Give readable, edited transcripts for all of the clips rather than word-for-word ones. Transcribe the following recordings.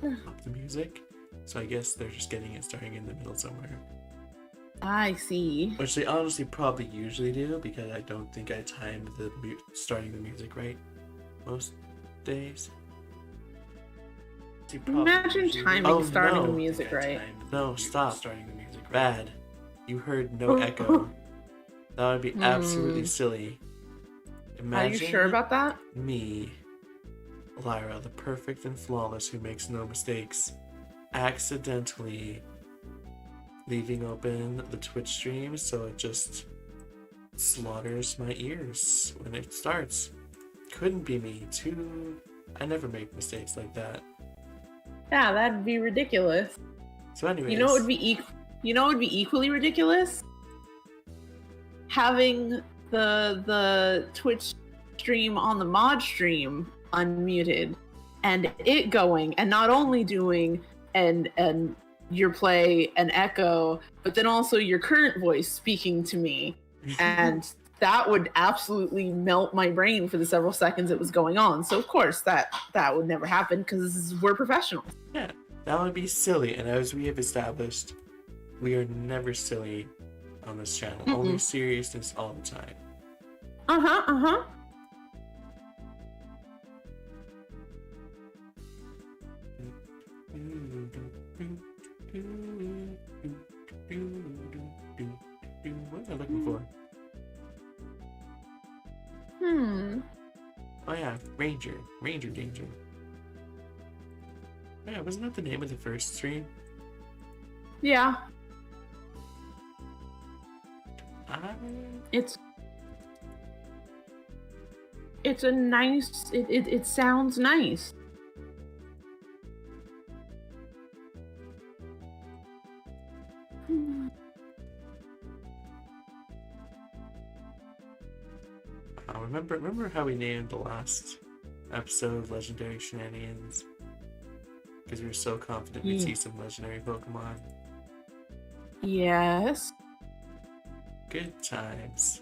of the music. So I guess they're just getting it starting in the middle somewhere. I see. Which they honestly probably usually do, because I don't think I timed the starting the music right most days. Imagine timing starting the music right. No, stop starting the music right. Bad. You heard no echo. That would be absolutely silly. Imagine Are you sure about that? Me, Lyra, the perfect and flawless who makes no mistakes, accidentally leaving open the Twitch stream so it just slaughters my ears when it starts. Couldn't be me. I never make mistakes like that. Yeah, that'd be ridiculous. So anyways, you know what would be equally ridiculous? Having the Twitch stream on the mod stream unmuted and it going, and not only doing and your play and echo, but then also your current voice speaking to me. And that would absolutely melt my brain for the several seconds it was going on. So of course that would never happen because we're professionals. Yeah, that would be silly. And as we have established, we are never silly on this channel. Only seriousness all the time. What am I looking for? Oh yeah, Ranger Danger. Oh, yeah, wasn't that the name of the first stream? Yeah. It's a nice, it sounds nice. Remember how we named the last episode of Legendary Shenanigans? Because we were so confident we'd see some legendary Pokemon. Yes. Good times.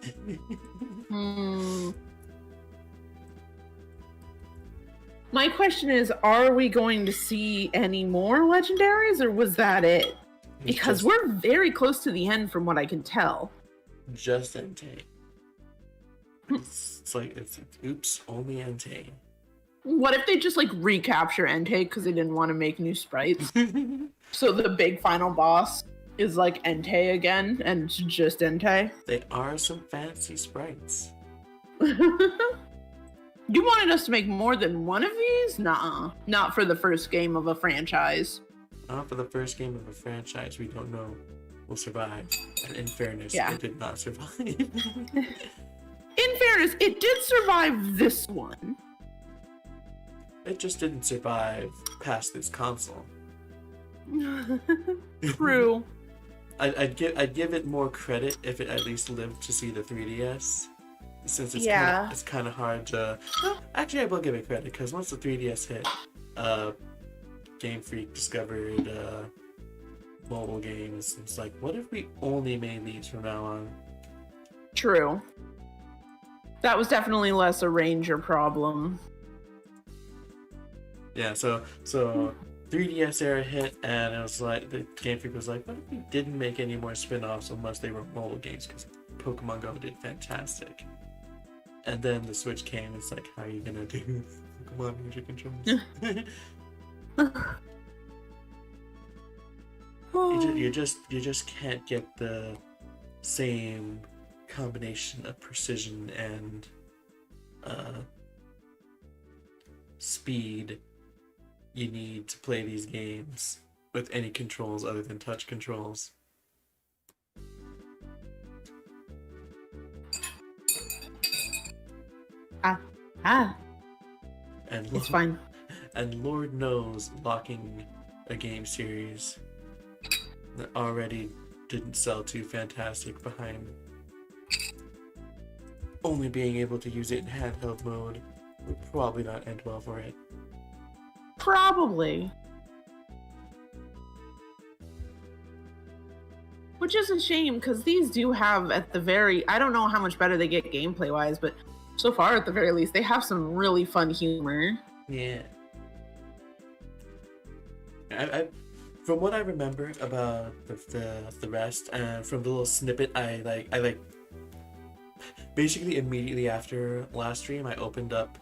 My question is, are we going to see any more legendaries, or was that it? Because we're very close to the end from what I can tell. Just Entei. It's like, oops, only Entei. What if they just like recapture Entei because they didn't want to make new sprites? So the big final boss is like Entei again, and it's just Entei. They are some fancy sprites. You wanted us to make more than one of these? Nuh-uh. Not for the first game of a franchise. Not for the first game of a franchise we don't know will survive. And in fairness, it did not survive. In fairness, it did survive this one. It just didn't survive past this console. True. I'd give it more credit if it at least lived to see the 3DS. Since it's kind of hard to... Actually, I will give it credit, because once the 3DS hit, Game Freak discovered mobile games. It's like, what if we only made these from now on? True. That was definitely less a Ranger problem. Yeah, so 3DS era hit, and it was like, the Game Freak was like, what if we didn't make any more spin-offs unless they were mobile games, because Pokemon Go did fantastic. And then the Switch came, it's like, how are you gonna do Pokemon Ranger controls? You just can't get the same combination of precision and speed you need to play these games with any controls other than touch controls. And it's fine. And Lord knows locking a game series that already didn't sell too fantastic behind only being able to use it in handheld mode would probably not end well for it. Probably. Which is a shame, because these do have, at the very... I don't know how much better they get gameplay-wise, but so far, at the very least, they have some really fun humor. Yeah. I from what I remember about the rest, and from the little snippet I like basically immediately after last stream I opened up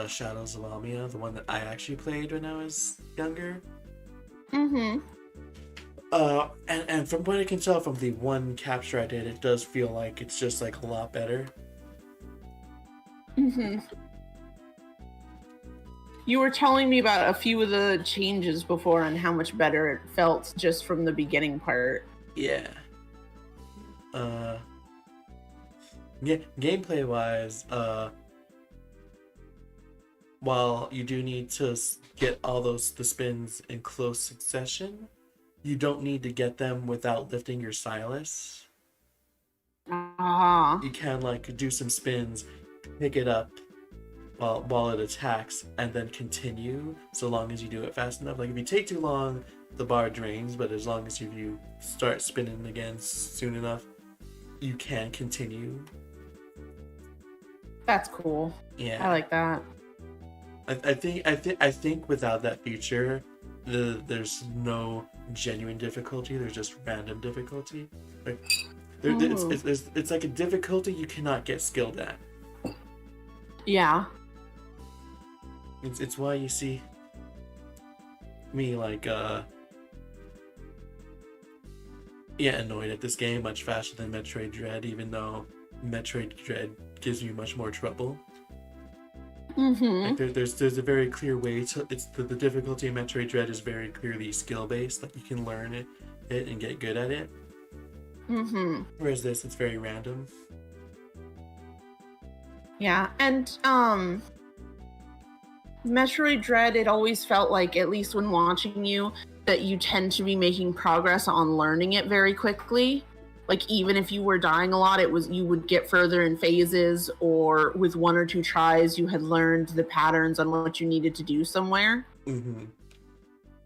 Shadows of Amia, the one that I actually played when I was younger. Mm-hmm. And from what I can tell from the one capture I did, it does feel like it's just like a lot better. Mm-hmm. You were telling me about a few of the changes before and how much better it felt just from the beginning part. Yeah. Yeah, gameplay wise, while you do need to get all the spins in close succession, you don't need to get them without lifting your stylus. Ah. You can like do some spins, pick it up while it attacks, and then continue so long as you do it fast enough. Like if you take too long, the bar drains, but as long as you start spinning again soon enough, you can continue. That's cool. Yeah, I like that. I think without that feature, there's no genuine difficulty. There's just random difficulty. Like it's like a difficulty you cannot get skilled at. Yeah. It's why you see me like annoyed at this game much faster than Metroid Dread, even though Metroid Dread gives you much more trouble. Mm-hmm. Like there's a very clear way to the difficulty in Metroid Dread is very clearly skill based. Like you can learn it and get good at it. Mm-hmm. Whereas this, it's very random. Yeah, and Metroid Dread, it always felt like, at least when watching you, that you tend to be making progress on learning it very quickly. Like even if you were dying a lot, you would get further in phases, or with one or two tries you had learned the patterns on what you needed to do somewhere. Mm-hmm.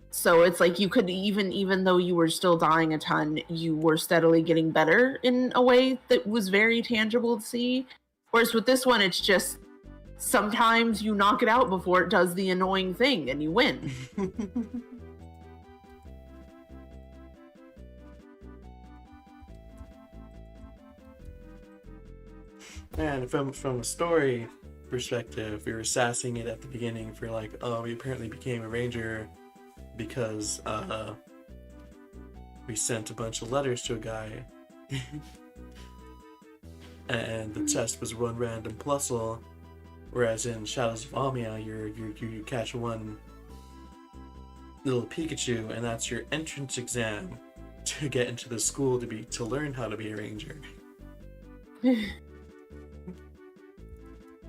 So it's like you could even though you were still dying a ton, you were steadily getting better in a way that was very tangible to see. Whereas with this one, it's just sometimes you knock it out before it does the annoying thing and you win. And from a story perspective, we were sassing it at the beginning for like, oh, we apparently became a ranger because we sent a bunch of letters to a guy. And the test was one random puzzle, whereas in Shadows of Amia, you catch one little Pikachu, and that's your entrance exam to get into the school to learn how to be a ranger.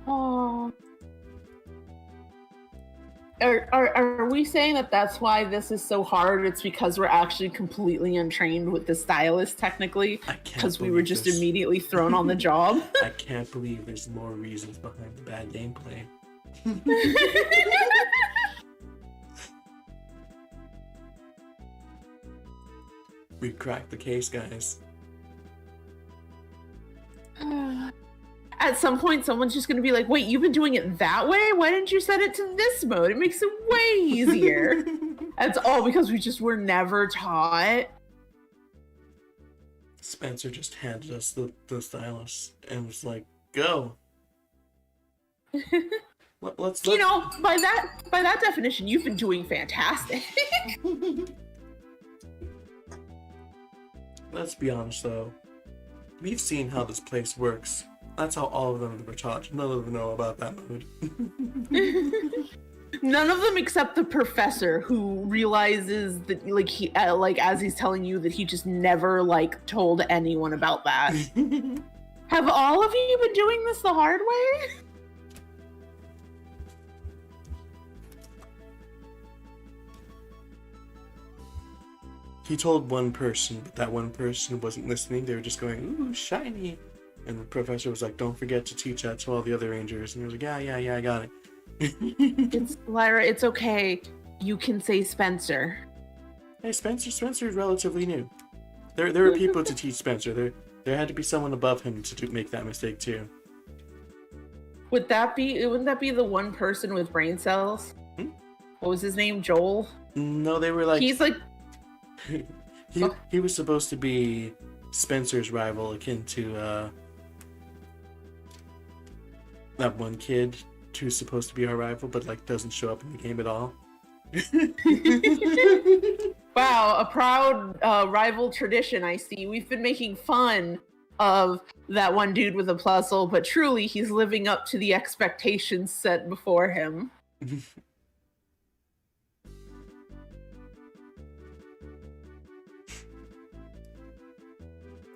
Oh. Are we saying that that's why this is so hard? It's because we're actually completely untrained with the stylus, technically, because we were just immediately thrown on the job. I can't believe there's more reasons behind the bad gameplay. We cracked the case, guys. At some point, someone's just going to be like, wait, you've been doing it that way? Why didn't you set it to this mode? It makes it way easier. That's all because we just were never taught. Spencer just handed us the stylus and was like, go. Let's You know, by that definition, you've been doing fantastic. Let's be honest, though. We've seen how this place works. That's how all of them were taught. None of them know about that mode. None of them except the professor, who realizes that, like, he, as he's telling you, that he just never, like, told anyone about that. Have all of you been doing this the hard way? He told one person, but that one person wasn't listening. They were just going, ooh, shiny. And the professor was like, don't forget to teach that to all the other rangers. And he was like, yeah, I got it. It's Lyra, it's okay. You can say Spencer. Hey, Spencer is relatively new. There were people to teach Spencer. There had to be someone above him to make that mistake too. Wouldn't that be the one person with brain cells? What was his name? Joel? No, they were like He's like, he was supposed to be Spencer's rival, akin to that one kid who's supposed to be our rival, but like doesn't show up in the game at all. wow, a proud rival tradition, I see. We've been making fun of that one dude with a puzzle, but truly he's living up to the expectations set before him.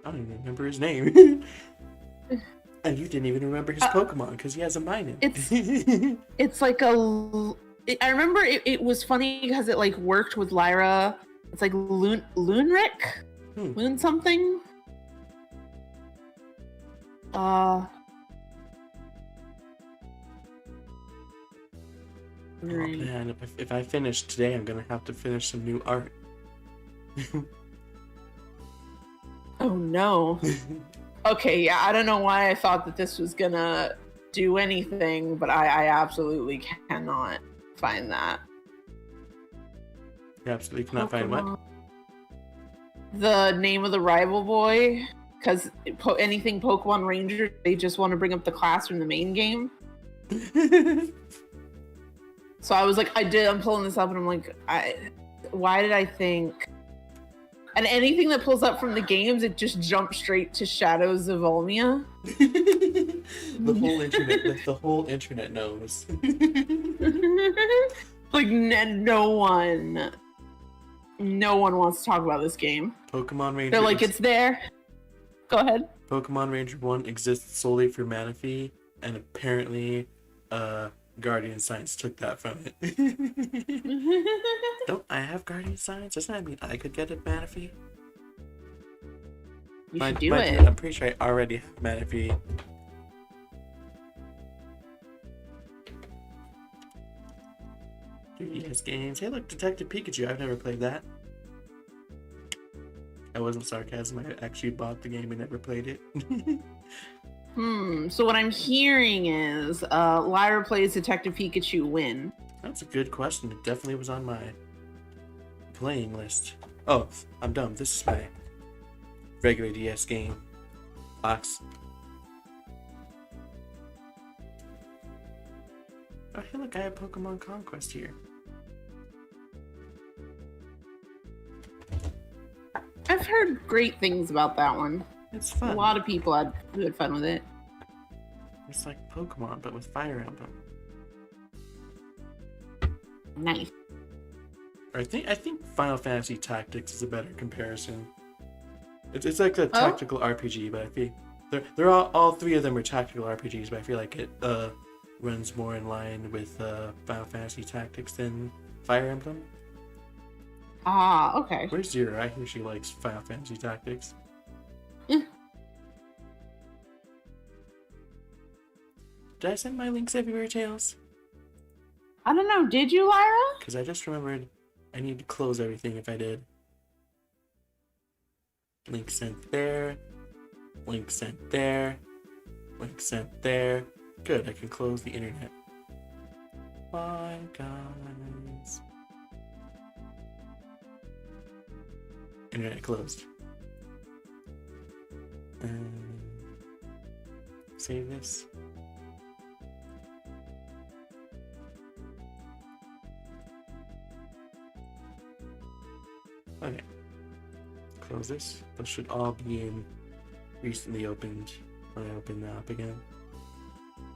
I don't even remember his name. And you didn't even remember his Pokemon because he has a mine in. It's like a. I remember it was funny because it like worked with Lyra. It's like Loonric? Loon something? Oh man, if I finish today, I'm gonna have to finish some new art. Oh no. Okay, yeah, I don't know why I thought that this was gonna do anything, but I absolutely cannot find that. You absolutely cannot find what? The name of the rival boy, because anything Pokemon Ranger, they just want to bring up the class from the main game. So I was like, I'm pulling this up, and I'm like, why did I think? And anything that pulls up from the games, it just jumps straight to Shadows of Olmia. the whole internet knows. Like no one wants to talk about this game. Pokemon Ranger. They're like, it's there. Go ahead. Pokemon Ranger 1 exists solely for Manaphy, and apparently, Guardian Science took that from it. Don't I have Guardian Science? Doesn't that mean I could get it, Manaphy? You should do it. I'm pretty sure I already have Manaphy. Yes, games. Hey, look, Detective Pikachu. I've never played that. That wasn't sarcasm. I actually bought the game and never played it. So what I'm hearing is Lyra plays Detective Pikachu win. That's a good question. It definitely was on my playing list. Oh, I'm dumb. This is my regular DS game box. Oh, hey, look, I have Pokemon Conquest here. I've heard great things about that one. It's fun. A lot of people had good fun with it. It's like Pokemon, but with Fire Emblem. Nice. I think Final Fantasy Tactics is a better comparison. It's like a tactical RPG, but I feel they're all three of them are tactical RPGs, but I feel like it runs more in line with Final Fantasy Tactics than Fire Emblem. Ah, okay. Where's Zero? I hear she likes Final Fantasy Tactics. Yeah. Did I send my links everywhere, Tails? I don't know. Did you, Lyra? Because I just remembered I need to close everything if I did. Link sent there. Link sent there. Link sent there. Good, I can close the internet. Bye, guys. Internet closed. Save this. Okay. Close this. Those should all be in recently opened when I open the app again.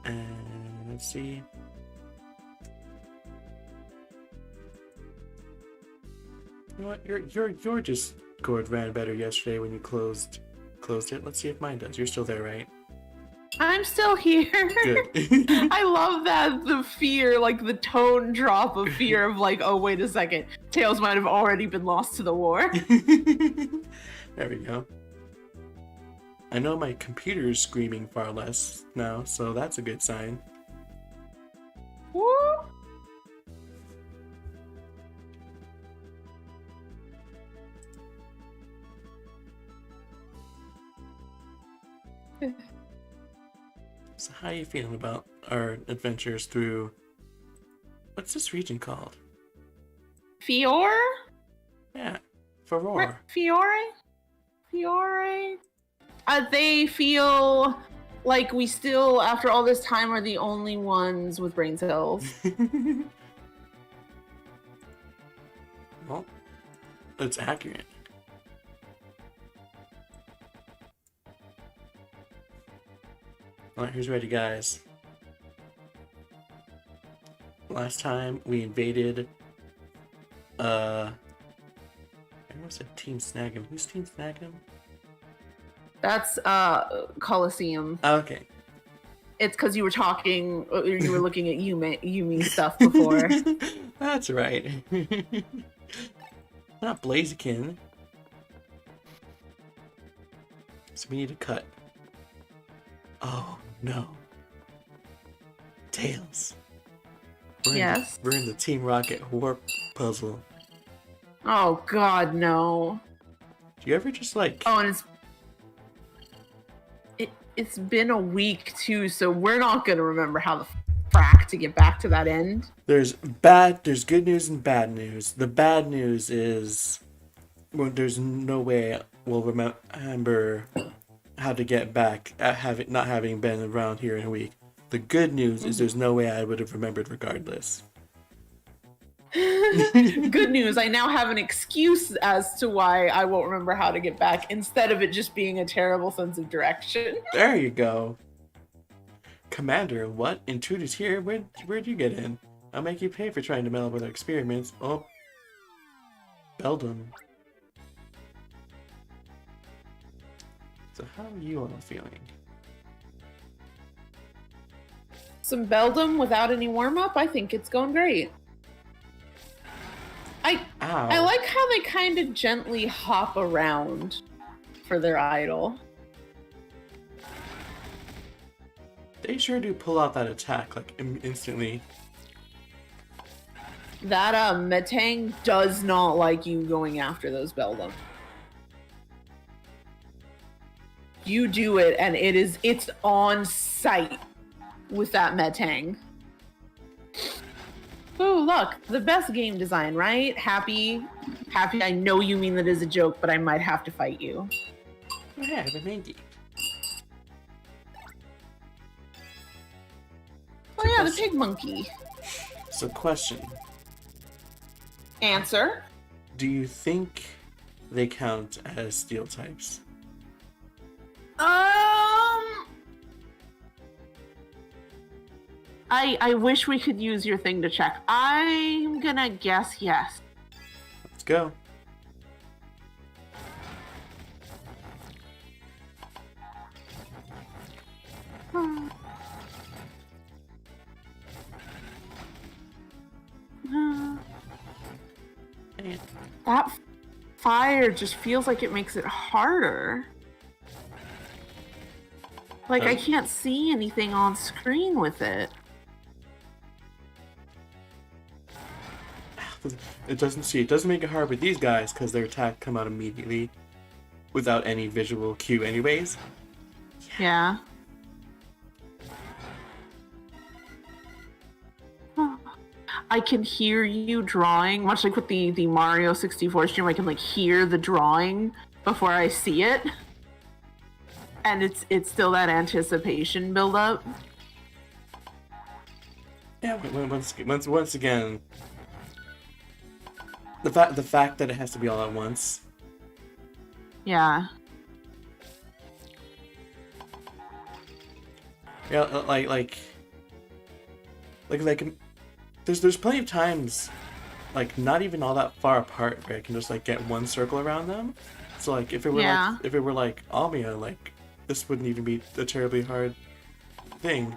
And let's see. You know what? Your Discord ran better yesterday when you closed it. Let's see if mine does. You're still there, right? I'm still here. Good. I love that the fear, like the tone drop of fear of like, oh wait a second, Tails might have already been lost to the war. There we go. I know my computer is screaming far less now, so that's a good sign. Woo! So how are you feeling about our adventures through... What's this region called? Fior? Yeah, Furore. Fiore? Fiore? They feel like we still, after all this time, are the only ones with brain cells. Well, it's accurate. Alright, who's ready, guys? Last time we invaded, I almost said Team Snag'em. Who's Team Snag'em? That's Coliseum. Okay. It's because you were talking, or you were looking at Yumi stuff before. That's right. Not Blaziken. So we need to cut. Oh no. Tails. Yes. We're in the Team Rocket warp puzzle. Oh God, no. Do you ever just like? Oh, and it's been a week too, so we're not gonna remember how the frack to get back to that end. There's good news and bad news. The bad news is, well, there's no way we'll remember how to get back at not having been around here in a week. The good news is there's no way I would have remembered regardless. Good news, I now have an excuse as to why I won't remember how to get back, instead of it just being a terrible sense of direction. There you go. Commander, what? Intruders here? Where'd you get in? I'll make you pay for trying to meddle with our experiments. Oh. Beldum. So how are you all feeling? Some Beldum without any warm-up? I think it's going great. I like how they kind of gently hop around for their idol. They sure do pull out that attack, like, instantly. That Metang does not like you going after those Beldum. You do it, and it's on sight with that Metang. Oh, look, the best game design, right? Happy. I know you mean that as a joke, but I might have to fight you. Yeah, but maybe. Oh yeah, the pig monkey. So question. Answer. Do you think they count as steel types? I wish we could use your thing to check. I'm gonna guess yes. Let's go. That fire just feels like it makes it harder. Like I can't see anything on screen with it. It doesn't make it hard with these guys because their attack come out immediately without any visual cue anyways. Yeah. I can hear you drawing, much like with the Mario 64 stream. I can like hear the drawing before I see it, and it's still that anticipation build up. Yeah, once again, the fact that it has to be all at once. Yeah. Yeah, like. There's plenty of times, like, not even all that far apart where I can just like get one circle around them. So like if it were like Almia, like this wouldn't even be a terribly hard thing.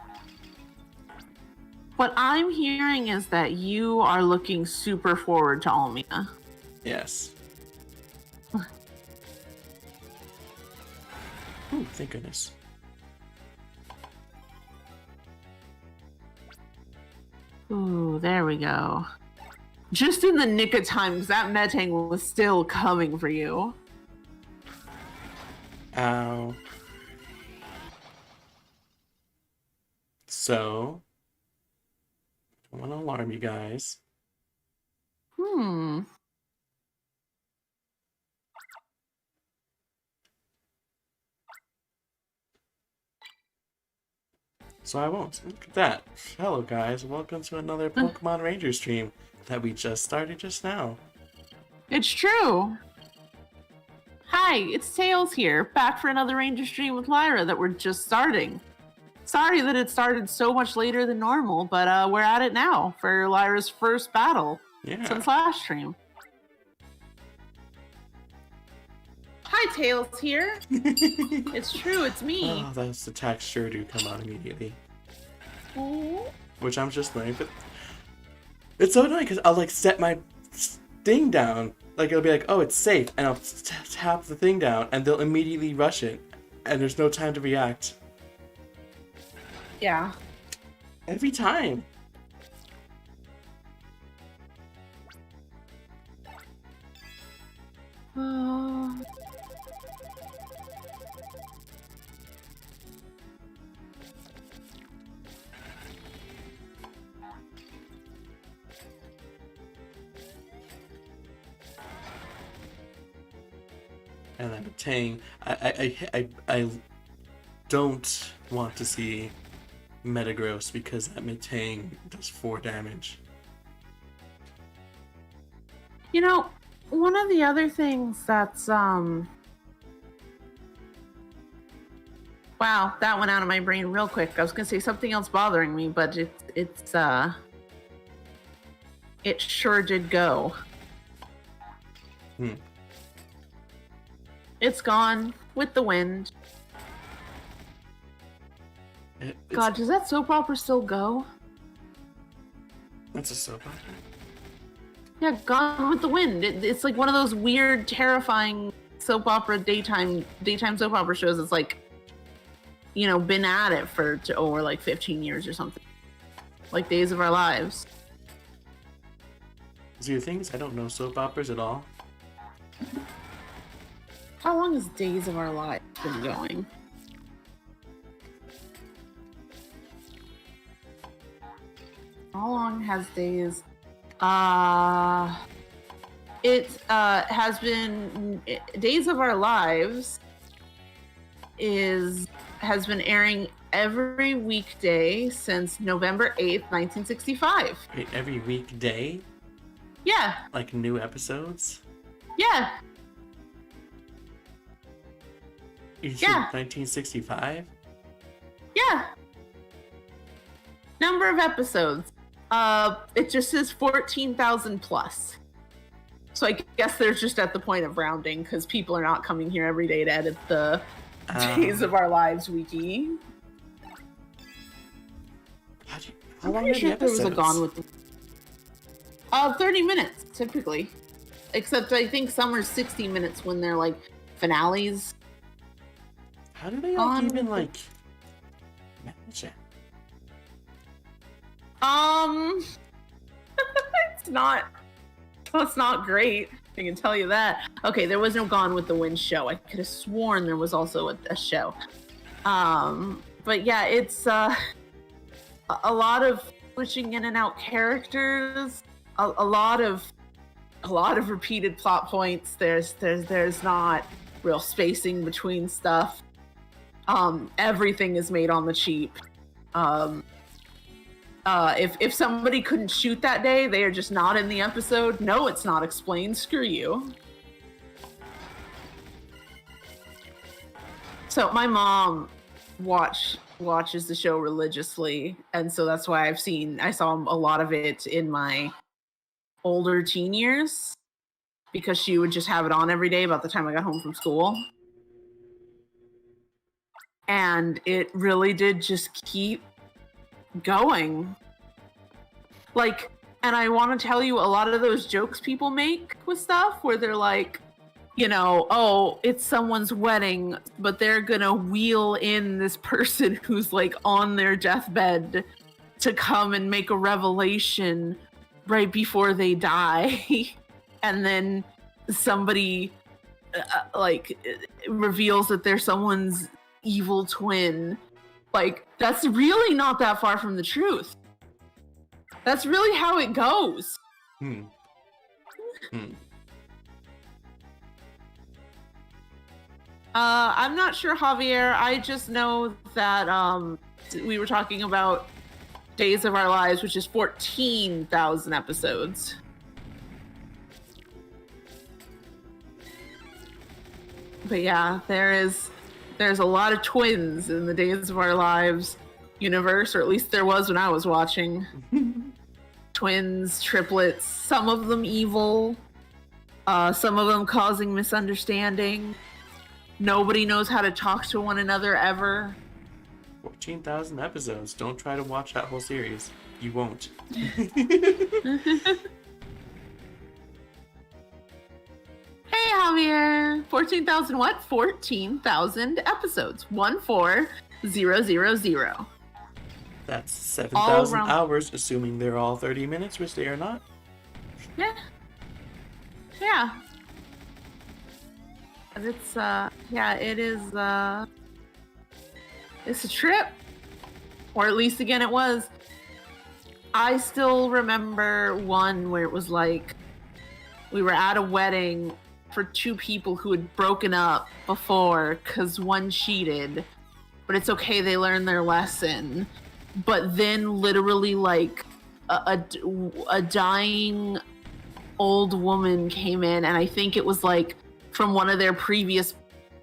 What I'm hearing is that you are looking super forward to Almia. Yes. Ooh, thank goodness. Ooh, there we go. Just in the nick of time, because that Metang was still coming for you. Ow. So, I don't want to alarm you guys. So I won't. Look at that. Hello guys, welcome to another Pokemon Ranger stream that we just started just now. It's true. Hi, it's Tails here, back for another Ranger stream with Lyra that we're just starting. Sorry that it started so much later than normal, but we're at it now for Lyra's first battle since last stream. Hi, Tails here. It's true, it's me. Oh, that's the texture to come out immediately. Ooh. Which I'm just learning, but it's so annoying because I'll like set my thing down. Like it'll be like, oh, it's safe, and I'll tap the thing down, and they'll immediately rush it, and there's no time to react. Yeah. Every time. And I'm saying, I don't want to see Metagross because that Metang does 4 damage. You know, one of the other things that's wow, that went out of my brain real quick. I was gonna say something else bothering me, but it sure did go. It's gone with the wind. God, does that soap opera still go? That's a soap opera? Yeah, Gone with the Wind. It's like one of those weird, terrifying soap opera daytime soap opera shows. It's like, you know, been at it for over like 15 years or something. Like Days of Our Lives. So your thing is, I don't know soap operas at all. How long has Days of Our Lives been going? How long has Days? It has been Days of Our Lives has been airing every weekday since November 8th, 1965. Wait, every weekday? Yeah. Like new episodes? Yeah. You said 1965? Yeah. Number of episodes. It just says 14,000 plus. So I guess they're just at the point of rounding because people are not coming here every day to edit the Days of Our Lives wiki. How long are the episodes? There was a Gone with the 30 minutes typically, except I think some are 60 minutes when they're like finales. How do they all even like manage it? It's not great. I can tell you that. Okay, there was no Gone with the Wind show. I could have sworn there was also a show. But yeah, it's a lot of switching in and out characters. A lot of repeated plot points. There's not real spacing between stuff. Everything is made on the cheap. If somebody couldn't shoot that day, they are just not in the episode. No, it's not explained. Screw you. So my mom watches the show religiously, and so that's why I saw a lot of it in my older teen years, because she would just have it on every day about the time I got home from school. And it really did just keep going. Like, and I want to tell you, a lot of those jokes people make with stuff where they're like, you know, oh, it's someone's wedding, but they're gonna wheel in this person who's like on their deathbed to come and make a revelation right before they die. And then somebody reveals that they're someone's evil twin. Like, that's really not that far from the truth. That's really how it goes. Hmm. I'm not sure, Javier. I just know that we were talking about Days of Our Lives, which is 14,000 episodes. But yeah, there's a lot of twins in the Days of Our Lives universe, or at least there was when I was watching. Twins, triplets, some of them evil, some of them causing misunderstanding. Nobody knows how to talk to one another ever. 14,000 episodes. Don't try to watch that whole series. You won't. Hey, Javier. 14,000 what? 14,000 episodes. 14000. That's 7,000 hours, assuming they're all 30 minutes, which they are not. Yeah. Yeah. It's it is it's a trip. Or at least again it was. I still remember one where it was like we were at a wedding for two people who had broken up before because one cheated, but it's okay, they learned their lesson. But then literally like a dying old woman came in, and I think it was like from one of their previous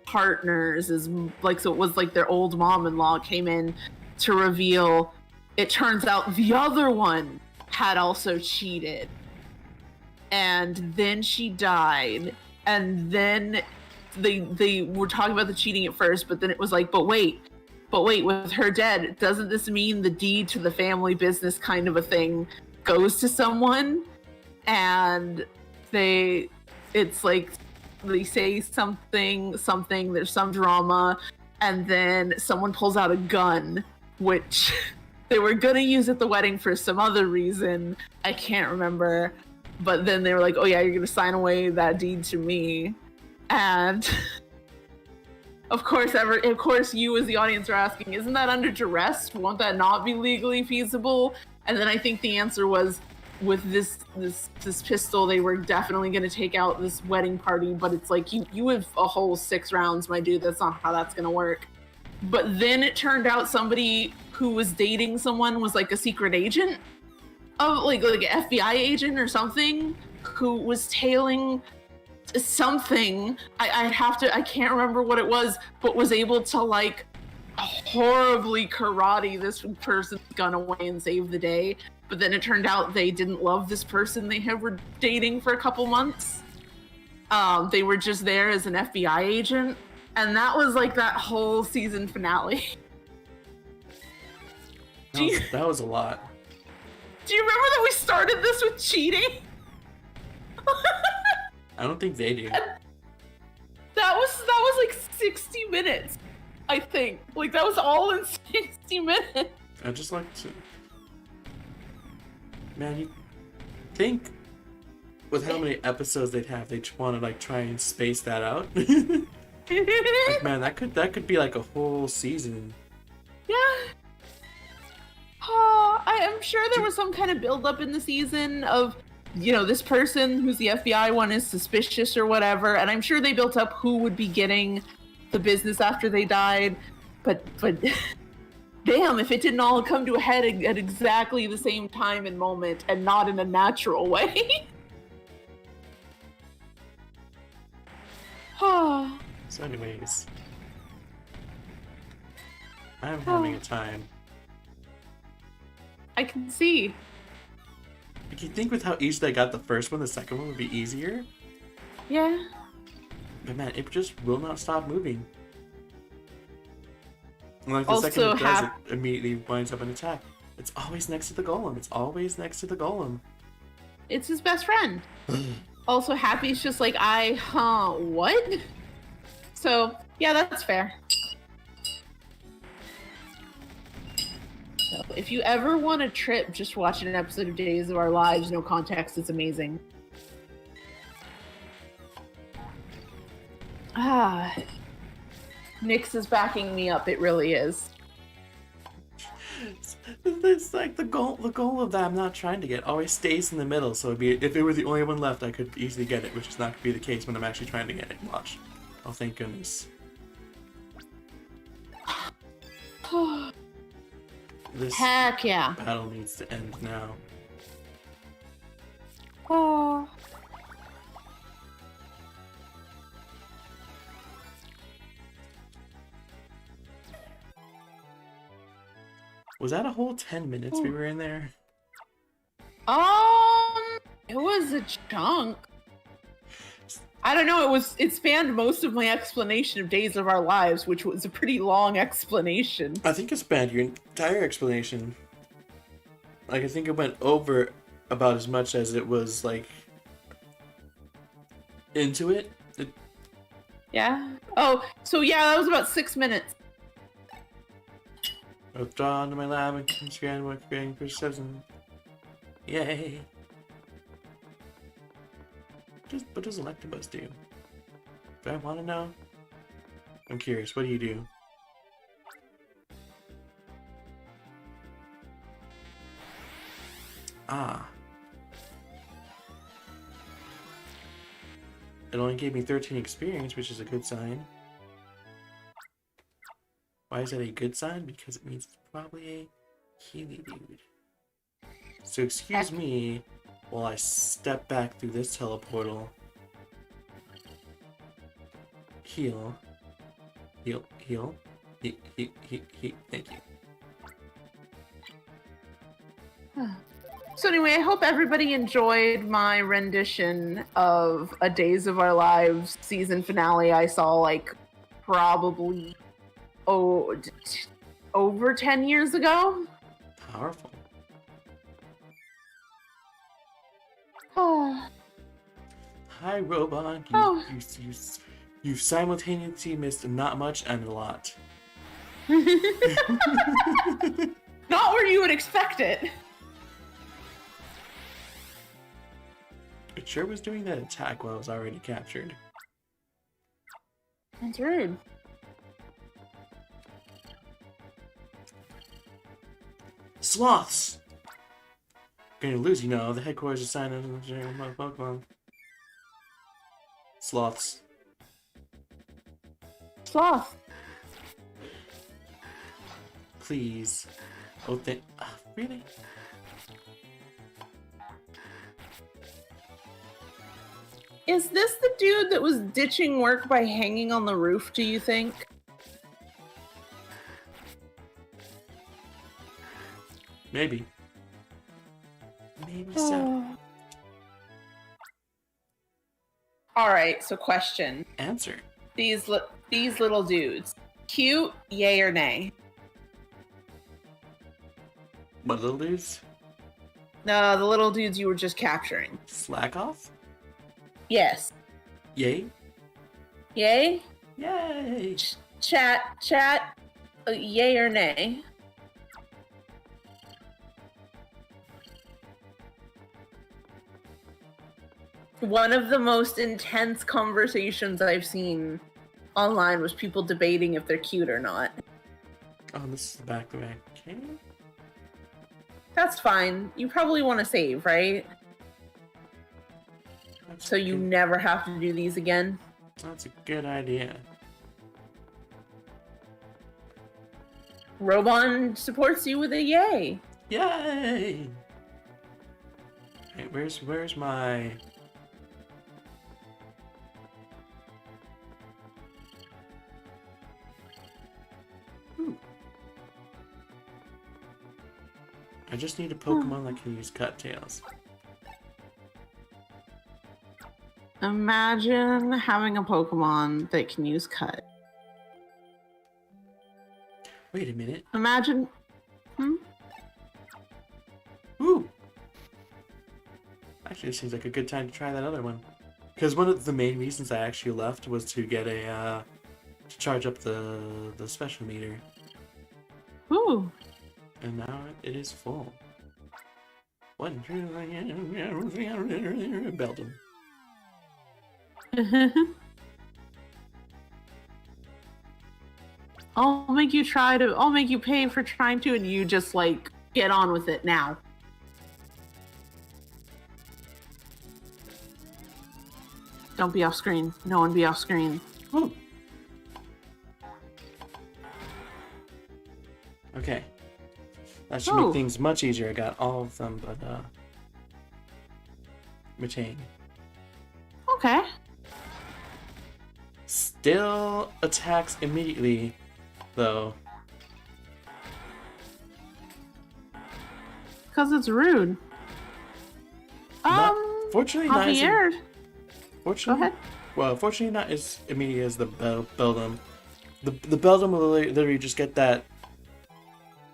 partners, is like, so it was like their old mom-in-law came in to reveal it turns out the other one had also cheated, and then she died, and then they were talking about the cheating at first, but then it was like, but wait, with her dead, doesn't this mean the deed to the family business kind of a thing goes to someone? And it's like they say something, there's some drama, and then someone pulls out a gun, which they were gonna use at the wedding for some other reason. I can't remember. But then they were like, oh yeah, you're gonna sign away that deed to me. And of course you as the audience are asking, isn't that under duress? Won't that not be legally feasible? And then I think the answer was, with this pistol, they were definitely going to take out this wedding party, but it's like, you have a whole 6 rounds, my dude. That's not how that's going to work. But then it turned out somebody who was dating someone was like a secret agent of like an FBI agent or something, who was tailing something. I can't remember what it was, but was able to like horribly karate this person's gun away and save the day. But then it turned out they didn't love this person they were dating for a couple months. They were just there as an FBI agent. And that was like that whole season finale. That was a lot. Do you remember that we started this with cheating? I don't think they do. That was like 60 minutes, I think. Like, that was all in 60 minutes. I just like to... Man, you think with how many episodes they'd have, they'd want to like try and space that out. Like, man, that could be like a whole season. Yeah. Oh, I am sure there was some kind of build-up in the season of, you know, this person who's the FBI one is suspicious or whatever, and I'm sure they built up who would be getting the business after they died, but damn, if it didn't all come to a head at exactly the same time and moment, and not in a natural way. So anyways, I'm having a time. I can see. Like, you think with how easy they got the first one, the second one would be easier? Yeah. But man, it just will not stop moving. And like the Also second it does, it immediately winds up an attack. It's always next to the golem. It's always next to the golem. It's his best friend. Also, Happy's just like, what? So, yeah, that's fair. So, if you ever want a trip, just watch an episode of Days of Our Lives, no context, it's amazing. Nyx is backing me up, it really is. it's like the goal of that I'm not trying to get always stays in the middle, so it'd be, if it were the only one left I could easily get it, which is not going to be the case when I'm actually trying to get it. Watch. Oh, thank goodness. This Heck yeah. battle needs to end now. Oh. Was that a whole 10 minutes we were in there? It was a chunk. I don't know, it spanned most of my explanation of Days of Our Lives, which was a pretty long explanation. I think it spanned your entire explanation. Like, I think it went over about as much as it was, like, into it. Yeah? Oh, so yeah, that was about 6 minutes. Withdraw into my lab and scan what creating precision. Yay! What does Electabuzz do? Do I want to know? I'm curious. What do you do? Ah. It only gave me 13 experience, which is a good sign. Why is that a good sign? Because it means it's probably a Healy dude. So excuse me while I step back through this teleportal. Heal. Heal. Heal. Thank you. So anyway, I hope everybody enjoyed my rendition of A Days of Our Lives season finale. I saw like probably over 10 years ago. Powerful. Oh. Hi, Robot. You simultaneously missed not much and a lot. Not where you would expect it. It sure was doing that attack while I was already captured. That's rude. Sloths! Gonna lose, you know. The headquarters assigned to Pokemon. Sloths. Sloth. Please. Oh, really? Is this the dude that was ditching work by hanging on the roof, do you think? Maybe. Maybe so. Alright, so question. Answer. These little dudes. Cute, yay or nay? What little dudes? No, the little dudes you were just capturing. Slack off? Yes. Yay? Yay? Yay! Chat, yay or nay? One of the most intense conversations I've seen online was people debating if they're cute or not. Oh, this is the back of the okay. That's fine. You probably want to save, right? So you never have to do these again. That's a good idea. Robon supports you with a yay. Yay! Hey, where's my... I just need a Pokemon that can use Cut Tails. Imagine having a Pokemon that can use Cut. Wait a minute. Imagine... Ooh! Actually, it seems like a good time to try that other one. Because one of the main reasons I actually left was to get a, to charge up the special meter. Ooh. And now it is full. What? Belgium. I'll make you pay for trying to, and you just like Get on with it now. Don't be off screen. No one be off screen. Ooh. Okay. That should make things much easier. I got all of them, but retain. Okay. Still attacks immediately, though. Because it's rude. Fortunately, not Javier. Fortunately, Go ahead. Well, fortunately, not as immediate as the Beldum. The Beldum will literally just get that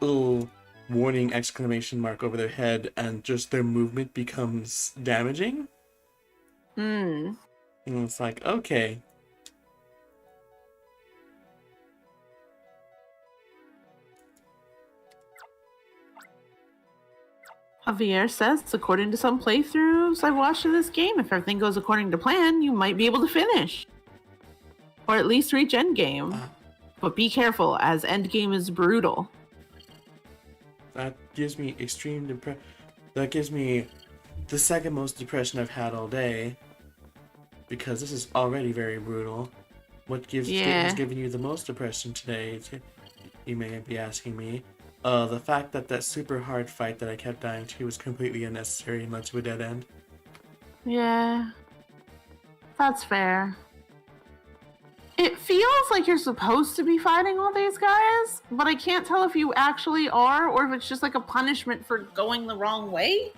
little warning exclamation mark over their head, and just their movement becomes damaging. Hmm. And it's like, okay. Javier says, according to some playthroughs I've watched of this game, if everything goes according to plan, you might be able to finish. Or at least reach endgame. But be careful, as endgame is brutal. That gives me extreme depression. That gives me the second most depression I've had all day. Because this is already very brutal. What has given you the most depression today? You may be asking me. The fact that super hard fight that I kept dying to was completely unnecessary and led to a dead end. Yeah. That's fair. It feels like you're supposed to be fighting all these guys, but I can't tell if you actually are or if it's just like a punishment for going the wrong way.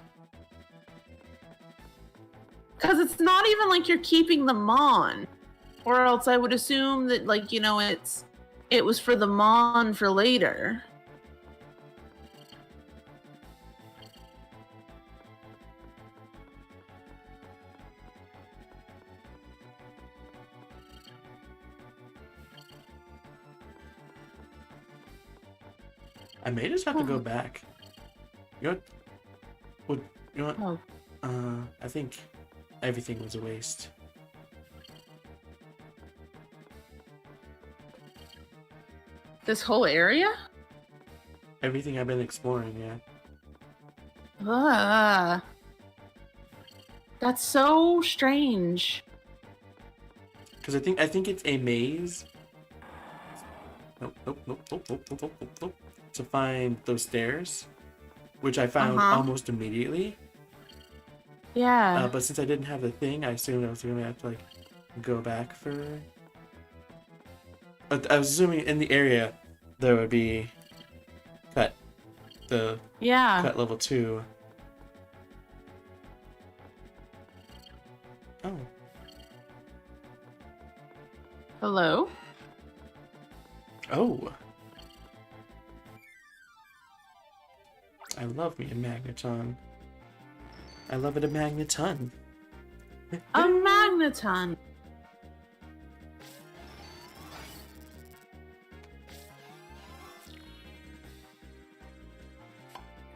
Because it's not even like you're keeping them on. Or else I would assume that, like, you know, it was for the mon for later. I may just have to go back. You know what? You know what? I think everything was a waste. This whole area? Everything I've been exploring, yeah. That's so strange. Because I think it's a maze. Nope. To find those stairs, which I found almost immediately. Yeah. But since I didn't have the thing, I assumed I was gonna have to like go back for. But I was assuming in the area there would be cut level 2. Oh. Hello? Oh. I love me a magneton. I love it a magneton. A magneton.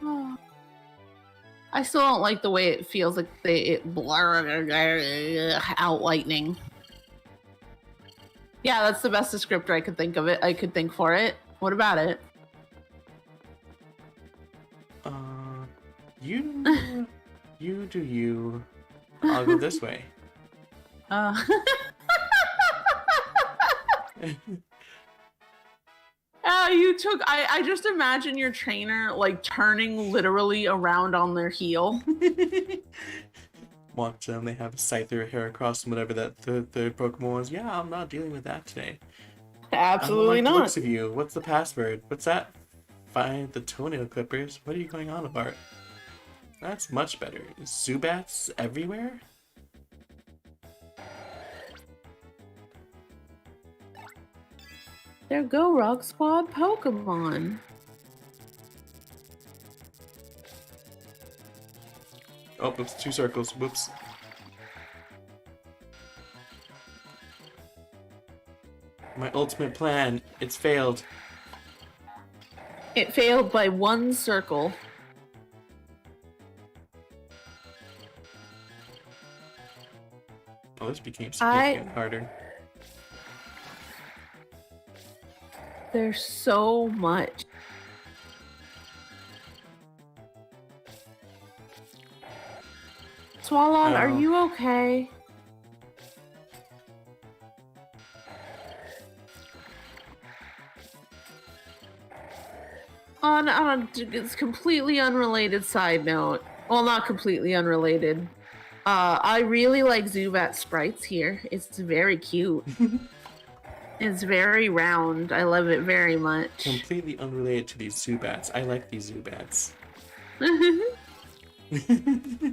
Oh. I still don't like the way it feels like it blur out lightning. Yeah, that's the best descriptor I could think of it. I could think for it. What about it? You do you. I'll go this way. I just imagine your trainer like turning literally around on their heel. Watch them, they have a Scyther hair across them, whatever that third Pokemon was. Yeah, I'm not dealing with that today. Absolutely I don't like not. the looks of you. What's the password? What's that? Find the toenail clippers. What are you going on about? That's much better. Zubats everywhere? There go Rock Squad Pokemon. Oh, oops, 2 circles. Whoops. My ultimate plan. It's failed. It failed by 1 circle. Oh, this became significantly harder. There's so much. Swallow, are Oh. you okay? On a it's completely unrelated side note, well, not completely unrelated. I really like Zubat sprites here. It's very cute. It's very round. I love it very much. Completely unrelated to these Zubats. I like these Zubats.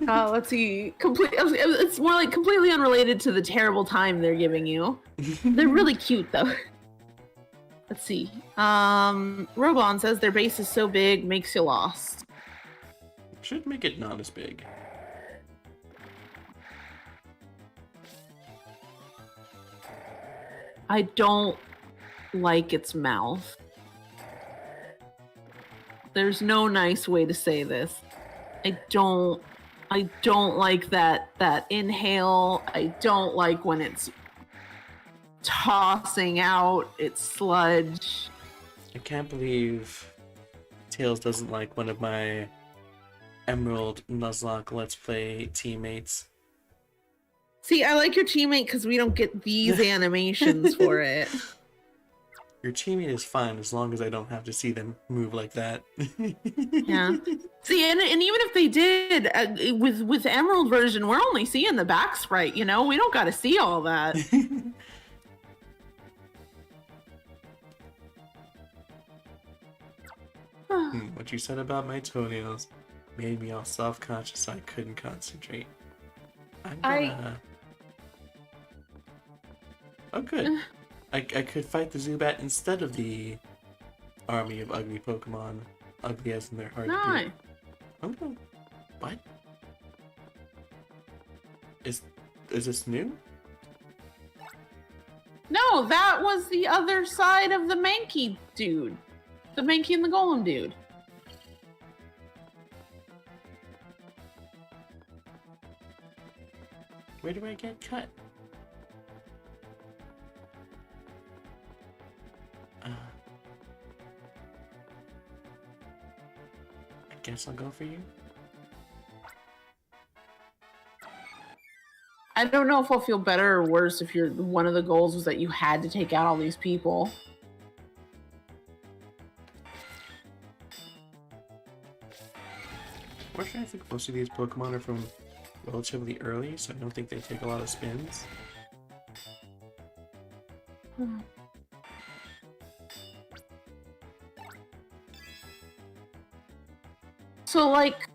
Let's see. It's more like completely unrelated to the terrible time they're giving you. They're really cute though. Let's see. Robon says their base is so big, makes you lost. Should make it not as big. I don't like its mouth. There's no nice way to say this. I don't like that inhale. I don't like when it's tossing out its sludge. I can't believe Tails doesn't like one of my Emerald Nuzlocke Let's Play teammates. See, I like your teammate because we don't get these animations for it. Your teammate is fine as long as I don't have to see them move like that. Yeah. See, and even if they did, with Emerald version, we're only seeing the back sprite, you know? We don't got to see all that. What you said about my toenails made me all self-conscious so I couldn't concentrate. I'm gonna... Oh, good. I could fight the Zubat instead of the army of ugly Pokemon. Ugly as in their hard to beat. I'm gonna... What? Is this new? No, that was the other side of the Mankey dude. The Mankey and the Golem dude. Where do I get cut? I guess I'll go for you. I don't know if I'll feel better or worse if you're one of the goals was that you had to take out all these people. Fortunately, I think most of these Pokemon are from relatively early, so I don't think they take a lot of spins. So, like,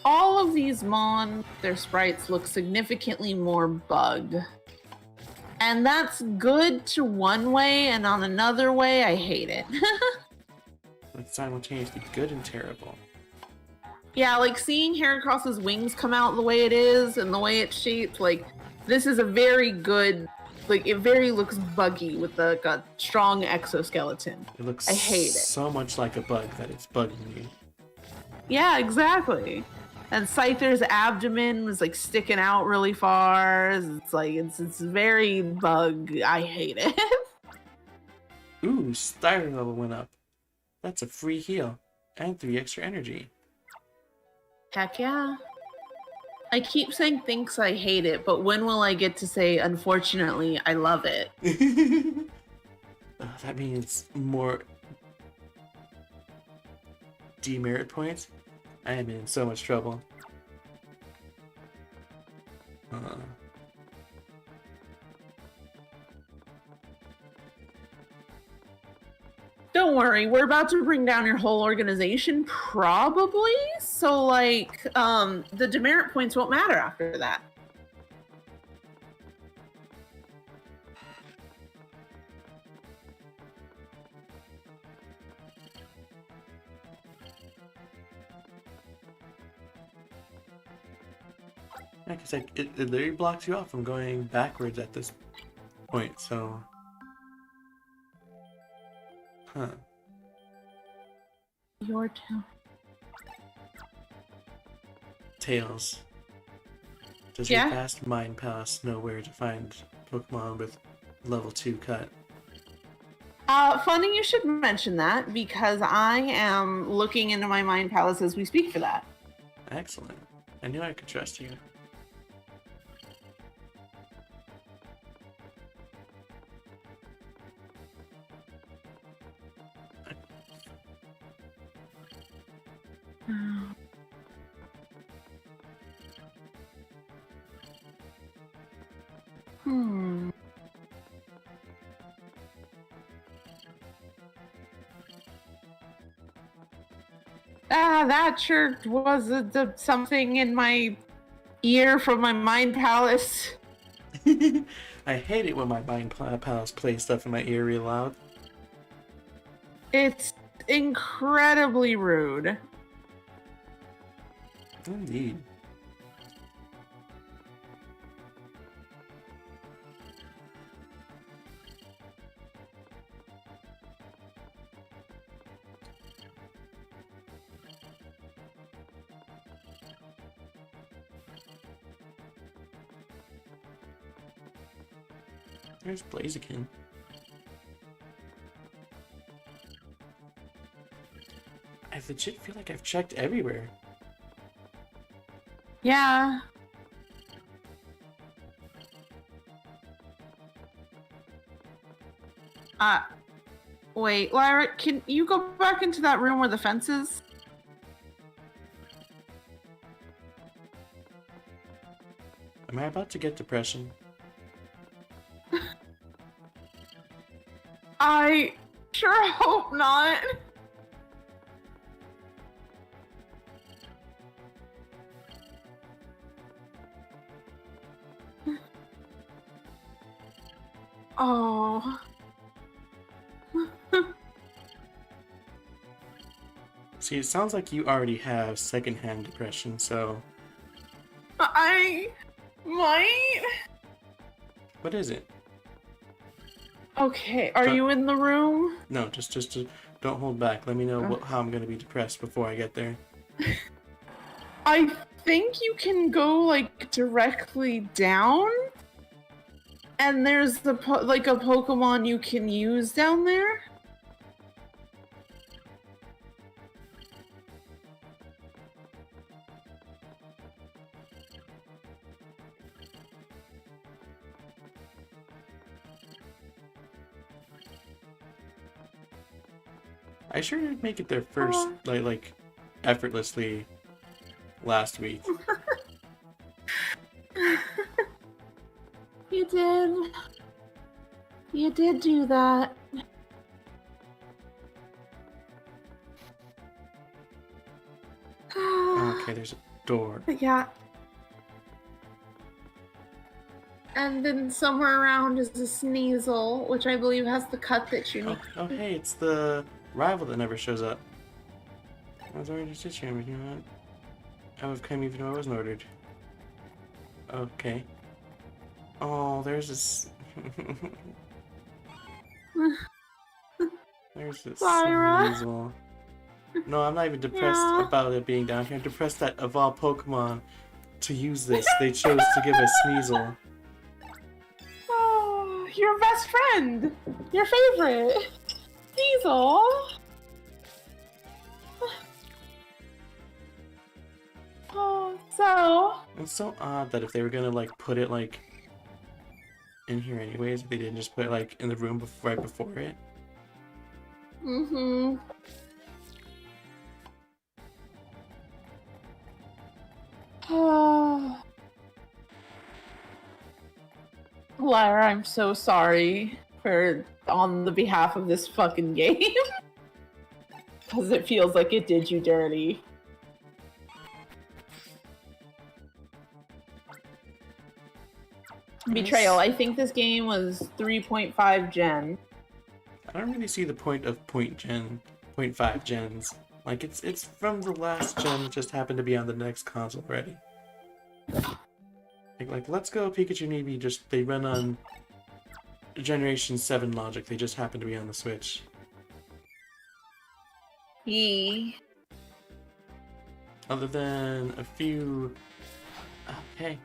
all of these Mon, their sprites look significantly more bug. And that's good to one way, and on another way, I hate it. It's simultaneously good and terrible. Yeah, like seeing Heracross's wings come out the way it is and the way it's shaped, like, this is a very good, like, it very looks buggy with a strong exoskeleton. It looks I hate it. so much like a bug that it's bugging me. Yeah, exactly. And Scyther's abdomen was like sticking out really far. It's like it's very bug. I hate it. Ooh, starter level went up. That's a free heal and 3 extra energy. Heck yeah. I keep saying thinks I hate it, but when will I get to say unfortunately I love it? That means more demerit points. I am in so much trouble. Don't worry, we're about to bring down your whole organization, probably. So, like, the demerit points won't matter after that. Yeah, because like, it literally blocks you off from going backwards at this point, so... Huh. Your turn. Tails. Does Yeah? your fast Mind Palace know where to find Pokemon with level 2 cut? Funny you should mention that, because I am looking into my Mind Palace as we speak for that. Excellent. I knew I could trust you. Hmm. That sure was something in my ear from my mind palace. I hate it when my mind palace plays stuff in my ear real loud. It's incredibly rude. Indeed. There's Blaziken. I legit feel like I've checked everywhere. Yeah. Wait, Lyra, can you go back into that room where the fence is? Am I about to get depression? I sure hope not. Oh. See, it sounds like you already have secondhand depression, so... I might. What is it? Okay, are you in the room? No, just don't hold back. Let me know how I'm gonna be depressed before I get there. I think you can go like directly down, and there's the like a Pokemon you can use down there. I sure did make it there first, like effortlessly last week. You did. You did do that. Okay, there's a door. Yeah. And then somewhere around is a Sneasel, which I believe has the cut that you need. Oh, hey, it's the rival that never shows up. I was already just here, but you know what? I would have come even though I wasn't ordered. Okay. Oh, there's this... There's this Lyra? Sneasel. No, I'm not even depressed about it being down here. I'm depressed that of all Pokemon to use this, they chose to give us Sneasel. Oh, your best friend! Your favorite! Sneasel! Oh, so... It's so odd that if they were gonna like put it like in here anyways, they didn't just put it like in the room right before it. Mm-hmm. Oh. Lyra, I'm so sorry for on the behalf of this fucking game. Because it feels like it did you dirty. Betrayal. I think this game was 3.5 gen. I don't really see the point of 0.5 gens. Like it's from the last gen, it just happened to be on the next console already. Like Let's Go Pikachu and Eevee just they run on Generation 7 logic. They just happen to be on the Switch. Yee. Other than a few. Okay.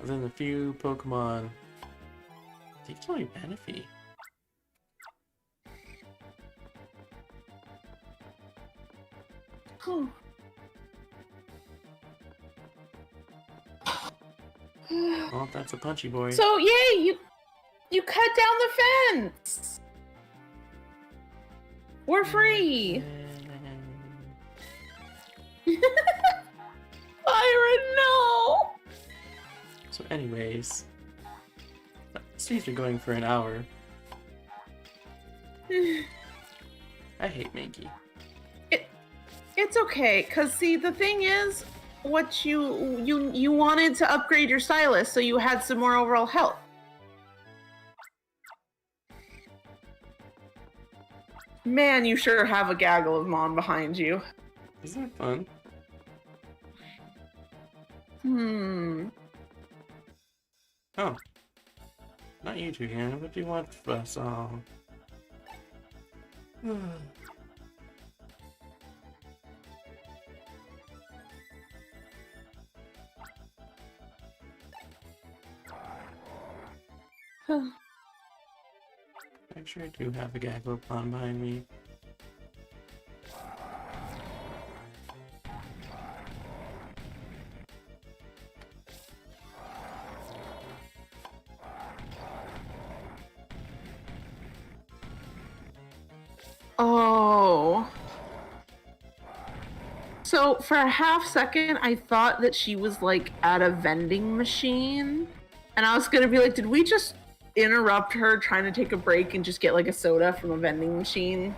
Other than a few Pokemon. I think it's only Manaphy. Oh, that's a punchy boy. So yay, you cut down the fence. We're free! Byron, no! So anyways, Steve's been going for an hour. I hate Maggie. It's okay, cause see, the thing is, what you wanted to upgrade your stylus so you had some more overall health. Man, you sure have a gaggle of Mon behind you. Isn't it fun? Oh. Not you two, Hannah. What do you want for us all? I'm sure I do have a gaggle of Mon behind me. Oh. So for a half second, I thought that she was like at a vending machine. And I was gonna be like, did we just interrupt her trying to take a break and just get like a soda from a vending machine?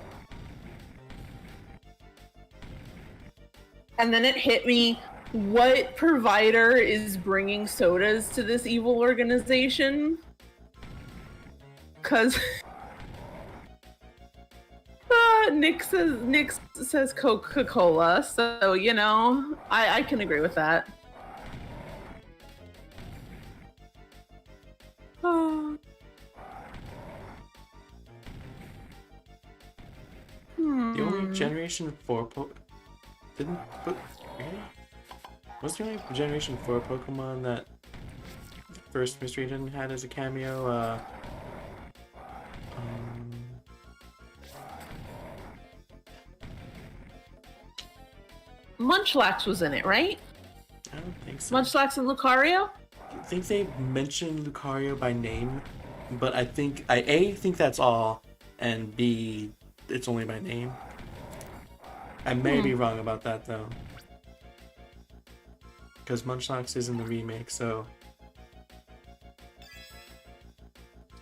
And then it hit me, what provider is bringing sodas to this evil organization? Cause Nick says Coca-Cola, so you know, I can agree with that. Oh. The only Generation 4 was the only Generation 4 Pokemon that the first Mystery Dungeon had as a cameo, Munchlax was in it, right? I don't think so. Munchlax and Lucario? I think they mentioned Lucario by name, but I think I think that's all, and B, it's only by name. I may be wrong about that though, because Munchlax is in the remake. So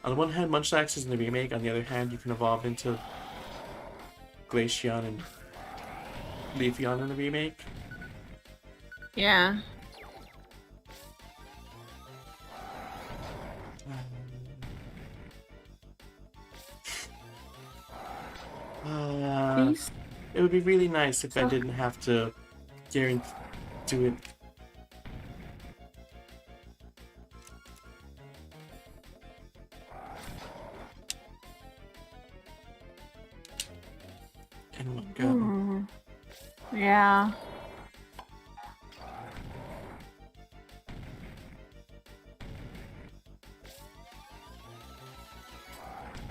on the one hand, Munchlax is in the remake. On the other hand, you can evolve into Glaceon and Leafeon in the remake. Yeah. Please? It would be really nice if I didn't have to do it. In one go. Yeah.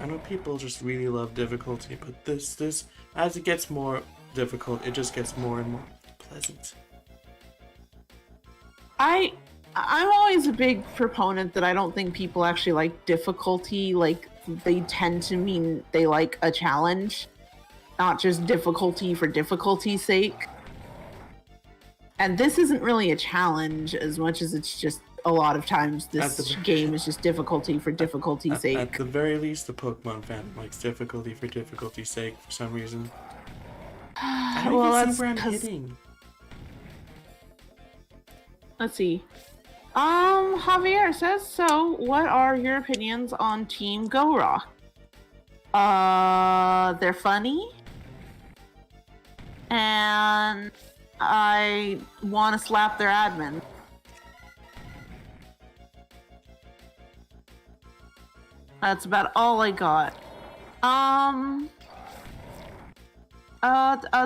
I know people just really love difficulty, but this as it gets more difficult, it just gets more and more pleasant. I'm always a big proponent that I don't think people actually like difficulty. Like, they tend to mean they like a challenge, not just difficulty for difficulty's sake. And this isn't really a challenge as much as it's just a lot of times this game is just difficulty for difficulty's sake. At the very least, the Pokemon fandom likes difficulty for difficulty's sake for some reason. I don't even see where I'm hitting. Let's see. Javier says, so what are your opinions on Team Go Rock? They're funny. And I want to slap their admin. That's about all I got.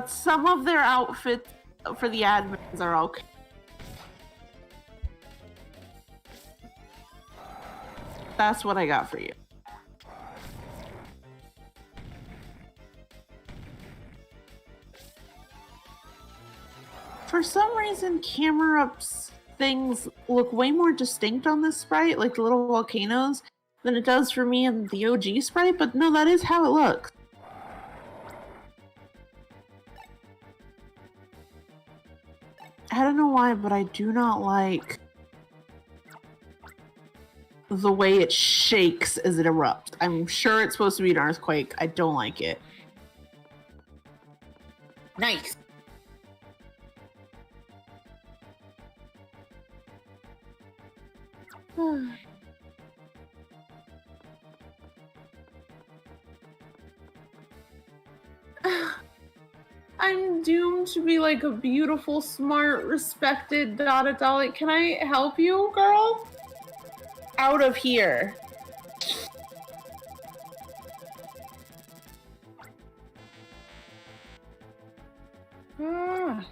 Some of their outfits for the admins are okay. That's what I got for you. For some reason, camera-ups things look way more distinct on this sprite, like the little volcanoes, than it does for me in the OG sprite, but no, that is how it looks. I don't know why, but I do not like the way it shakes as it erupts. I'm sure it's supposed to be an earthquake. I don't like it. Nice. I'm doomed to be like a beautiful, smart, respected Dada Dolly. Can I help you, girl? Out of here. Ah.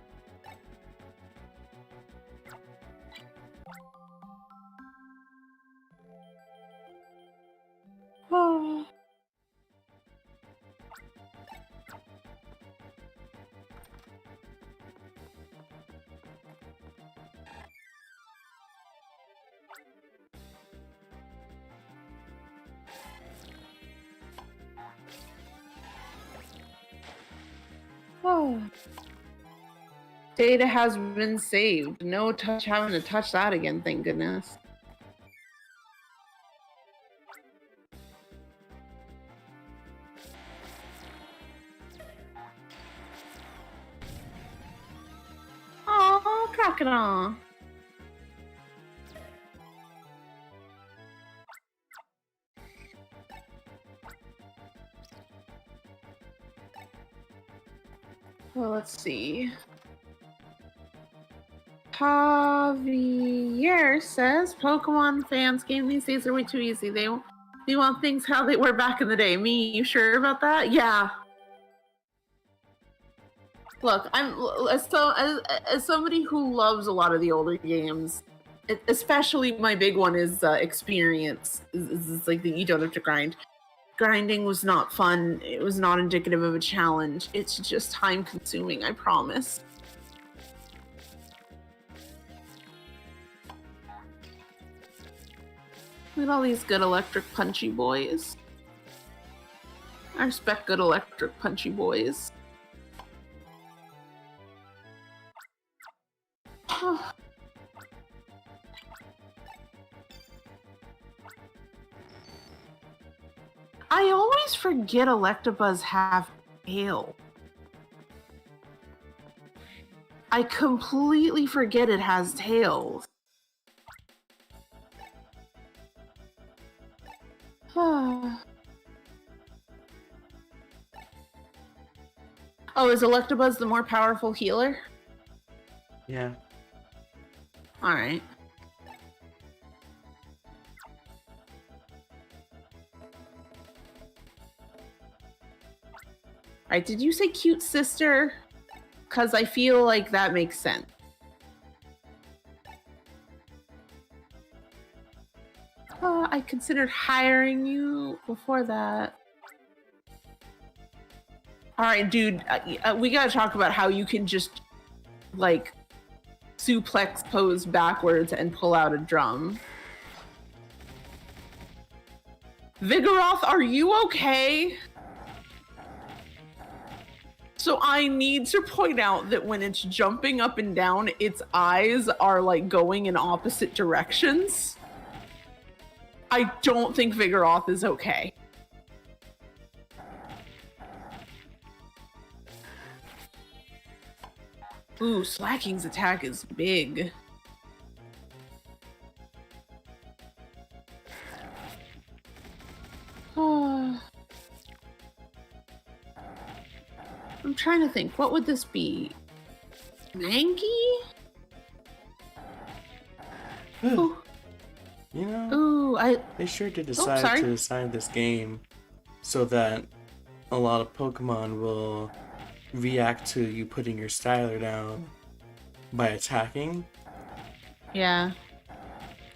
Oh. Oh. Data has been saved. No having to touch that again, thank goodness. Oh, crocodile. Well, let's see. Javier says Pokemon fans game these days are way too easy. They want things how they were back in the day. Me, you sure about that? Yeah. Look, I'm as somebody who loves a lot of the older games, especially my big one is experience. Is like that you don't have to grind. Grinding was not fun. It was not indicative of a challenge. It's just time consuming, I promise. Look at all these good electric punchy boys. I respect good electric punchy boys. I always forget Electabuzz have tail. I completely forget it has tails. Oh, is Electabuzz the more powerful healer? Yeah. All right. All right, did you say cute sister? Because I feel like that makes sense. I considered hiring you before that. All right, dude, we gotta talk about how you can just, like, suplex pose backwards and pull out a drum. Vigoroth, are you okay? So I need to point out that when it's jumping up and down, its eyes are like going in opposite directions. I don't think Vigoroth is okay. Ooh, Slacking's attack is big. Oh. I'm trying to think, what would this be? Mankey? You know, ooh, they sure did decide to design this game so that a lot of Pokemon will react to you putting your styler down by attacking. Yeah.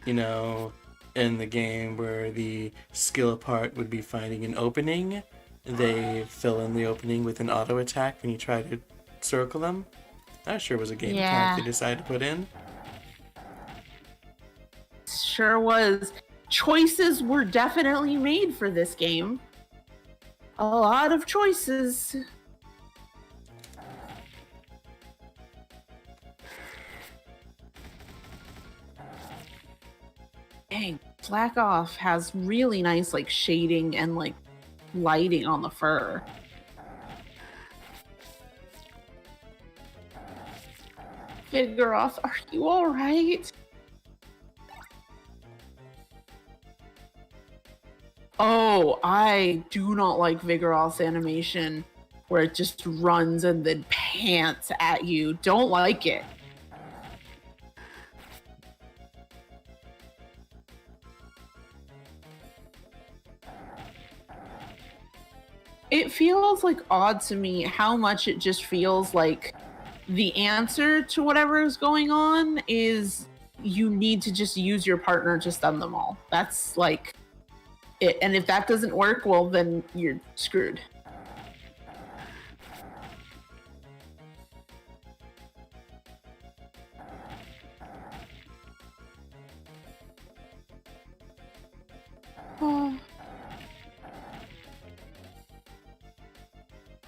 You know, in the game where the skill part would be finding an opening, they fill in the opening with an auto attack when you try to circle them. That sure was a game mechanic they decided to put in. Sure was. Choices were definitely made for this game. A lot of choices. dang, Black Off has really nice like shading and like lighting on the fur. Vigoroth, are you alright? Oh, I do not like Vigoroth's animation where it just runs and then pants at you. Don't like it. It feels like odd to me how much it just feels like the answer to whatever is going on is you need to just use your partner to stun them all. That's like it. And if that doesn't work, well, then you're screwed. Oh.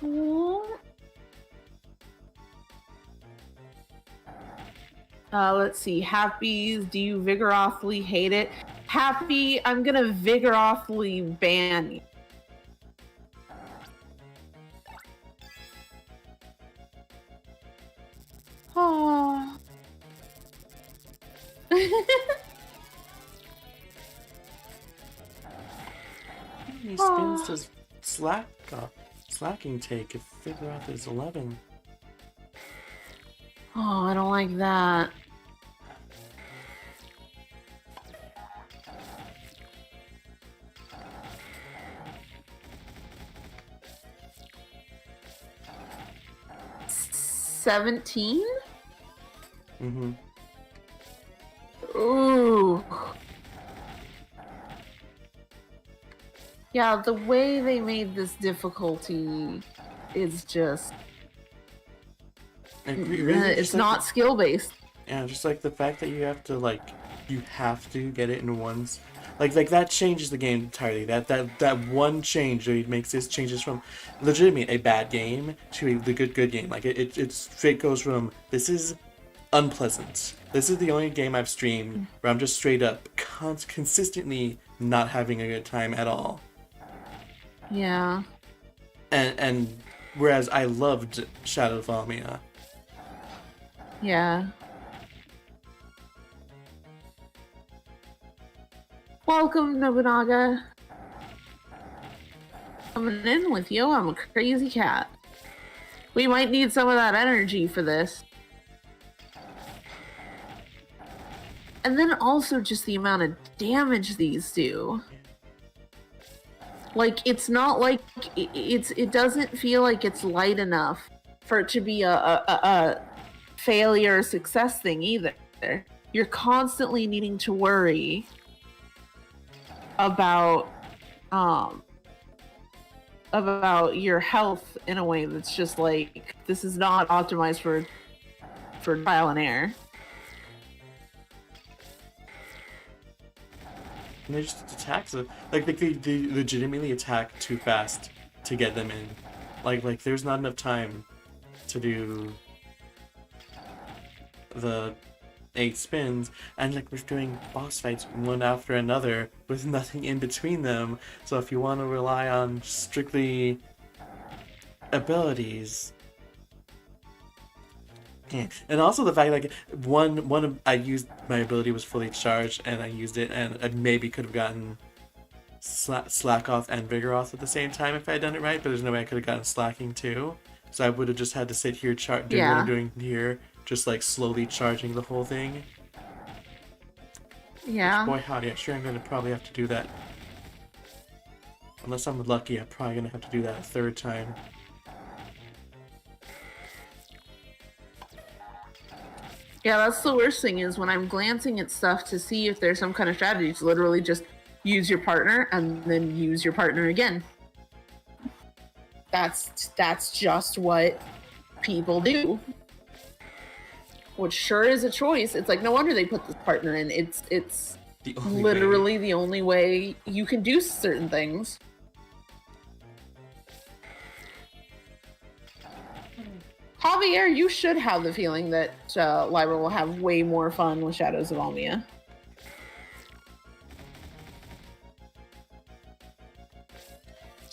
Oh. Let's see. Happy, do you vigorously hate it? Happy, I'm gonna vigorously ban you. Oh. How many spins does slacking take if Vigoroth is 11? Oh, I don't like that. $17? Mm-hmm. Ooh. Yeah, the way they made this difficulty is just... it's not skill-based. Yeah, just like the fact that you have to get it in once. Like that changes the game entirely. That one change that makes this changes from legitimately a bad game to the good game. Like it straight goes from this is unpleasant. This is the only game I've streamed where I'm just straight up consistently not having a good time at all. Yeah. And whereas I loved Shadow of Lamia. Yeah. Welcome, Nobunaga. Coming in with you, I'm a crazy cat. We might need some of that energy for this. And then also just the amount of damage these do. Like, it's not like it doesn't feel like it's light enough for it to be a failure or success thing either. You're constantly needing to worry about your health in a way that's just like, this is not optimized for trial and error. And they just attack like they legitimately attack too fast to get them in. Like there's not enough time to do the 8 spins, and like we're doing boss fights one after another with nothing in between them. So if you want to rely on strictly abilities, yeah. And also the fact like I used my ability was fully charged and I used it, and I maybe could have gotten slack off and vigoroth at the same time if I had done it right, but there's no way I could have gotten slacking too. So I would have just had to sit here do what I'm doing here, just like slowly charging the whole thing. Yeah. Which, boy howdy, I'm sure I'm gonna probably have to do that. Unless I'm lucky, I'm probably gonna have to do that a third time. Yeah, that's the worst thing is when I'm glancing at stuff to see if there's some kind of strategy, it's literally just use your partner and then use your partner again. That's just what people do. Which sure is a choice. It's like, no wonder they put this partner in. It's literally the only way you can do certain things. Javier, you should have the feeling that Lyra will have way more fun with Shadows of Almia.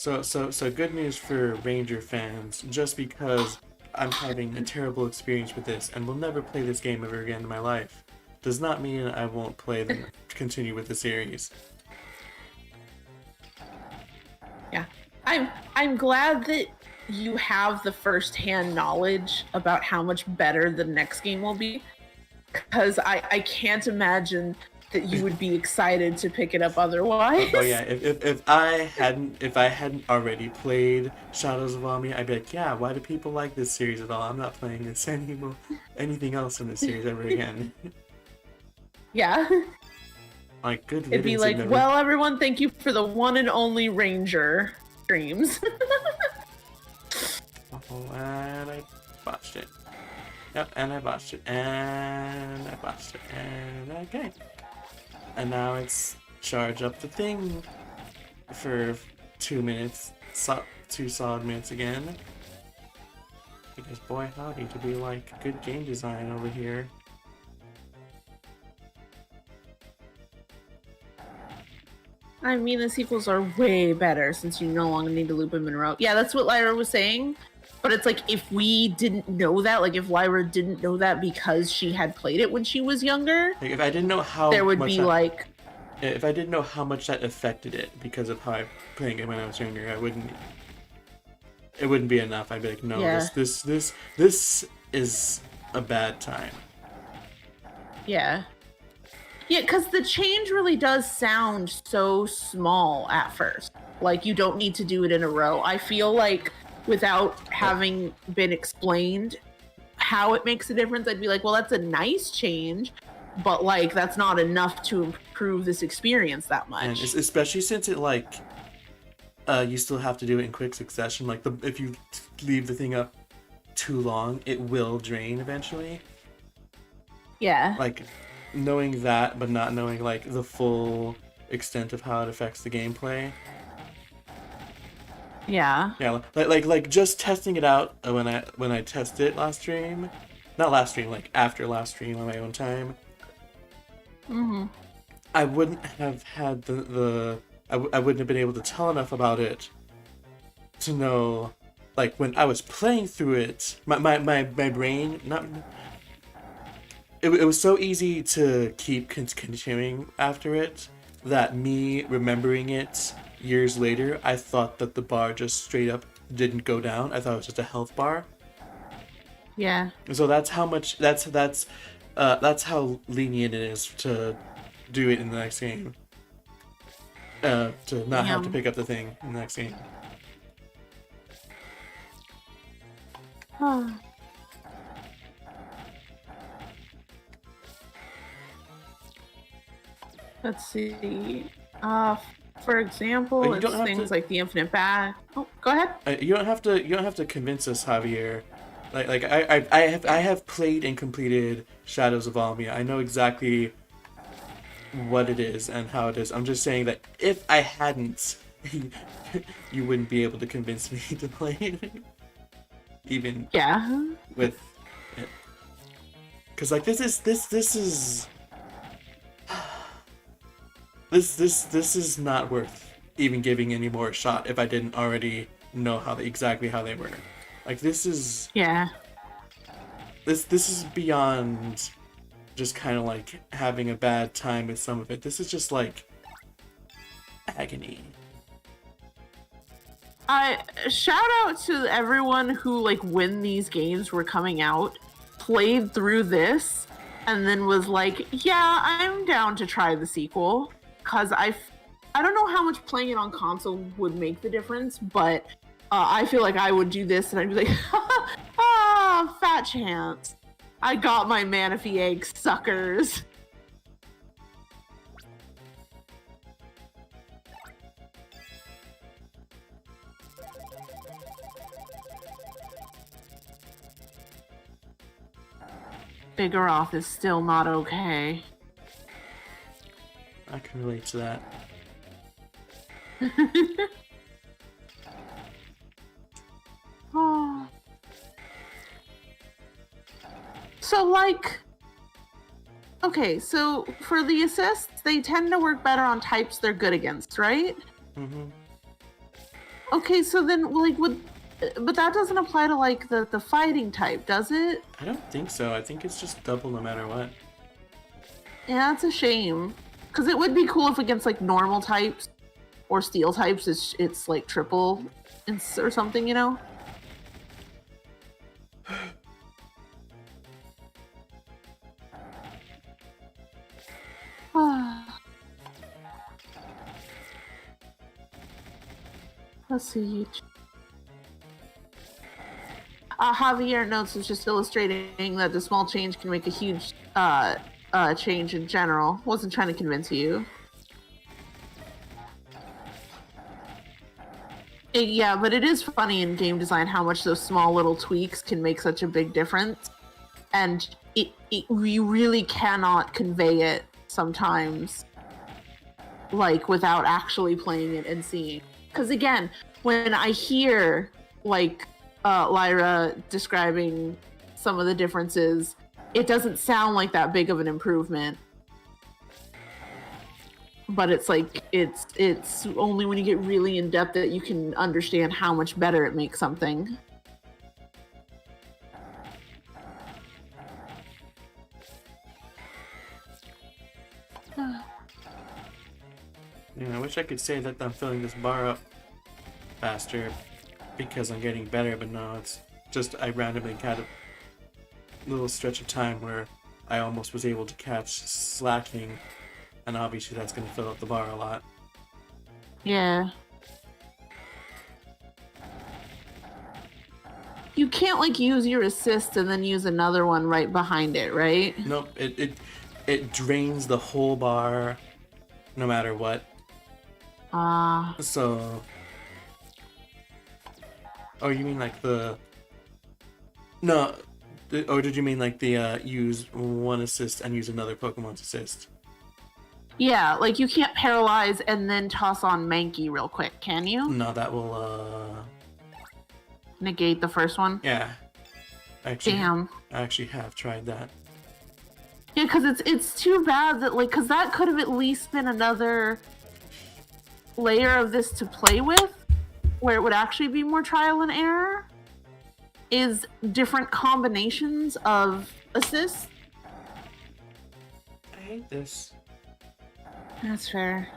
So good news for Ranger fans. Just because I'm having a terrible experience with this and will never play this game ever again in my life, does not mean I won't continue with the series. Yeah, I'm glad that you have the first-hand knowledge about how much better the next game will be, because I can't imagine that you would be excited to pick it up otherwise. Oh yeah, if I hadn't already played Shadows of Amia, I'd be like, yeah, why do people like this series at all? I'm not playing this anymore, anything else in this series ever again. Yeah. Like, good It'd be like, well, everyone, thank you for the one and only Ranger streams. Oh, and I botched it. Yep, and I botched it, and I botched it, and okay. And now it's charge up the thing for 2 minutes, 2 solid minutes again. Because boy howdy, to be like good game design over here. I mean, the sequels are way better since you no longer need to loop them in a row. Yeah, that's what Lyra was saying. But it's like, if we didn't know that, like if Lyra didn't know that because she had played it when she was younger, Like if I didn't know how there would much be that, like, if I didn't know how much that affected it because of how I played it when I was younger, I wouldn't. It wouldn't be enough. I'd be like, no, Yeah. this is a bad time. yeah. Yeah, because the change really does sound so small at first. Like, you don't need to do it in a row. I feel like without having been explained how it makes a difference, I'd be like, well, that's a nice change, but like, that's not enough to improve this experience that much. And especially since it like, you still have to do it in quick succession. Like if you leave the thing up too long, it will drain eventually. Yeah. Like knowing that, but not knowing like the full extent of how it affects the gameplay. Yeah. Yeah, like just testing it out when I tested it last stream, not last stream, like after last stream on my own time. Mm-hmm. I wouldn't have had I wouldn't have been able to tell enough about it to know, like when I was playing through it, my brain not. It was so easy to keep continuing after it that me remembering it years later, I thought that the bar just straight up didn't go down. I thought it was just a health bar. Yeah. So that's how much that's how lenient it is to do it in the next game. To not have to pick up the thing in the next game. Let's see. For example, it's things like the infinite bag. Oh, go ahead. You don't have to convince us, Javier. Like I have played and completed Shadows of Amia. I know exactly what it is and how it is. I'm just saying that if I hadn't, you wouldn't be able to convince me to play it. Even with it. Cause like this is not worth even giving any more shot if I didn't already know exactly how they were. Like this is this is beyond just kind of like having a bad time with some of it. This is just like agony. Shout out to everyone who, like, when these games were coming out, played through this and then was like, yeah, I'm down to try the sequel. Because I don't know how much playing it on console would make the difference, but I feel like I would do this and I'd be like, fat chance. I got my Manaphy egg, suckers. Vigoroth is still not okay. I can relate to that. Oh. So, like, okay, so for the assists, they tend to work better on types they're good against, right? Mm-hmm. Okay, so then like but that doesn't apply to like the fighting type, does it? I don't think so. I think it's just double no matter what. Yeah, it's a shame. Because it would be cool if against like normal types or steel types, it's like triple or something, you know? Let's see. Javier notes is just illustrating that the small change can make a huge change in general. Wasn't trying to convince you. Yeah, but it is funny in game design how much those small little tweaks can make such a big difference. And we really cannot convey it sometimes, like, without actually playing it and seeing. Because again, when I hear, like, Lyra describing some of the differences, it doesn't sound like that big of an improvement. But it's like it's only when you get really in depth that you can understand how much better it makes something. I wish I could say that I'm filling this bar up faster because I'm getting better, but no, it's just I randomly had a little stretch of time where I almost was able to catch slacking, and obviously that's going to fill up the bar a lot. Yeah. You can't like use your assist and then use another one right behind it, right? Nope, it drains the whole bar no matter what. So... Oh, you mean like the... No, or did you mean like the use one assist and use another Pokemon's assist? Yeah, like you can't paralyze and then toss on Mankey real quick, can you? No, that will negate the first one? Yeah. Damn. I actually have tried that. Yeah, because it's too bad that, like, because that could have at least been another layer of this to play with, where it would actually be more trial and error, is different combinations of assists. I hate this. That's fair.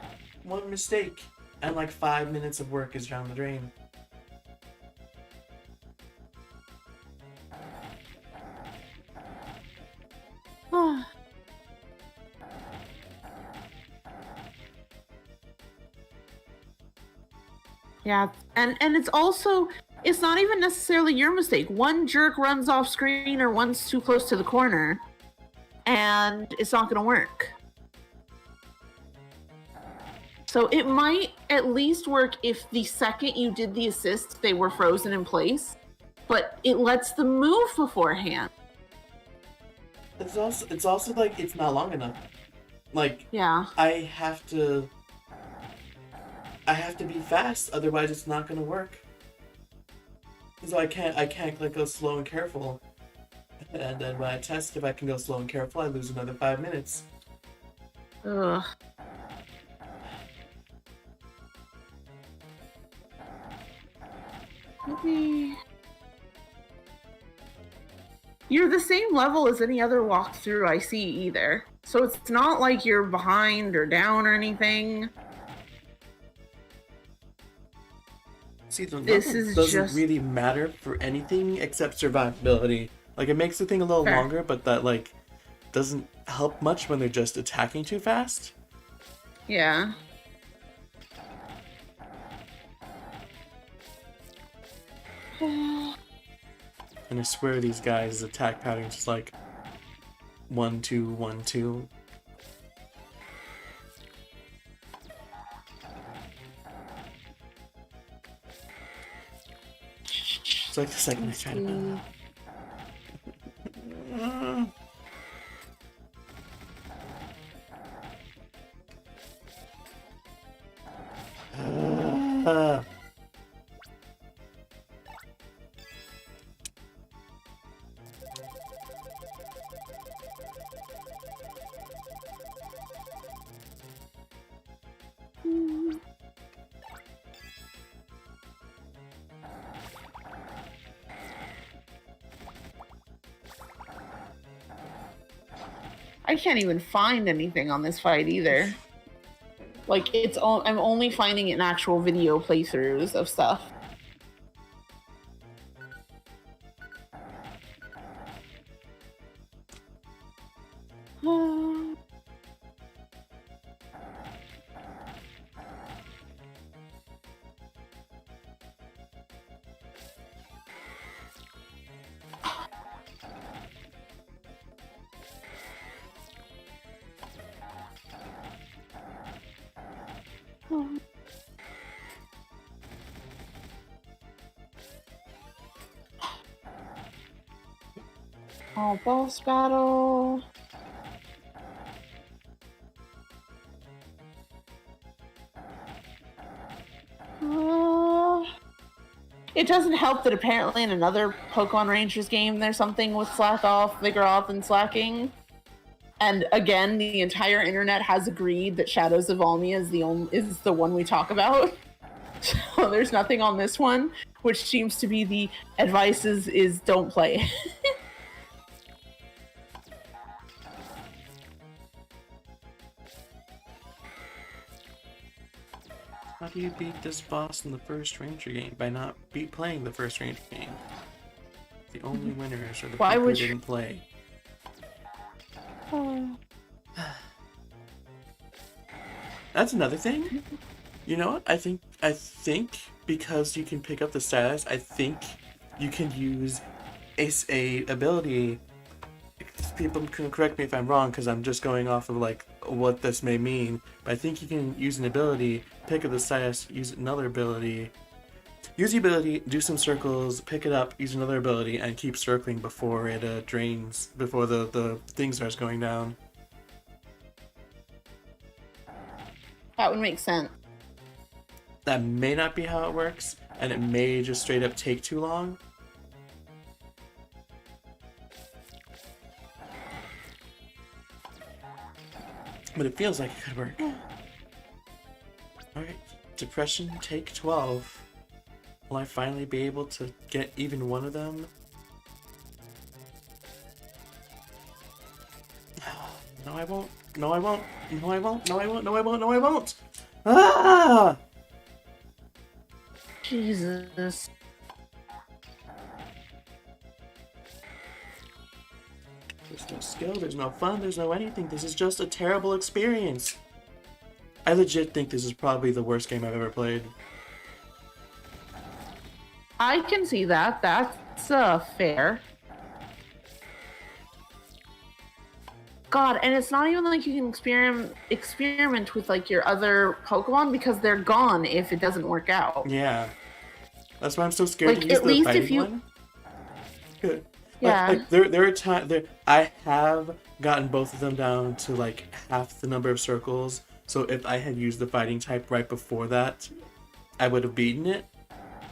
One mistake, and like 5 minutes of work is down the drain. Yeah, and it's also, it's not even necessarily your mistake. One jerk runs off screen or one's too close to the corner, and it's not going to work. So it might at least work if the second you did the assist, they were frozen in place, but it lets them move beforehand. It's also like it's not long enough. Like, yeah, I have to be fast, otherwise it's not gonna work. So I can't like go slow and careful. And then when I test if I can go slow and careful, I lose another 5 minutes. Ugh. Maybe you're the same level as any other walkthrough I see either. So it's not like you're behind or down or anything. See, the level doesn't really matter for anything except survivability. Like, it makes the thing a little longer, but that, like, doesn't help much when they're just attacking too fast. Yeah. And I swear these guys' attack patterns is like 1-2, 1-2. It's like the second I try to move. I can't even find anything on this fight either. Like, I'm only finding it in actual video playthroughs of stuff. Oh, boss battle. It doesn't help that apparently in another Pokemon Rangers game there's something with Slack Off, Vigor Off, and Slacking. And again, the entire internet has agreed that Shadows of Almia is the one we talk about. So there's nothing on this one, which seems to be the advice is don't play. How do you beat this boss in the first Ranger game by not playing the first Ranger game? The only winners are the people who didn't play. That's another thing. You know what? I think because you can pick up the status, I think you can use a ability. People can correct me if I'm wrong because I'm just going off of like what this may mean. But I think you can use an ability, pick up the status, use another ability, use the ability, do some circles, pick it up, use another ability, and keep circling before it drains, before the thing starts going down. That would make sense. That may not be how it works, and it may just straight up take too long. But it feels like it could work. Alright, Depression, take 12. Will I finally be able to get even one of them? No, I won't. No, I won't. No, I won't. No, I won't. No, I won't. No, I won't. Ah! Jesus. There's no skill, there's no fun, there's no anything. This is just a terrible experience. I legit think this is probably the worst game I've ever played. I can see that. That's fair. God, and it's not even like you can experiment with like your other Pokemon because they're gone if it doesn't work out. Yeah. That's why I'm so scared Like, to use at the least fighting if you... one. Good. Yeah. Like there are times I have gotten both of them down to like half the number of circles. So if I had used the fighting type right before that, I would have beaten it.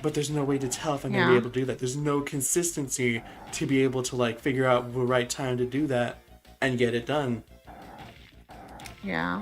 But there's no way to tell if I'm gonna be able to do that. There's no consistency to be able to like figure out the right time to do that and get it done. Yeah.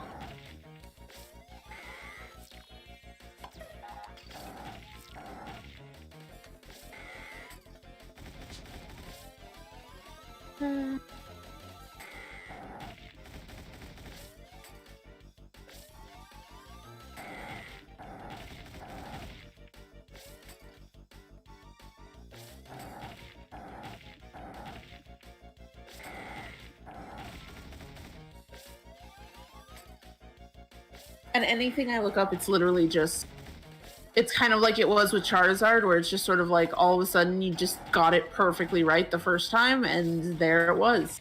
And anything I look up, it's literally just... It's kind of like it was with Charizard, where it's just sort of like all of a sudden you just got it perfectly right the first time, and there it was.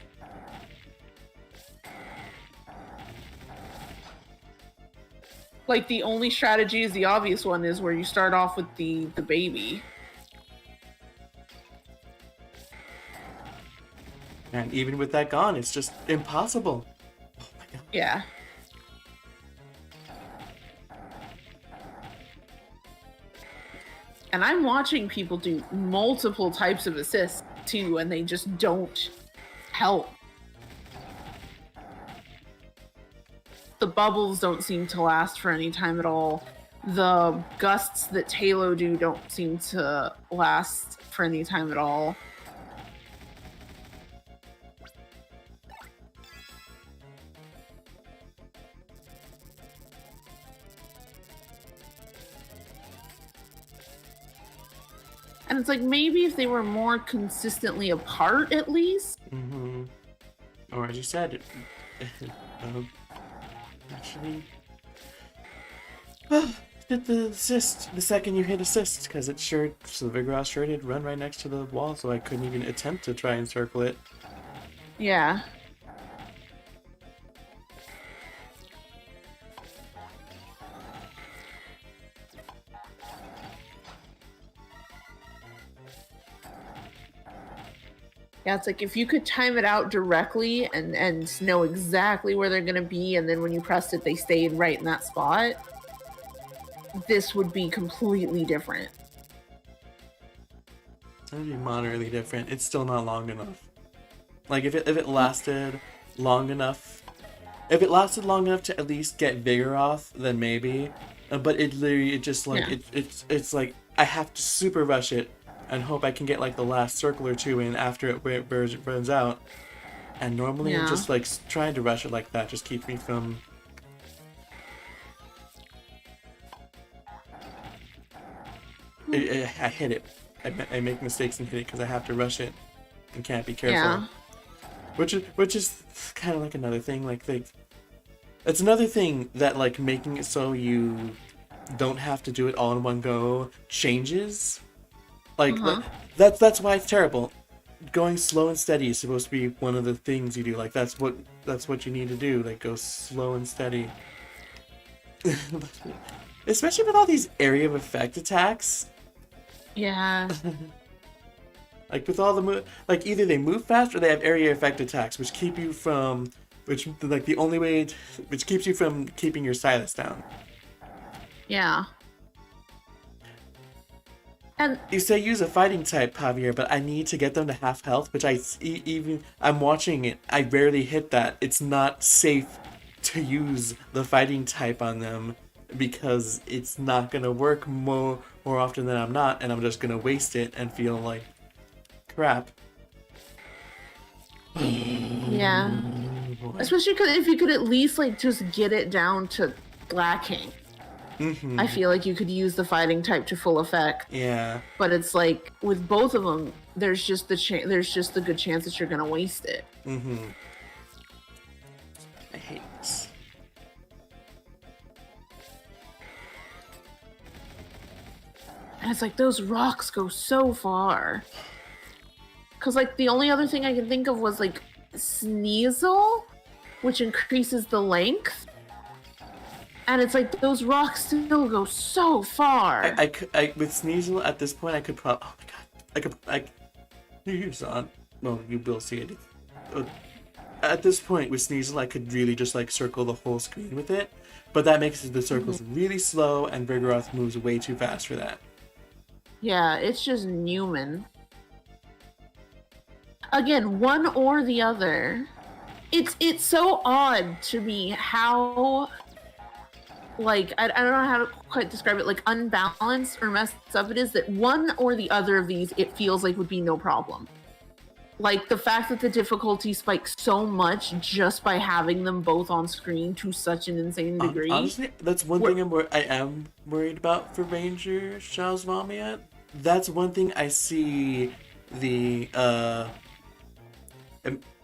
Like, the only strategy is the obvious one, is where you start off with the baby. And even with that gone, it's just impossible. Oh my god. Yeah. And I'm watching people do multiple types of assists too, and they just don't help. The bubbles don't seem to last for any time at all. The gusts that Talo do don't seem to last for any time at all. And it's like, maybe if they were more consistently apart, at least. Mm-hmm. Or as you said, actually, hit the assist the second you hit assist, because it sure, so the Vigoroth sure did run right next to the wall, so I couldn't even attempt to try and circle it. Yeah. Yeah, it's like if you could time it out directly and know exactly where they're gonna be, and then when you pressed it, they stayed right in that spot, this would be completely different. It's gonna be moderately different. It's still not long enough. Like if it lasted long enough, if it lasted long enough to at least get Vigoroth, then maybe. But it literally, it just like Yeah. it's like I have to super rush it and hope I can get like the last circle or two in after it runs out. And normally, Yeah. just like trying to rush it like that just keeps me from. I hit it. I make mistakes and hit it because I have to rush it and can't be careful. Yeah. Which is kind of like another thing. Like it's another thing that like making it so you don't have to do it all in one go changes. Like that's why it's terrible. Going slow and steady is supposed to be one of the things you do. Like that's what you need to do. Like go slow and steady. Especially with all these area of effect attacks. Yeah. Like with all the like either they move fast or they have area effect attacks, which keep you from, which like the only way, which keeps you from keeping your Silas down. Yeah. And You say use a fighting type, Javier, but I need to get them to half health, which I'm watching it. I rarely hit that. It's not safe to use the fighting type on them because it's not gonna work more often than I'm not, and I'm just gonna waste it and feel like crap. yeah. Boy. Especially if you could at least like just get it down to lacking. I feel like you could use the fighting type to full effect. Yeah. But it's like with both of them, there's just the good chance that you're gonna waste it. I hate this. And it's like those rocks go so far. Cause like the only other thing I can think of was like Sneasel, which increases the length. And it's like those rocks still go so far. I with Sneasel at this point I could probably, oh my god, you saw it. Well, you will see it. At this point with Sneasel I could really just like circle the whole screen with it, but that makes the circles really slow and Vigoroth moves way too fast for that. Yeah, it's just Newman. Again, one or the other. It's so odd to me how, like, I don't know how to quite describe it, like unbalanced or messed up it is that one or the other of these it feels like would be no problem. Like the fact that the difficulty spikes so much just by having them both on screen to such an insane degree. Honestly, that's one thing I am worried about for Ranger Shaw's Vamiat. That's one thing I see the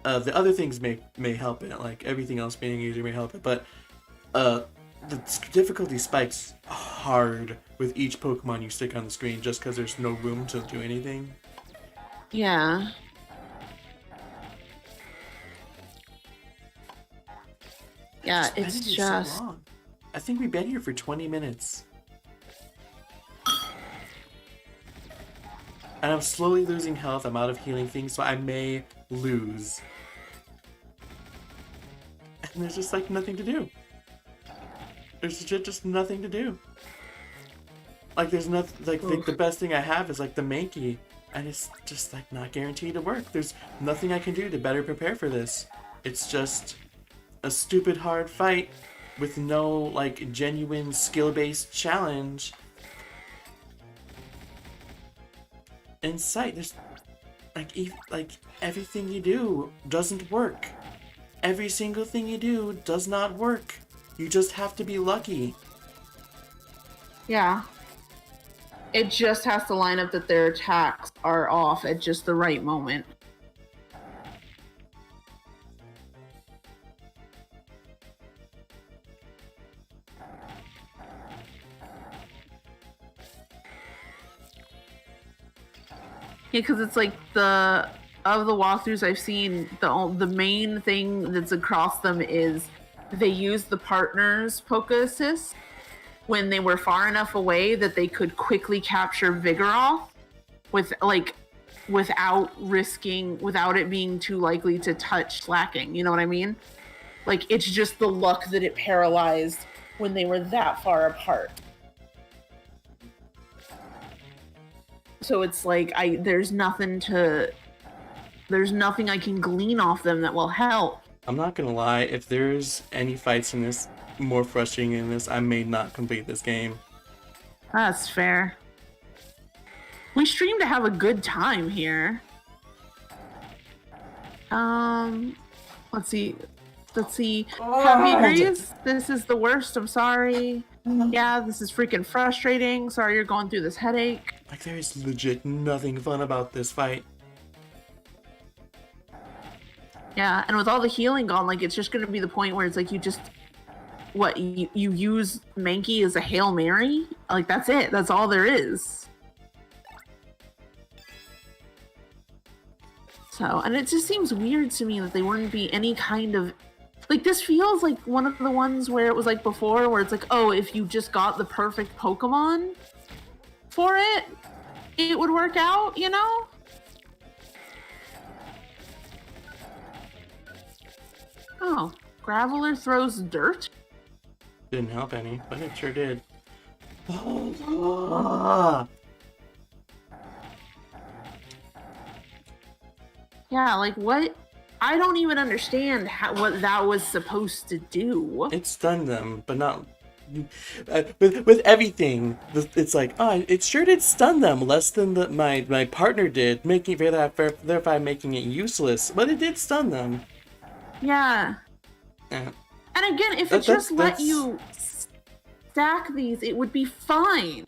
other things may help it, like everything else being easier may help it, but the difficulty spikes hard with each Pokemon you stick on the screen just because there's no room to do anything. Yeah. Yeah, it's just... So long. I think we've been here for 20 minutes. And I'm slowly losing health. I'm out of healing things, so I may lose. And there's just like nothing to do. There's just nothing to do. Like there's nothing, like the best thing I have is like the Mankey, and it's just like not guaranteed to work. There's nothing I can do to better prepare for this. It's just a stupid hard fight with no like genuine skill-based challenge in sight. There's like everything you do doesn't work. Every single thing you do does not work. You just have to be lucky. Yeah. It just has to line up that their attacks are off at just the right moment. Yeah, because it's like of the walkthroughs I've seen, the main thing that's across them is they use the partner's Poke Assist when they were far enough away that they could quickly capture Vigoroth without it being too likely to touch Slacking. You know what I mean? Like, it's just the luck that it paralyzed when they were that far apart. So it's like there's nothing I can glean off them that will help. I'm not gonna lie, if there's any fights in this more frustrating than this, I may not complete this game. That's fair. We stream to have a good time here. Let's see. Happy agrees? This is the worst. I'm sorry. Yeah, this is freaking frustrating. Sorry you're going through this headache. Like, there is legit nothing fun about this fight. Yeah, and with all the healing gone, like, it's just going to be the point where it's like you use Mankey as a Hail Mary? Like, that's it. That's all there is. So, and it just seems weird to me that they wouldn't be any kind of... Like, this feels like one of the ones where it was like before, where it's like, oh, if you just got the perfect Pokemon for it, it would work out, you know? Oh, Graveler throws dirt? Didn't help any, but it sure did. Yeah, like, what? I don't even understand what that was supposed to do. It stunned them, but not... with everything, it's like, oh, it sure did stun them less than my partner did, thereby making it useless. But it did stun them. Yeah. Yeah. And again, if it just let you stack these, it would be fine.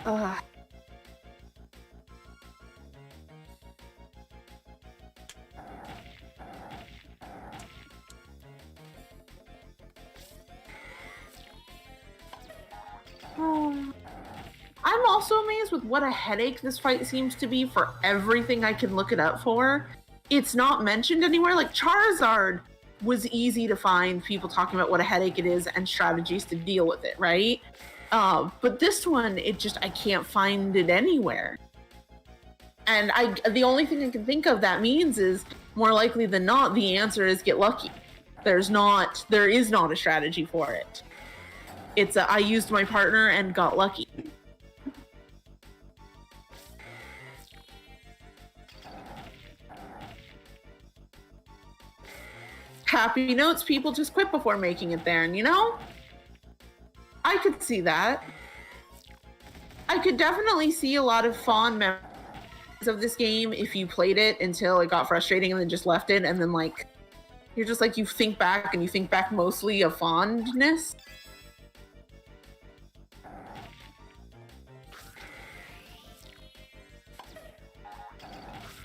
Ugh. I'm also amazed with what a headache this fight seems to be for everything I can look it up for. It's not mentioned anywhere. Like, Charizard was easy to find people talking about what a headache it is and strategies to deal with it, right? But this one, I can't find it anywhere. And the only thing I can think of that means is, more likely than not, the answer is get lucky. There is not a strategy for it. It's I used my partner and got lucky. Happy notes, people just quit before making it there, and you know? I could see that. I could definitely see a lot of fond memories of this game if you played it until it got frustrating and then just left it, and then, like, you're just like, you think back mostly of fondness.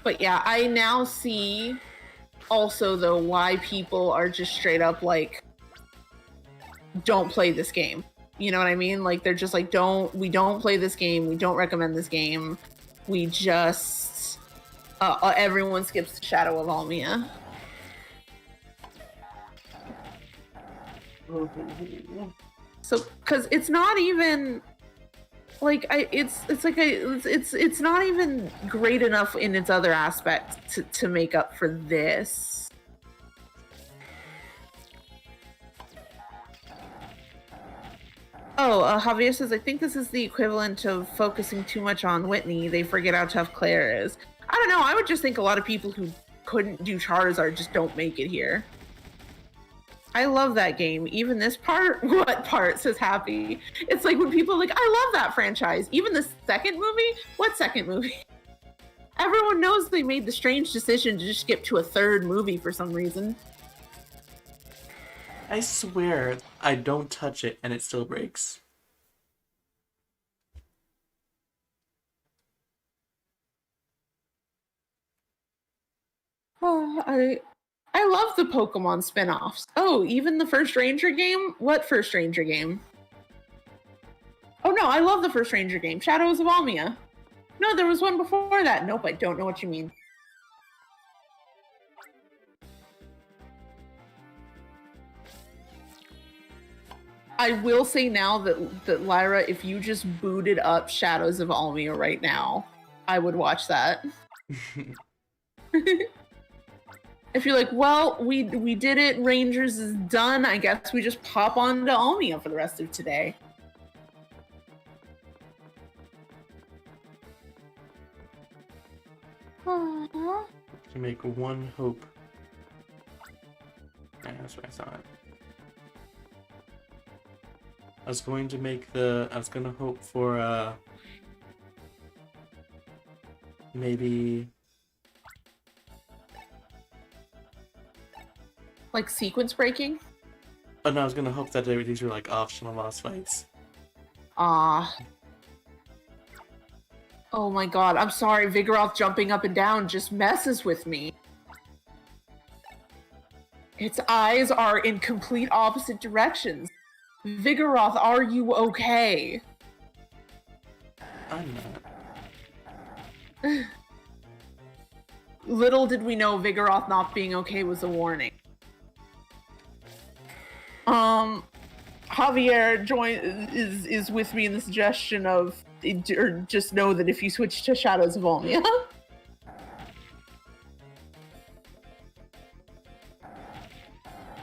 But yeah, I now see also, though, why people are just straight up like, don't play this game. You know what I mean? Like, they're just like, we don't play this game. We don't recommend this game. We just, everyone skips Shadow of Almia. So, because it's not even... Like, it's not even great enough in its other aspects to make up for this. Oh, Javier says, I think this is the equivalent of focusing too much on Whitney. They forget how tough Claire is. I don't know. I would just think a lot of people who couldn't do Charizard just don't make it here. I love that game. Even this part, what part, says Happy. It's like when people are like, I love that franchise. Even the second movie? What second movie? Everyone knows they made the strange decision to just skip to a third movie for some reason. I swear I don't touch it and it still breaks. Oh, I love the Pokemon spin-offs. Oh, even the first Ranger game? What first Ranger game? Oh no, I love the first Ranger game, Shadows of Almia. No, there was one before that. Nope, I don't know what you mean. I will say now that Lyra, if you just booted up Shadows of Almia right now, I would watch that. If you're like, well, we did it, Rangers is done, I guess we just pop on to Almia for the rest of today. To make one hope. Yeah, that's what I thought. I was going to hope for maybe Like sequence breaking? Oh no, I was gonna hope that these were like optional boss fights. Ah. Oh my god, I'm sorry, Vigoroth jumping up and down just messes with me. Its eyes are in complete opposite directions. Vigoroth, are you okay? I'm not. Little did we know Vigoroth not being okay was a warning. Javier is with me in the suggestion of, or just know that if you switch to Shadows of Almia.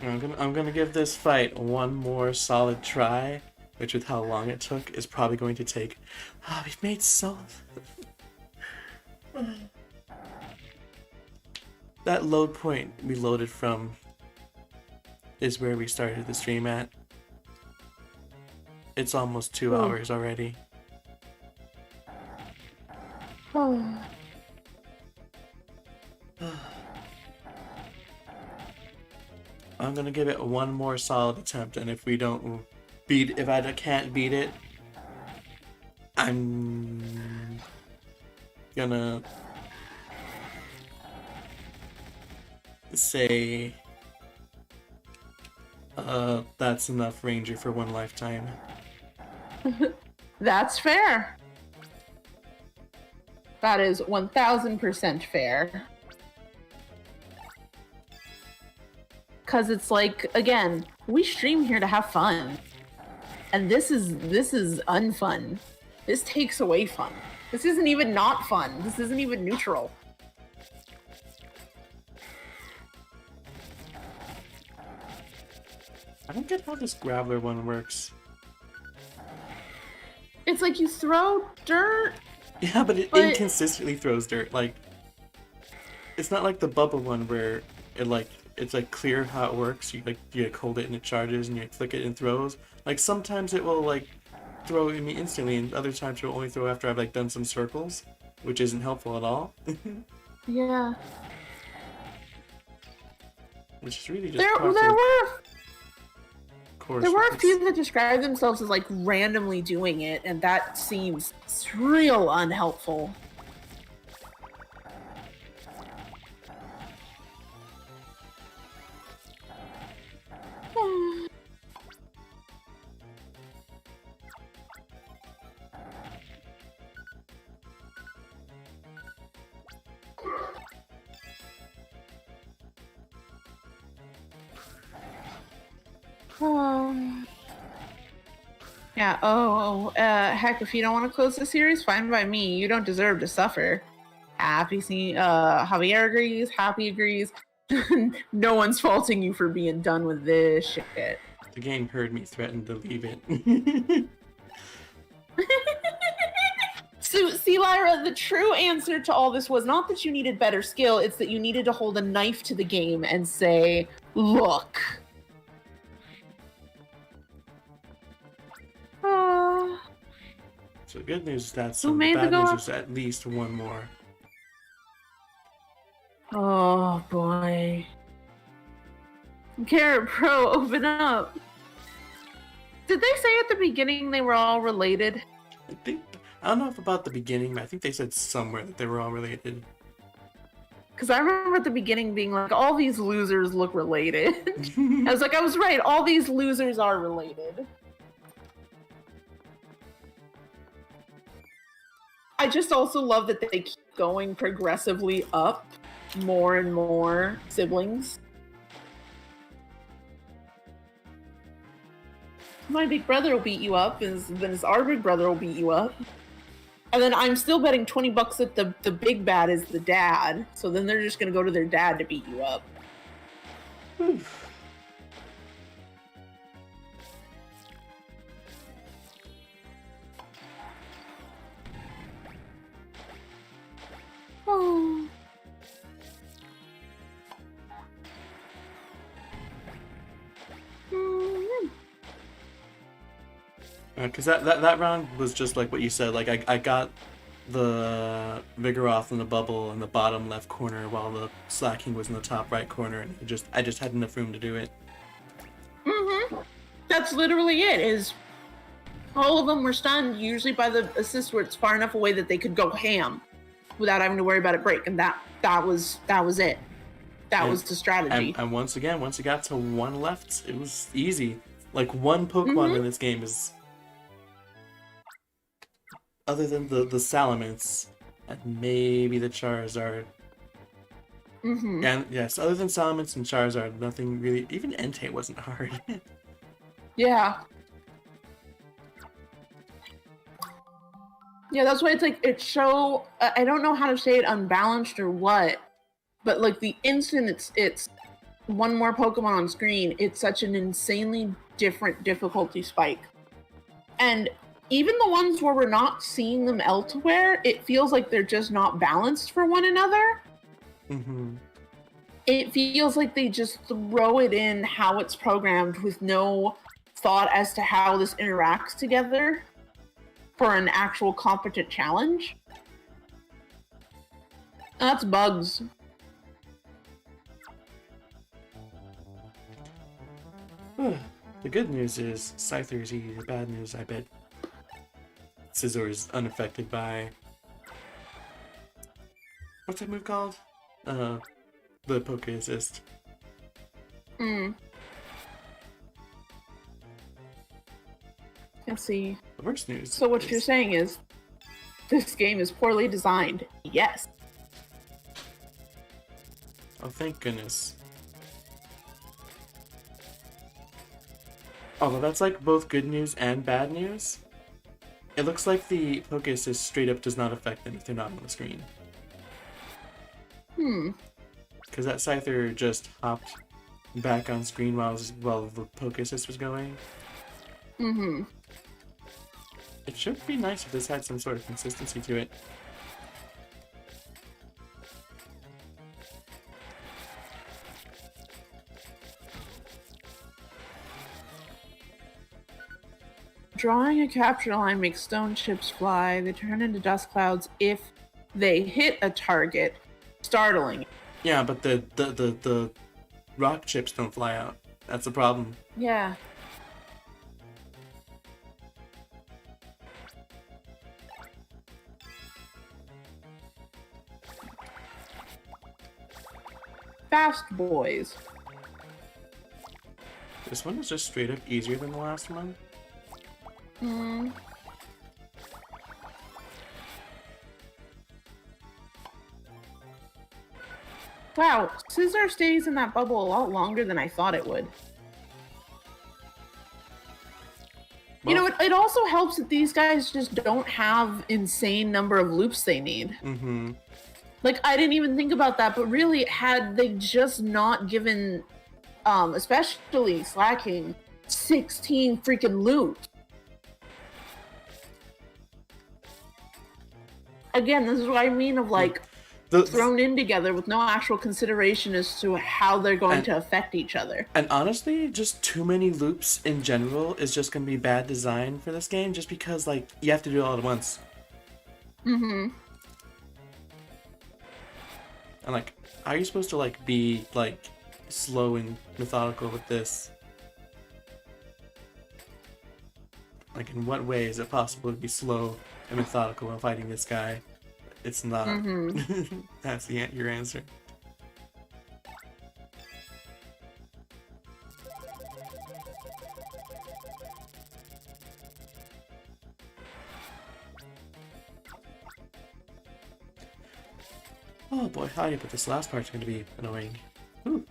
I'm gonna give this fight one more solid try, which with how long it took is probably going to take. We've made so. That load point we loaded from is where we started the stream at. It's almost 2 hours already. I'm gonna give it one more solid attempt, and if we don't if I can't beat it, I'm gonna say that's enough Ranger for one lifetime. That's fair. That is 1000% fair. Because it's like, again, we stream here to have fun. And this is unfun. This takes away fun. This isn't even not fun. This isn't even neutral. I don't get how this Graveler one works. It's like you throw dirt. Yeah, but it inconsistently throws dirt. Like, it's not like the Bubba one where it's like clear how it works. You hold it and it charges, and you flick it and throws. Like sometimes it will like throw at me instantly, and other times it will only throw after I've like done some circles, which isn't helpful at all. Yeah. Which is really just there were a few that described themselves as like randomly doing it, and that seems real unhelpful. Yeah, heck, if you don't want to close the series, fine by me. You don't deserve to suffer. Javier agrees, Happy agrees. No one's faulting you for being done with this shit. The game heard me threaten to leave it. So, see, Lyra, the true answer to all this was not that you needed better skill, it's that you needed to hold a knife to the game and say, look. So the good news is that some bad news is at least one more. Oh boy. Carrot Pro, open up. Did they say at the beginning they were all related? I don't know if about the beginning, but I think they said somewhere that they were all related. Because I remember at the beginning being like, all these losers look related. I was like, I was right. All these losers are related. I just also love that they keep going progressively up more and more siblings. My big brother will beat you up, and then our big brother will beat you up. And then I'm still betting $20 that the big bad is the dad. So then they're just gonna go to their dad to beat you up. Oh. Because that round was just like what you said. Like I got the Vigoroth in the bubble in the bottom left corner while the Slacking was in the top right corner, and I just had enough room to do it. That's literally it. Is all of them were stunned usually by the assist where it's far enough away that they could go ham without having to worry about it break, and that was it. That was the strategy. And once again, once it got to one left, it was easy. Like one Pokemon in this game is, other than the Salamence and maybe the Charizard. And yes, other than Salamence and Charizard, nothing really. Even Entei wasn't hard. Yeah. Yeah, that's why it's like, it's so, I don't know how to say it, unbalanced or what, but like the instant it's one more Pokemon on screen, it's such an insanely different difficulty spike. And even the ones where we're not seeing them elsewhere, it feels like they're just not balanced for one another. It feels like they just throw it in how it's programmed with no thought as to how this interacts together for an actual competent challenge. That's bugs. The good news is Scyther is easy. The bad news, I bet Scizor is unaffected by... What's that move called? The Poke Assist. Let's see. The worst news. So what you're saying is, this game is poorly designed. Yes. Oh, thank goodness. Although that's like both good news and bad news. It looks like the Poke Assist straight up does not affect them if they're not on the screen. Because that Scyther just hopped back on screen while the Poke Assist was going. It should be nice if this had some sort of consistency to it. Drawing a capture line makes stone chips fly. They turn into dust clouds if they hit a target. Startling. Yeah, but the rock chips don't fly out. That's the problem. Yeah. Fast boys. This one is just straight up easier than the last one. Wow, Scizor stays in that bubble a lot longer than I thought it would. Well, you know, it also helps that these guys just don't have insane number of loops they need. Like, I didn't even think about that, but really, had they just not given, especially Slacking, 16 freaking loops. Again, this is what I mean of, like, thrown in together with no actual consideration as to how they're going to affect each other. And honestly, just too many loops in general is just going to be bad design for this game, just because, like, you have to do it all at once. And, like, how are you supposed to, like, be, like, slow and methodical with this? Like, in what way is it possible to be slow and methodical while fighting this guy? It's not. That's your answer. Oh boy, howdy, but this last part's going to be annoying. Ooh.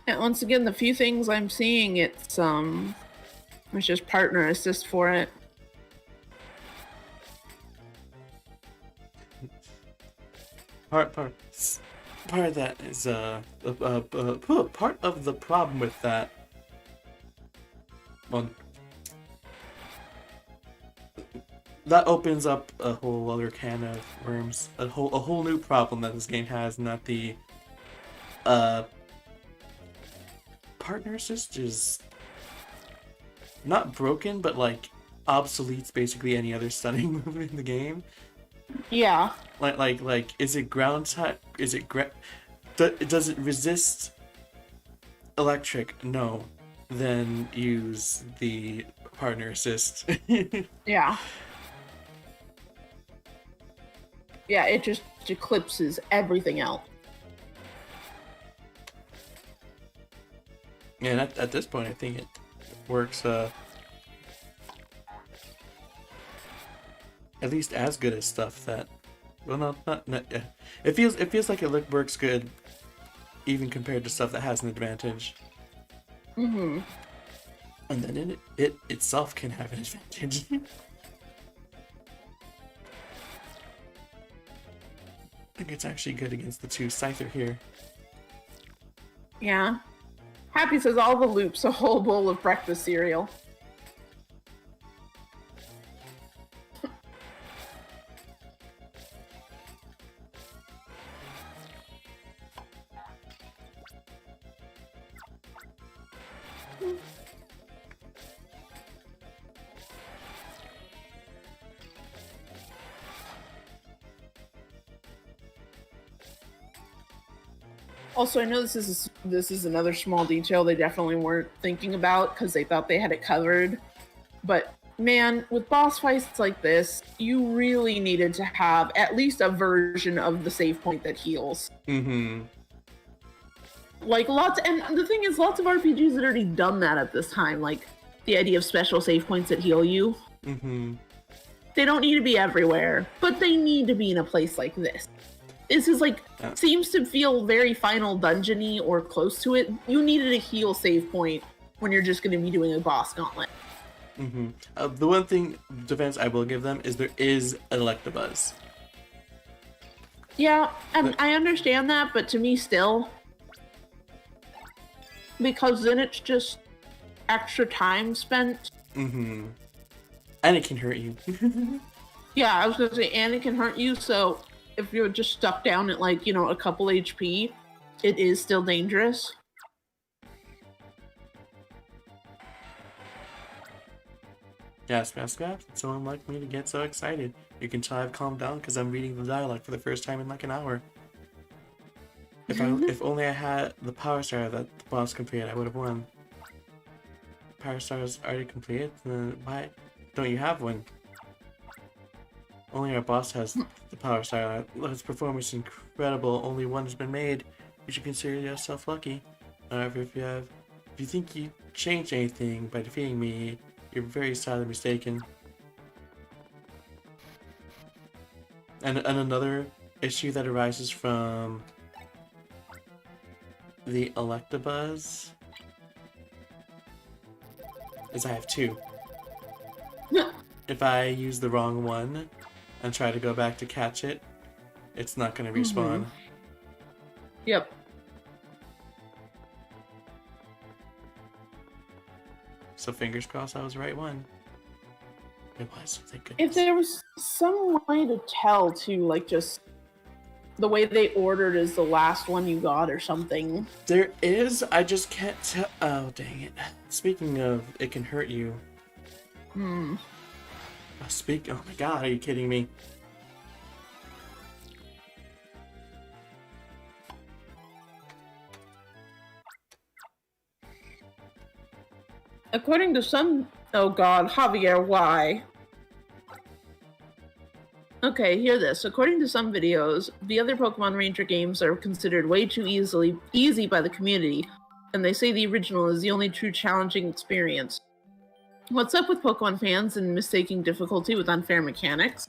And once again, the few things I'm seeing, it's just partner assist for it. Part of that is part of the problem with that. Well, that opens up a whole other can of worms, a whole new problem that this game has, and that the partner assist is not broken, but like obsoletes basically any other stunning move in the game. Yeah. Like, is it ground type? Is it does it resist electric? No. Then use the partner assist. Yeah. Yeah, it just eclipses everything else. And at this point, I think it works at least as good as stuff that, well, not yeah. It feels like it works good, even compared to stuff that has an advantage. Mm-hmm. And then it itself can have an advantage. I think it's actually good against the 2 Scyther here. Yeah. Happy says all the loops, a whole bowl of breakfast cereal. Also, I know this is another small detail they definitely weren't thinking about because they thought they had it covered. But man, with boss fights like this, you really needed to have at least a version of the save point that heals. Mm-hmm. Like and the thing is, lots of RPGs had already done that at this time. Like the idea of special save points that heal you. Mm-hmm. They don't need to be everywhere, but they need to be in a place like this. This is like, seems to feel very final dungeony or close to it. You needed a heal save point when you're just going to be doing a boss gauntlet. Mm-hmm. The one thing defense I will give them is there is an Electabuzz. Yeah, and I understand that, but to me still, because then it's just extra time spent. Mm-hmm. And it can hurt you. Yeah, I was going to say, and it can hurt you, so if you're just stuck down at like, a couple HP, it is still dangerous. Yes, someone like me to get so excited. You can tell I've calmed down because I'm reading the dialogue for the first time in like an hour. If only I had the power star that the boss completed, I would have won. Power star is already completed? Then why don't you have one? Only our boss has the power star. His performance is incredible. Only one has been made. You should consider yourself lucky. However, if you think you changed anything by defeating me, you're very sadly mistaken. And another issue that arises from the Electabuzz is I have 2. If I use the wrong one and try to go back to catch it, it's not going to respawn. Mm-hmm. Yep. So fingers crossed I was the right one. It was, thank goodness. If there was some way to tell too, like just the way they ordered is the last one you got or something. There is, I just can't tell. Oh, dang it. Speaking of, it can hurt you. Hmm. Oh my god, are you kidding me? According to some... Oh god, Javier, why? Okay, hear this. According to some videos, the other Pokemon Ranger games are considered way too easy by the community, and they say the original is the only true challenging experience. What's up with Pokemon fans and mistaking difficulty with unfair mechanics?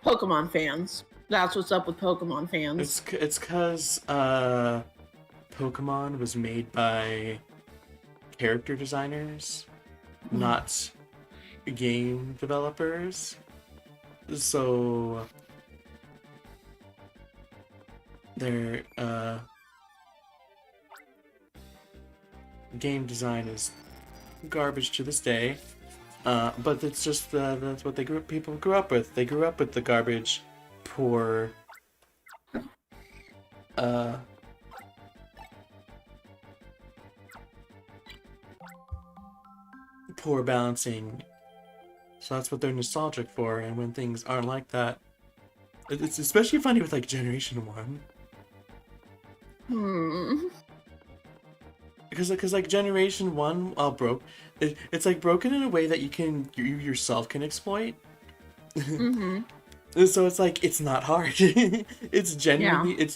Pokemon fans. That's what's up with Pokemon fans. It's cause Pokemon was made by character designers, not game developers. So their game design is garbage to this day. But it's just that's what people grew up with. They grew up with the garbage, poor poor balancing. So that's what they're nostalgic for, and when things aren't like that, it's especially funny with like Generation 1. Because like Generation 1, broke. It's like broken in a way that you yourself can exploit. So it's like, it's not hard. It's genuinely,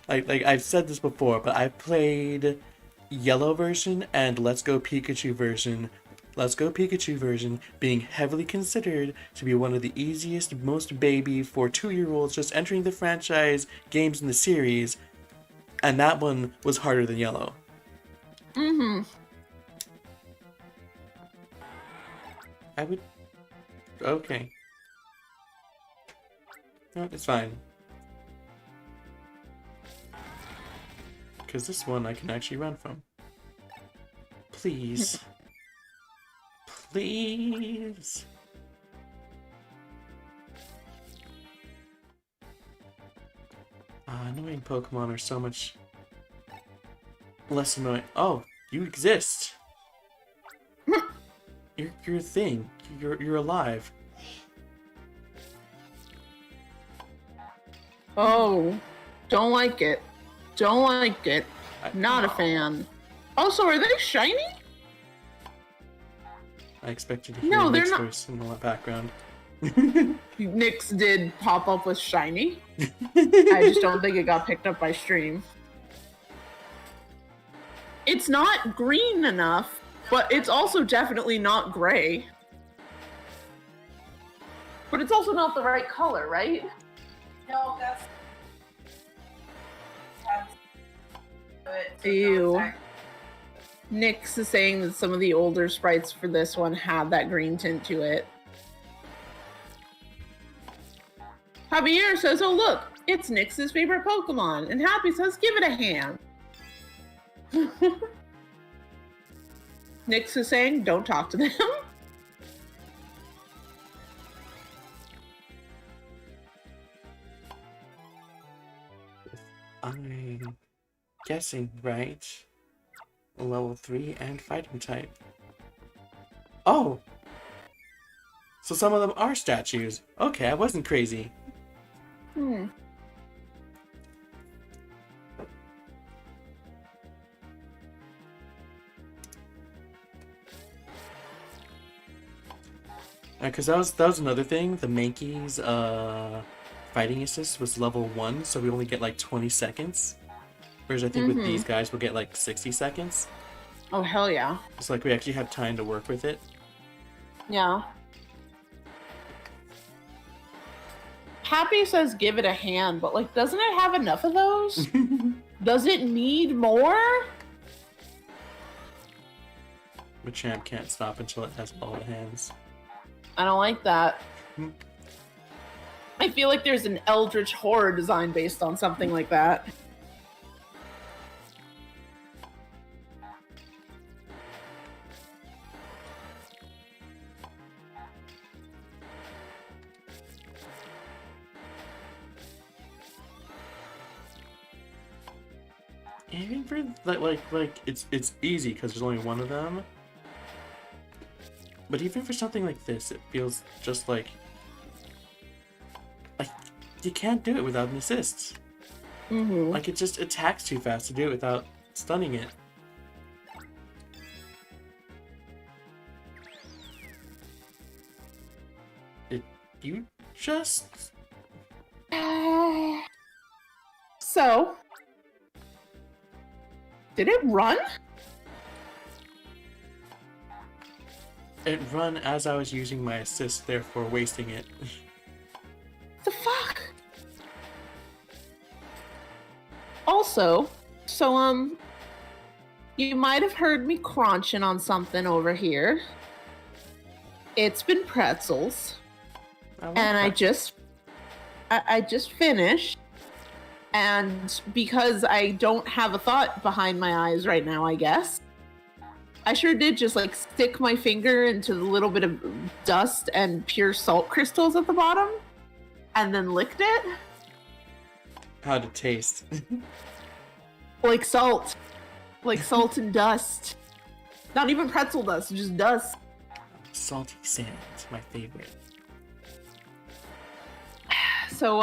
like I've said this before, but I played Yellow version and Let's Go Pikachu version being heavily considered to be one of the easiest, most baby for 2-year-olds just entering the franchise games in the series, and that one was harder than Yellow. I would... Okay. No, it's fine. Because this one I can actually run from. Please. Please. Annoying Pokemon are so much less annoying. Oh, you exist. You're a thing. You're alive. Oh, don't like it. Don't like it. Not a fan. Also, are they shiny? I expected to hear Nick's voice in the background. Nyx did pop up with shiny. I just don't think it got picked up by stream. It's not green enough, but it's also definitely not gray. But it's also not the right color, right? No, that's Ew. Nyx is saying that some of the older sprites for this one have that green tint to it. Javier says, oh look, it's Nyx's favorite Pokemon. And Happy says, give it a hand. Nyx is saying, don't talk to them. I'm guessing right. Level 3 and fighting type. Oh! So some of them are statues. Okay, I wasn't crazy. Because that was another thing. The Mankey's fighting assist was level 1, so we only get like 20 seconds. Whereas I think with these guys we'll get like 60 seconds. Oh, hell yeah. It's like we actually have time to work with it. Yeah. Happy says give it a hand, but like, doesn't it have enough of those? Does it need more? Machamp can't stop until it has all the hands. I don't like that. I feel like there's an eldritch horror design based on something like that. Even for like it's easy because there's only one of them. But even for something like this, it feels just like you can't do it without an assist. Like it just attacks too fast to do it without stunning it. You just... So, did it run? It run as I was using my assist, therefore wasting it. The fuck? Also, so, you might have heard me crunching on something over here. It's been pretzels. And I just finished. And because I don't have a thought behind my eyes right now, I guess, I sure did just like stick my finger into the little bit of dust and pure salt crystals at the bottom and then licked it. How'd it taste? Like salt. Like salt and dust. Not even pretzel dust, just dust. Salty sand, my favorite. So,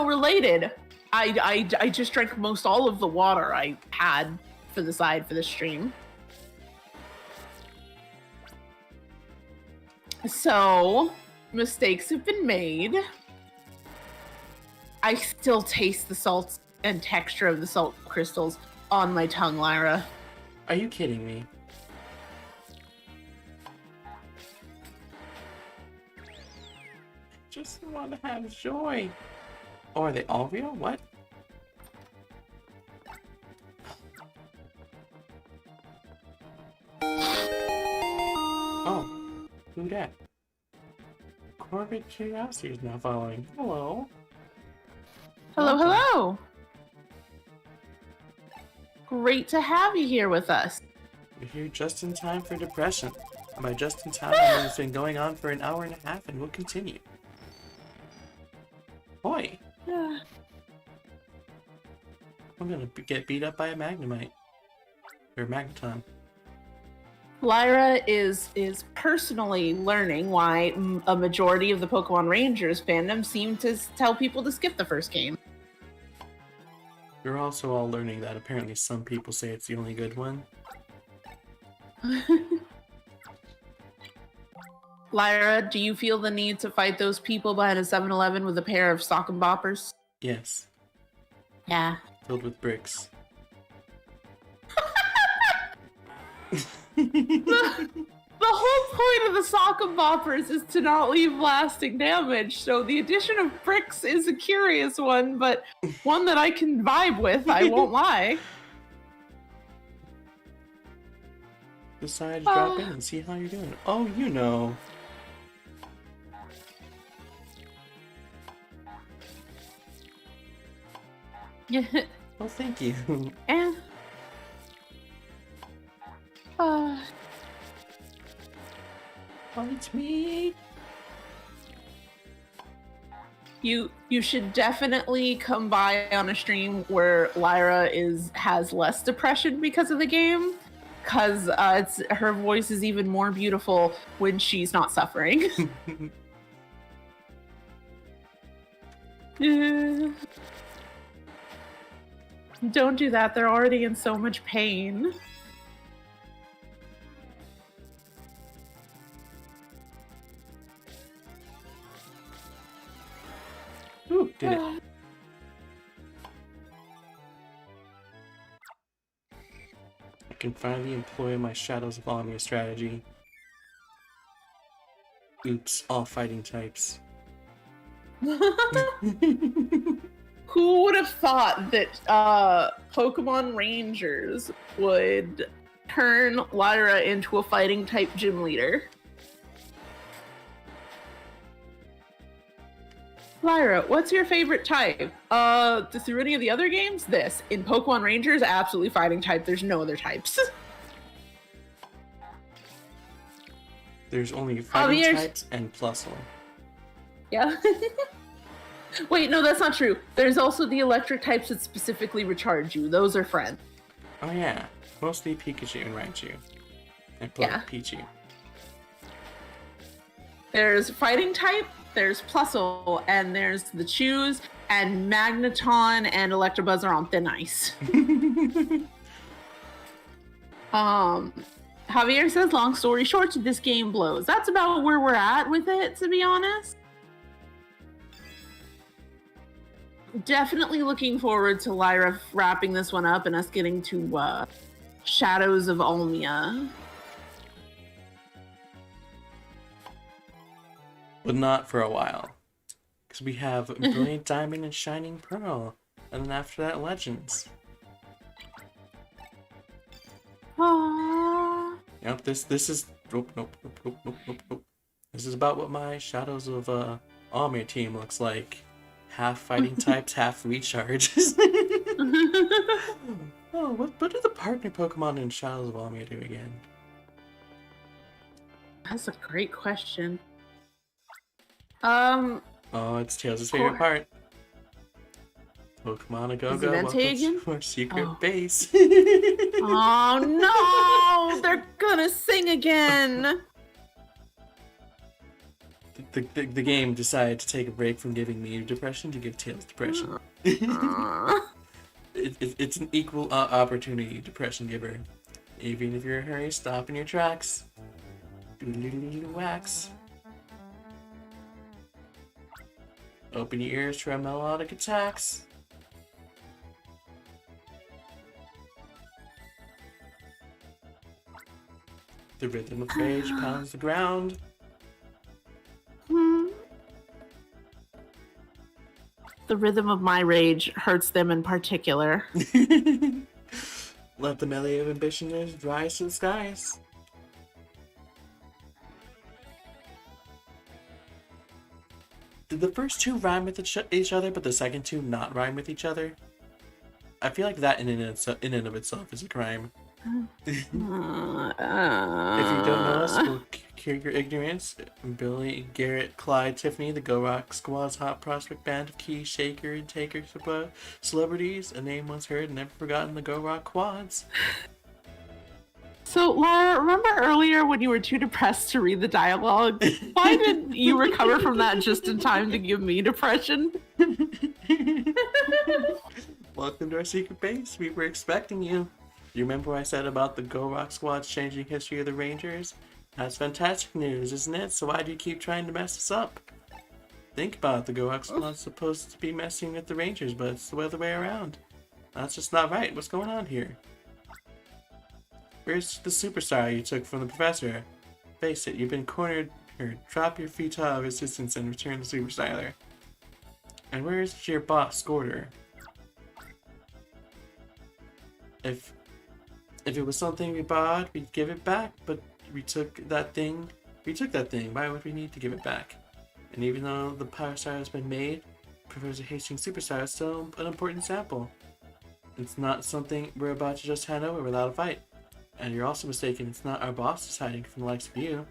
related. I just drank most all of the water I had for the stream. So, mistakes have been made. I still taste the salt and texture of the salt crystals on my tongue, Lyra. Are you kidding me? Just want to have joy. Oh, are they all real? What? Oh, who dat? Corvid Curiosity is now following. Hello. Hello, hello. Great to have you here with us. You're here just in time for depression. By just in time, I mean it's been going on for an hour and a half and will continue. Boy, I'm gonna get beat up by a Magnemite. Or Magneton. Lyra is personally learning why a majority of the Pokemon Rangers fandom seem to tell people to skip the first game. You're also all learning that apparently some people say it's the only good one. Lyra, do you feel the need to fight those people behind a 7-Eleven with a pair of sock and boppers? Yes. Yeah. Filled with bricks. The whole point of the sock and boppers is to not leave lasting damage, so the addition of bricks is a curious one, but one that I can vibe with, I won't lie. Decided to drop in and see how you're doing. Oh, you know. Well, thank you. And oh, it's me. you should definitely come by on a stream where Lyra has less depression because of the game, because her voice is even more beautiful when she's not suffering. Don't do that. They're already in so much pain. Ooh, did it. I can finally employ my Shadows of Omnia strategy. Oops, all fighting types. Who would have thought that Pokemon Rangers would turn Lyra into a fighting type gym leader? Lyra, what's your favorite type? Through any of the other games? This. In Pokemon Rangers, absolutely fighting type. There's no other types. There's only fighting types and Plusle. Yeah. Wait, no, that's not true. There's also the electric types that specifically recharge you. Those are friends. Oh yeah, mostly Pikachu and Raichu. And Pichu. There's fighting type, there's Plusle, and there's the Chews, and Magneton and Electabuzz are on thin ice. Javier says, long story short, this game blows. That's about where we're at with it, to be honest. Definitely looking forward to Lyra wrapping this one up and us getting to Shadows of Almia. But not for a while. Because we have Brilliant Diamond and Shining Pearl. And then after that, Legends. Aww. Yep, this is... Nope. This is about what my Shadows of Almir team looks like. Half fighting types, half recharges. Oh, what do the partner Pokemon in Shadows of Almir do again? That's a great question. Oh, it's Tails' favorite part. Pokemon a go-go, welcome to our secret base. Oh no! They're gonna sing again! The game decided to take a break from giving me depression to give Tails depression. It's an equal opportunity depression giver. Even if you're in a hurry, stop in your tracks. Wax. Open your ears to our melodic attacks. The rhythm of rage pounds the ground. The rhythm of my rage hurts them in particular. Let the melee of ambitioners rise to the skies. Did the first two rhyme with each other, but the second two not rhyme with each other? I feel like that in and of itself is a crime. If you don't know us, we'll cure your ignorance. Billy, Garrett, Clyde, Tiffany, the Go Rock Squad's hot prospect band of key shaker and taker celebrities, a name once heard and never forgotten, the Go Rock Quads. So, Laura, remember earlier when you were too depressed to read the dialogue? Why did you recover from that just in time to give me depression? Welcome to our secret base. We were expecting you. You remember what I said about the Go Rock Squad's changing history of the Rangers? That's fantastic news, isn't it? So why do you keep trying to mess us up? Think about it. The Go Rock Squad's supposed to be messing with the Rangers, but it's the other way around. That's just not right. What's going on here? Where's the superstar you took from the professor? Face it, you've been cornered. Here, drop your futile resistance and return the super styler. And where's your boss, Scorder? If it was something we bought, we'd give it back, but we took that thing. Why would we need to give it back? And even though the Power Star has been made, Professor Hastings Superstar is still an important sample. It's not something we're about to just hand over without a fight. And you're also mistaken, it's not our boss that's hiding from the likes of you.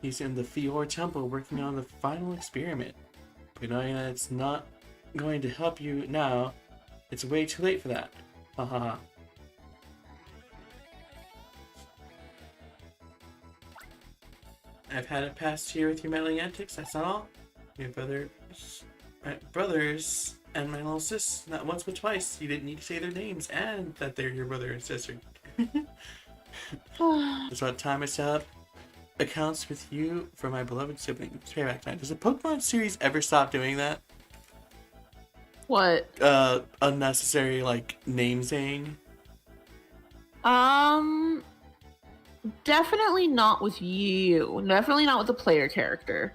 He's in the Fior Temple working on the final experiment. But knowing that it's not going to help you now, it's way too late for that. Ha ha ha. I've had a past year with your meddling antics, that's not all. Your brothers and my little sis, not once but twice. You didn't need to say their names and that they're your brother and sister. It's about time I set up accounts with you for my beloved sibling. Payback time. Does the Pokemon series ever stop doing that? What? Unnecessary, like, name saying? Definitely not with you. Definitely not with the player character.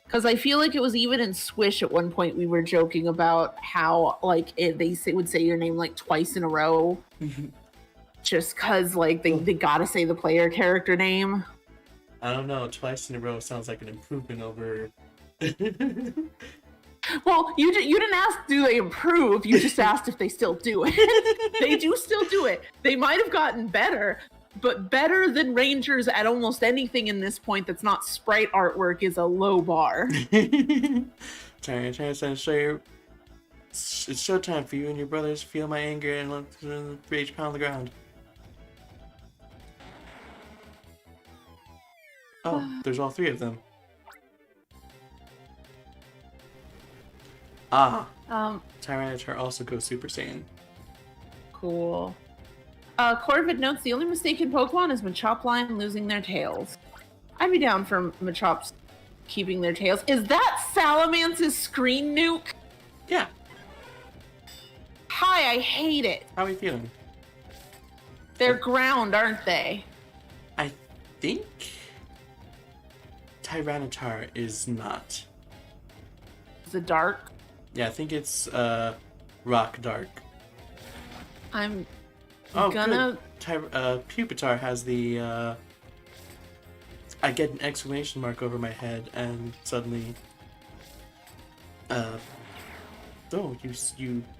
Because I feel like it was even in Swish at one point we were joking about how, like, they would say your name, like, twice in a row. Just because, like, they gotta say the player character name. I don't know. Twice in a row sounds like an improvement over... Well, you didn't ask do they improve, you just asked if they still do it. They do still do it. They might have gotten better, but better than Rangers at almost anything in this point that's not sprite artwork is a low bar. Trying to show you. It's showtime for you and your brothers. Feel my anger and let the rage pound the ground. Oh, there's all three of them. Ah. Tyranitar also goes Super Saiyan. Cool. Corvid notes the only mistake in Pokemon is Machop line losing their tails. I'd be down for Machops keeping their tails. Is that Salamance's screen nuke? Yeah. Hi, I hate it. How are you feeling? They're ground, aren't they? I think Tyranitar is not. Is it dark? Yeah, I think it's rock dark. I'm Oh, gonna... good. Pupitar has the I get an exclamation mark over my head and suddenly oh, you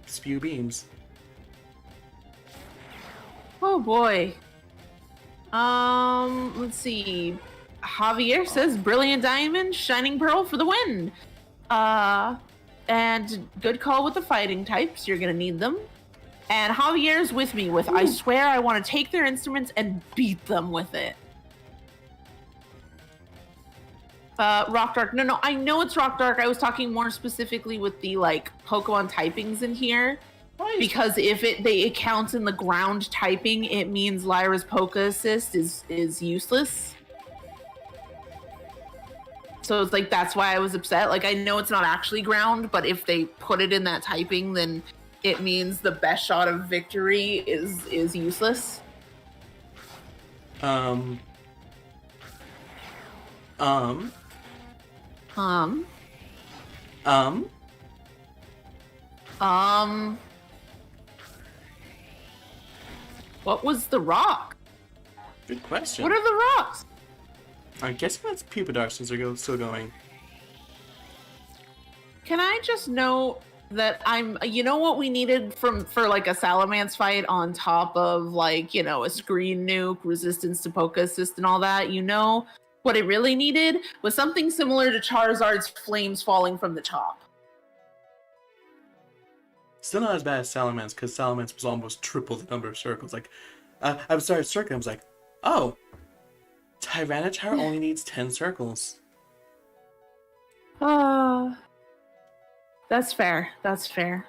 spew beams. Oh boy. Let's see. Javier says Brilliant Diamond, Shining Pearl for the win. And good call with the fighting types. You're gonna need them. And Javier's with me with, I swear I want to take their instruments and beat them with it. Rock Dark. No, I know it's Rock Dark. I was talking more specifically with the, like, Pokemon typings in here. Because if it counts in the ground typing, it means Lyra's Poke Assist is useless. So it's like, that's why I was upset. Like, I know it's not actually ground, but if they put it in that typing, then it means the best shot of victory is useless. What was the rock? Good question. What are the rocks? I'm guessing that's Pupitar since they're still going. Can I just note that you know what we needed for like a Salamence fight on top of, like, you know, a screen nuke, resistance to Poke Assist and all that? You know what it really needed was something similar to Charizard's flames falling from the top. Still not as bad as Salamence, because Salamence was almost triple the number of circles. Like, I started circling, I was like, oh, Tyranitar only needs 10 circles. That's fair. That's fair.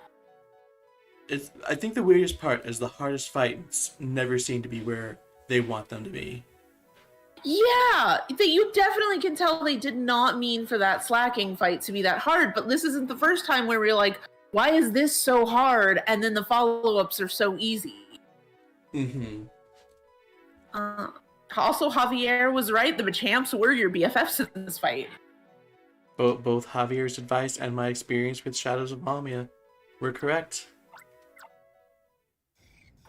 I think the weirdest part is the hardest fights never seem to be where they want them to be. Yeah, you definitely can tell they did not mean for that slacking fight to be that hard, but this isn't the first time where we're like, why is this so hard? And then the follow-ups are so easy. Mm-hmm. Also, Javier was right. The Machamps were your BFFs in this fight. Both Javier's advice and my experience with Shadows of Malmia were correct.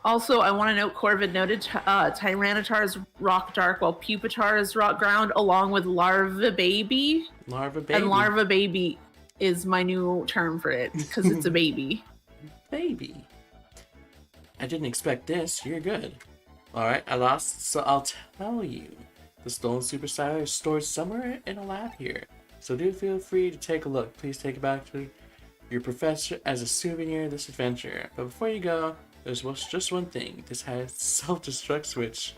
Also, I want to note Corvid noted Tyranitar is rock dark, while Pupitar is rock ground, along with Larva Baby. Larva Baby. And Larva Baby is my new term for it, because it's a baby. Baby. I didn't expect this. You're good. Alright, I lost, so I'll tell you. The stolen Super Styler is stored somewhere in a lab here. So do feel free to take a look. Please take it back to your professor as a souvenir of this adventure. But before you go, there's just one thing. This has a self-destruct switch.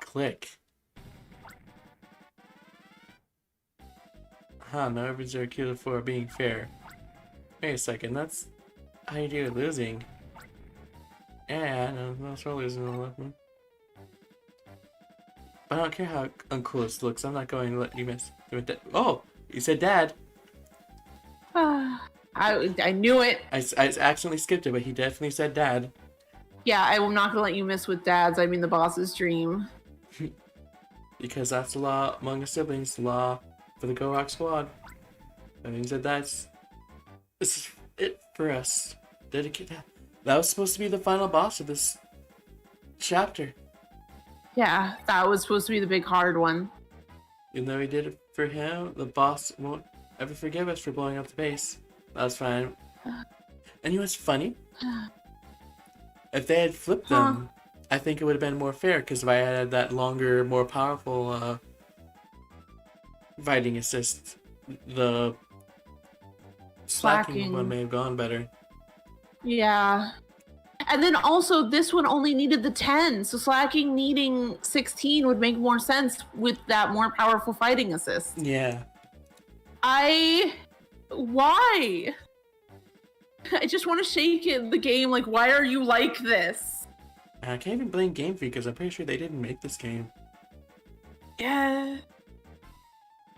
Click. No everyone's are killed for being fair. Wait a second, that's how you do with losing. Yeah, no, that's for losing. I don't care how uncool this looks. I'm not going to let you miss. Oh, you said Dad. I knew it. I accidentally skipped it, but he definitely said Dad. Yeah, I'm not gonna let you miss with dads. I mean the boss's dream. Because that's the law among the siblings, the law for the Go Rock Squad. That means that this is it for us. Dedicate that. That was supposed to be the final boss of this chapter. Yeah, that was supposed to be the big hard one. Even though we did it for him, the boss won't ever forgive us for blowing up the base. That's fine. And you know what's funny? If they had flipped them, I think it would have been more fair, because if I had that longer, more powerful fighting assist, the slacking one may have gone better. Yeah. And then also, this one only needed the 10, so slacking needing 16 would make more sense with that more powerful fighting assist. Yeah. Why? I just want to shake the game. Like, why are you like this? And I can't even blame Game Freak because I'm pretty sure they didn't make this game. Yeah.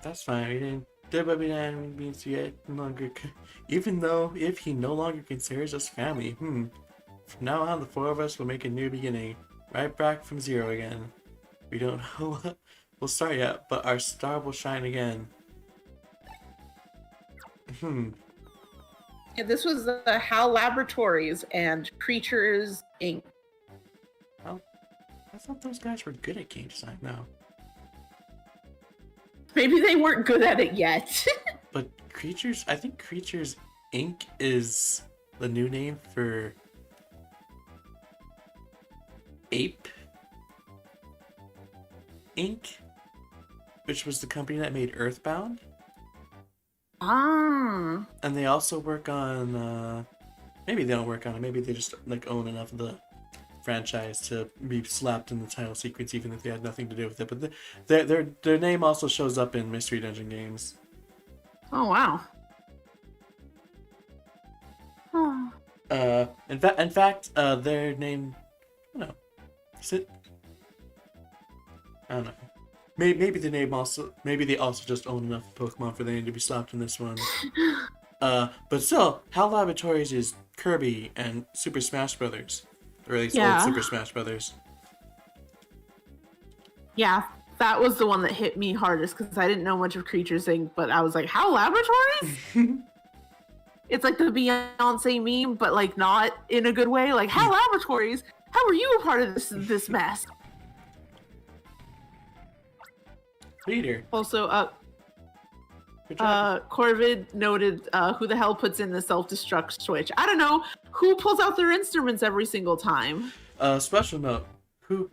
That's fine. We didn't. WWE means yet no longer. Even though if he no longer considers us family, From now on, the four of us will make a new beginning, right back from zero again. We don't know what we'll start yet, but our star will shine again. Yeah, this was HAL Laboratories and Creatures Inc. Well, I thought those guys were good at game design now. Maybe they weren't good at it yet. But I think Creatures Inc. is the new name for Ape Inc., which was the company that made Earthbound. Ah. And they also work on, maybe they don't work on it, maybe they just like own enough of the franchise to be slapped in the title sequence even if they had nothing to do with it. But their name also shows up in Mystery Dungeon games. Oh, wow. In fact, their name, I don't know, I don't know. Maybe the name also, maybe they also just own enough Pokemon for the name to be slapped in this one. But still, HAL Laboratories is Kirby and Super Smash Brothers, or at least old Super Smash Brothers. Yeah, that was the one that hit me hardest because I didn't know much of Creatures Inc., but I was like, HAL Laboratories? It's like the Beyonce meme, but like not in a good way. Like, HAL Laboratories? How are you a part of this mess? Leader. Also, Corvid noted, who the hell puts in the self-destruct switch? I don't know. Who pulls out their instruments every single time? Special note. Who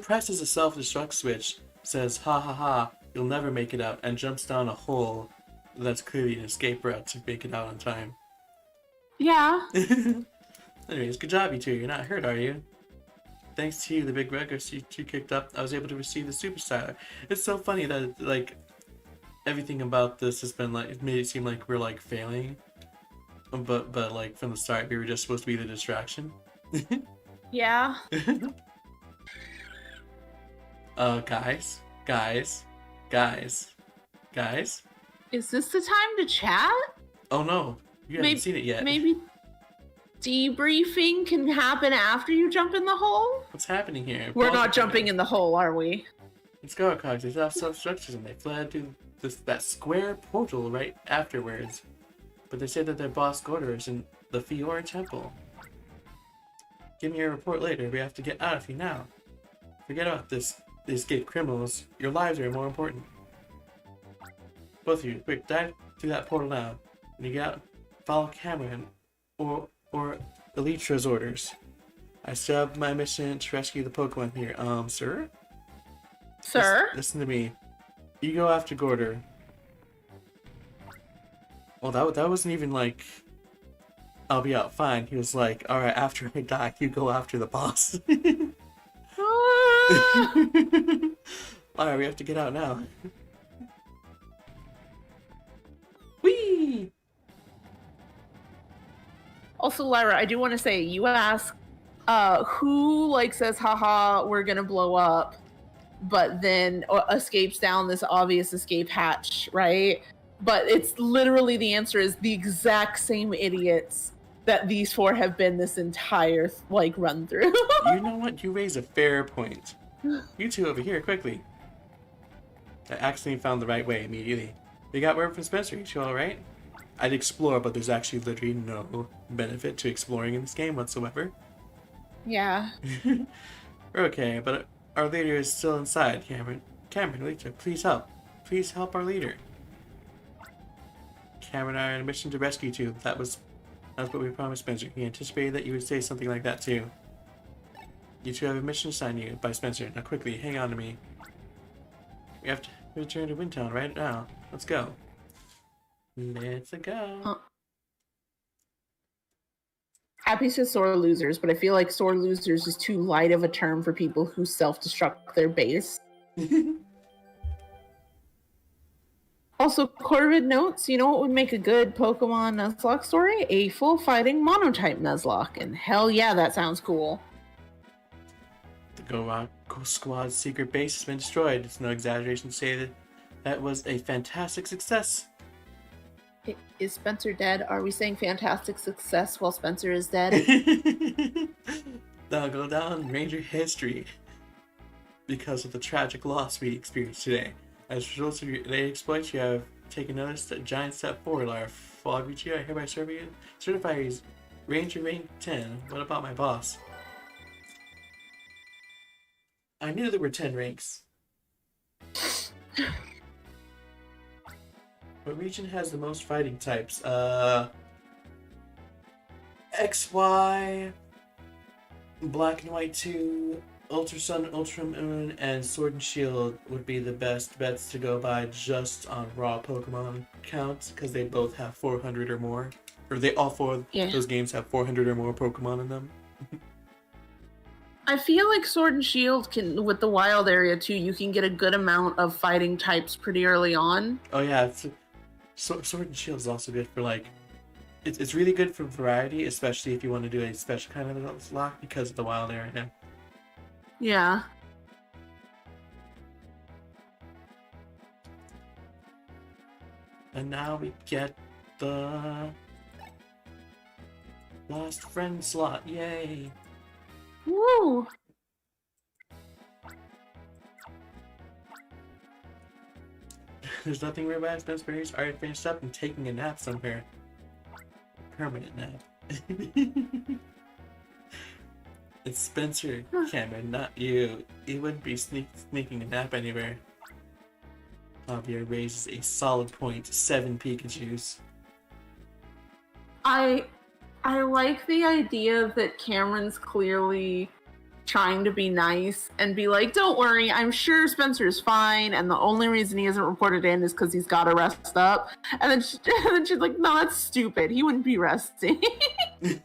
presses a self-destruct switch, says, ha ha ha, you'll never make it out, and jumps down a hole that's clearly an escape route to make it out on time. Yeah. Anyways, good job, you two. You're not hurt, are you? Thanks to you, the big ruggers you kicked up, I was able to receive the Super Styler. It's so funny that, like, everything about this has been, like, it made it seem like we're, like, failing. But like, from the start, we were just supposed to be the distraction. Yeah. Guys. Is this the time to chat? Oh no, you haven't seen it yet. Maybe debriefing can happen after you jump in the hole? What's happening here? We're not jumping in the hole, are we? It's Scarcogs. They have self-structures and they fled to that square portal right afterwards. But they say that their boss Gorder is in the Fiora Temple. Give me a report later. We have to get out of here now. Forget about the escaped criminals. Your lives are more important. Both of you, quick, dive through that portal now. When you get out, follow Cameron or Elytra's orders. I still have my mission to rescue the Pokemon here. Sir? Sir? Listen to me. You go after Gorder. Well, that wasn't even like, I'll be out fine. He was like, alright, after I die, you go after the boss. Alright, we have to get out now. Whee! Also, Lyra, I do want to say, you ask who like says, haha, we're gonna blow up, but then escapes down this obvious escape hatch, right? But it's literally, the answer is the exact same idiots that these four have been this entire like run through. You know what? You raise a fair point. You two over here, quickly. I accidentally found the right way immediately. You got word from Spencer, you two alright? I'd explore, but there's actually literally no benefit to exploring in this game whatsoever. Yeah. We're okay, but our leader is still inside, Cameron. Cameron, Lita, please help. Please help our leader. Cameron and I are on a mission to rescue you two. That's what we promised Spencer. He anticipated that you would say something like that too. You two have a mission assigned you by Spencer. Now quickly, hang on to me. We have to return to Windtown right now. Let's go. Let's go. Happy says sore losers, but I feel like sore losers is too light of a term for people who self-destruct their base. Also, Corvid notes, you know what would make a good Pokemon Nuzlocke story? A full fighting monotype Nuzlocke. And hell yeah, that sounds cool. The Go Rock Squad's secret base has been destroyed. It's no exaggeration to say that that was a fantastic success. Is Spencer dead? Are we saying fantastic success while Spencer is dead? That'll go down in Ranger history because of the tragic loss we experienced today. As a result of your late exploits, you have taken notice a giant step forward. Our Foggy I hereby certify you as Ranger rank 10. What about my boss? I knew there were 10 ranks. What region has the most fighting types? XY, Black and White 2, Ultra Sun, Ultra Moon, and Sword and Shield would be the best bets to go by just on raw Pokemon counts, because they both have 400 or more. Or all four of those games have 400 or more Pokemon in them. I feel like Sword and Shield can, with the wild area too, you can get a good amount of fighting types pretty early on. Oh yeah, Sword and Shield is also good for like, it's really good for variety, especially if you want to do a special kind of lock because of the wild area. Yeah. And now we get the Lost Friend slot, yay! Woo! There's nothing rare about Spencer Berry's already finished up and taking a nap somewhere. Permanent nap. It's Spencer, Cameron, not you. He wouldn't be sneaking a nap anywhere. Javier raises a solid point, 7 Pikachus. I like the idea that Cameron's clearly trying to be nice and be like, don't worry, I'm sure Spencer's fine, and the only reason he hasn't reported in is because he's got to rest up. And then, she's like, no, that's stupid. He wouldn't be resting. It's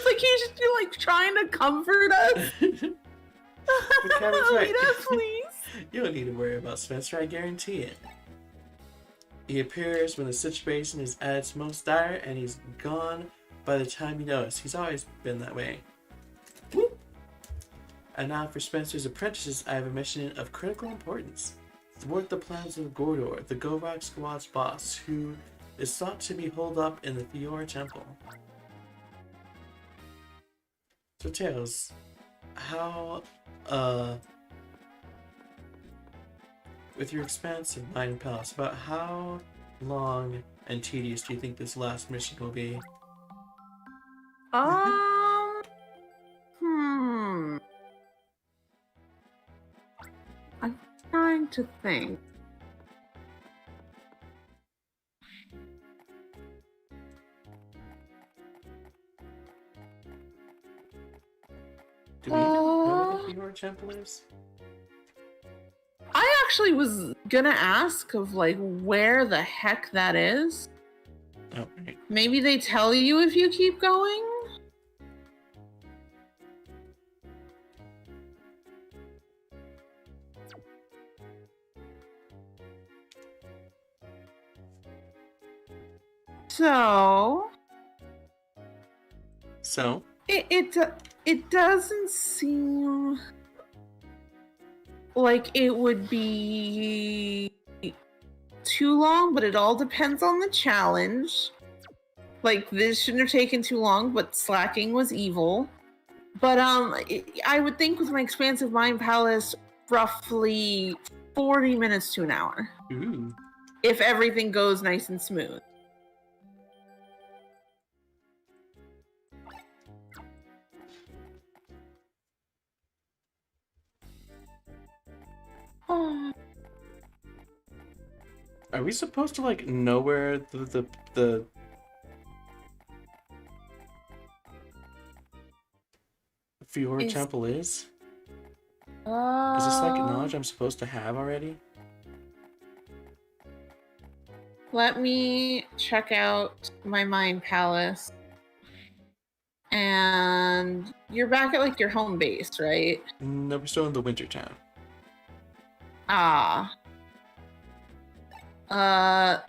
like he's just like trying to comfort us. Cameron's right. Lead us, please. You don't need to worry about Spencer, I guarantee it. He appears when the situation is at its most dire, and he's gone by the time you notice. He's always been that way. Whoop. And now for Spencer's apprentices, I have a mission of critical importance. Thwart the plans of Gordor, the Govok Squad's boss, who is thought to be holed up in the Fiora Temple. So Tails, how, with your expansive mind palace, about how long and tedious do you think this last mission will be? I'm trying to think. Do we know what the Fiora Temple is? I actually was gonna ask of like where the heck that is. Oh, right. Maybe they tell you if you keep going? So it doesn't seem like it would be too long, but it all depends on the challenge. Like, this shouldn't have taken too long, but slacking was evil. But I would think with my expansive mind palace, roughly 40 minutes to an hour. Ooh. If everything goes nice and smooth. Oh. Are we supposed to like know where the Fiora Temple is? Is this like knowledge I'm supposed to have already? Let me check out my mind palace. And you're back at like your home base, right? No, we're still in the Winter Town. Ah. Uh.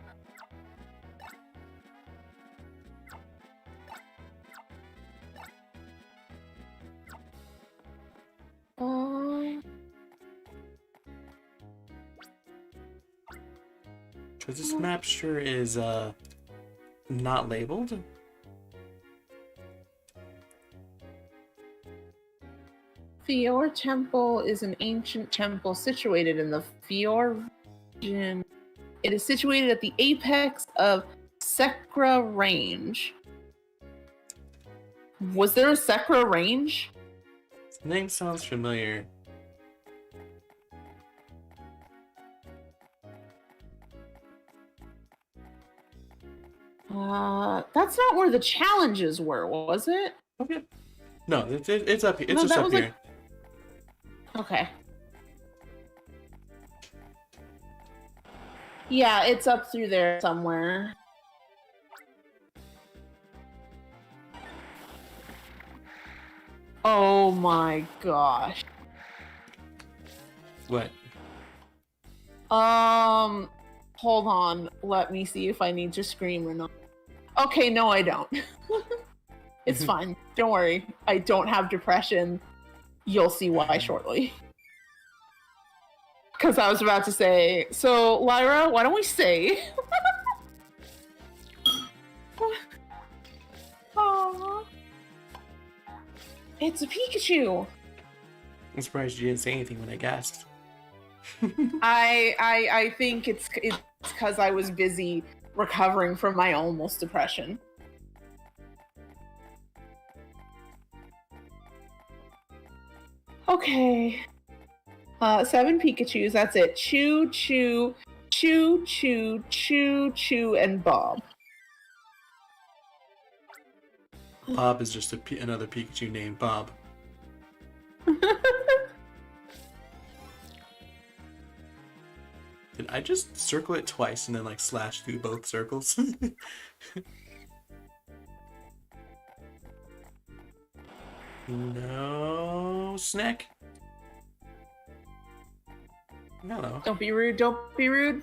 Because this map sure is not labeled. Fior Temple is an ancient temple situated in the Fior region. It is situated at the apex of Sekra Range. Was there a Sekra Range? The name sounds familiar. That's not where the challenges were, was it? Okay. No, it's up here. It's No, just that up was here. Okay. Yeah, it's up through there somewhere. Oh my gosh. What? Hold on. Let me see if I need to scream or not. Okay, no, I don't. It's fine. Don't worry. I don't have depression. You'll see why shortly. Because I was about to say, so Lyra, why don't we say? Aww. It's a Pikachu. I'm surprised you didn't say anything when I gasped. I think it's because I was busy recovering from my almost depression. Okay. 7 Pikachus, that's it. Choo, Choo, Choo, Choo, Choo, Choo, and Bob. Bob is just another Pikachu named Bob. Did I just circle it twice and then like slash through both circles? No snack. Hello. Don't be rude, don't be rude.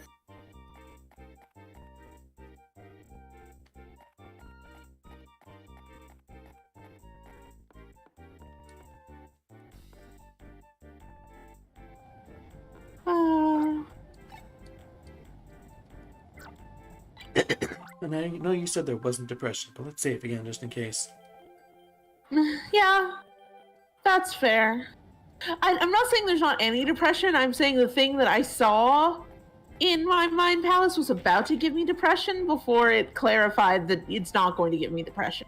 And I know you said there wasn't depression, but let's say it again just in case. Yeah, that's fair. I'm not saying there's not any depression. I'm saying the thing that I saw in my mind palace was about to give me depression before it clarified that it's not going to give me depression.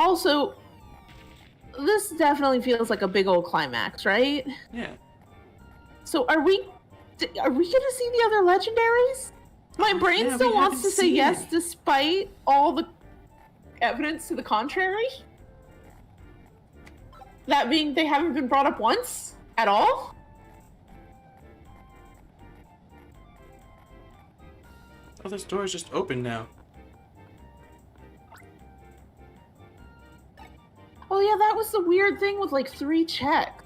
Also, this definitely feels like a big old climax, right? Yeah. So are we gonna see the other legendaries? My brain Yeah, still we wants haven't to say seen yes it. despite all the evidence to the contrary. That being, they haven't been brought up once at all. Oh, this door is just open now. Oh yeah, that was the weird thing with like 3 checks.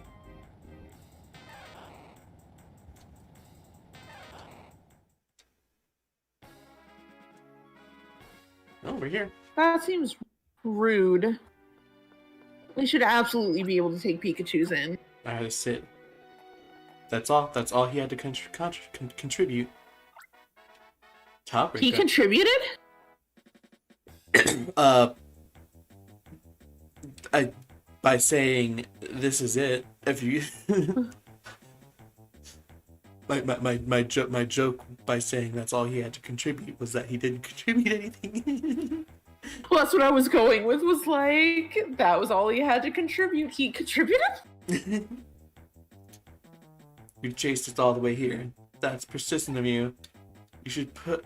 Oh, we're here. That seems rude. We should absolutely be able to take Pikachus in. I had to sit. That's all. That's all he had to contribute. Top. He contributed? By saying this is it. If you my joke by saying that's all he had to contribute was that he didn't contribute anything. Well, that's what I was going with, was like, that was all he had to contribute. He contributed? You've chased us all the way here. That's persistent of you. You should put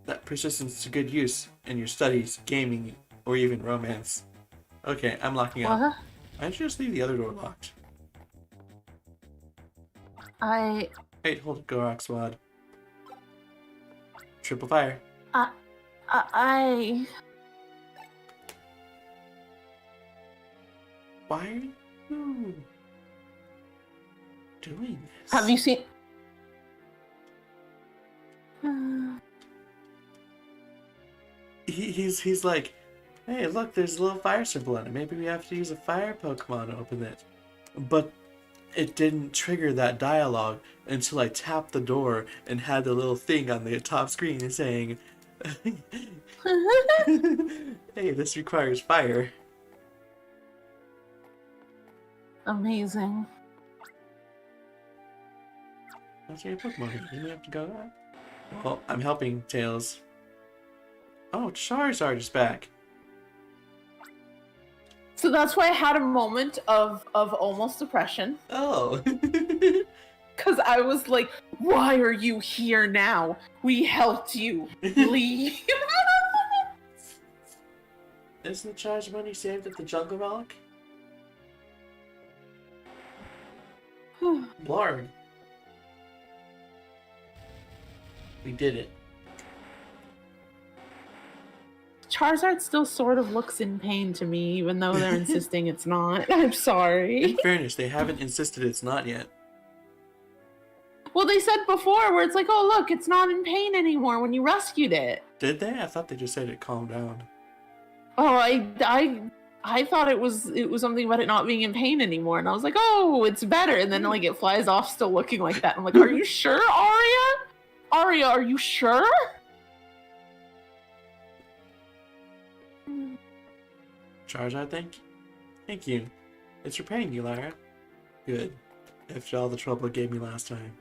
that persistence to good use in your studies, gaming, or even romance. Okay, I'm locking up. What? Why don't you just leave the other door locked? I... Hey, hold it, go Rock Squad. Triple fire. Why are you doing this? Have you seen... he's like, hey, look, there's a little fire symbol on it. Maybe we have to use a fire Pokemon to open it. But it didn't trigger that dialogue until I tapped the door and had the little thing on the top screen saying, hey, this requires fire. Amazing. That's your Pokemon. You may have to go. Well, I'm helping Tails. Oh, Charizard is back. So that's why I had a moment of almost depression. Oh. Because I was like, why are you here now? We helped you. Leave. Isn't the charge money saved at the Jungle Rock? Blarg. We did it. Charizard still sort of looks in pain to me, even though they're insisting it's not. I'm sorry. In fairness, they haven't insisted it's not yet. Well, they said before where it's like, oh, look, it's not in pain anymore when you rescued it. Did they? I thought they just said it calmed down. Oh, I thought it was something about it not being in pain anymore, and I was like, oh, it's better. And then like it flies off, still looking like that. I'm like, are you sure, Aria? Aria, are you sure? Charizard, thank you. It's repaying you, Lyra. Good. After all the trouble it gave me last time.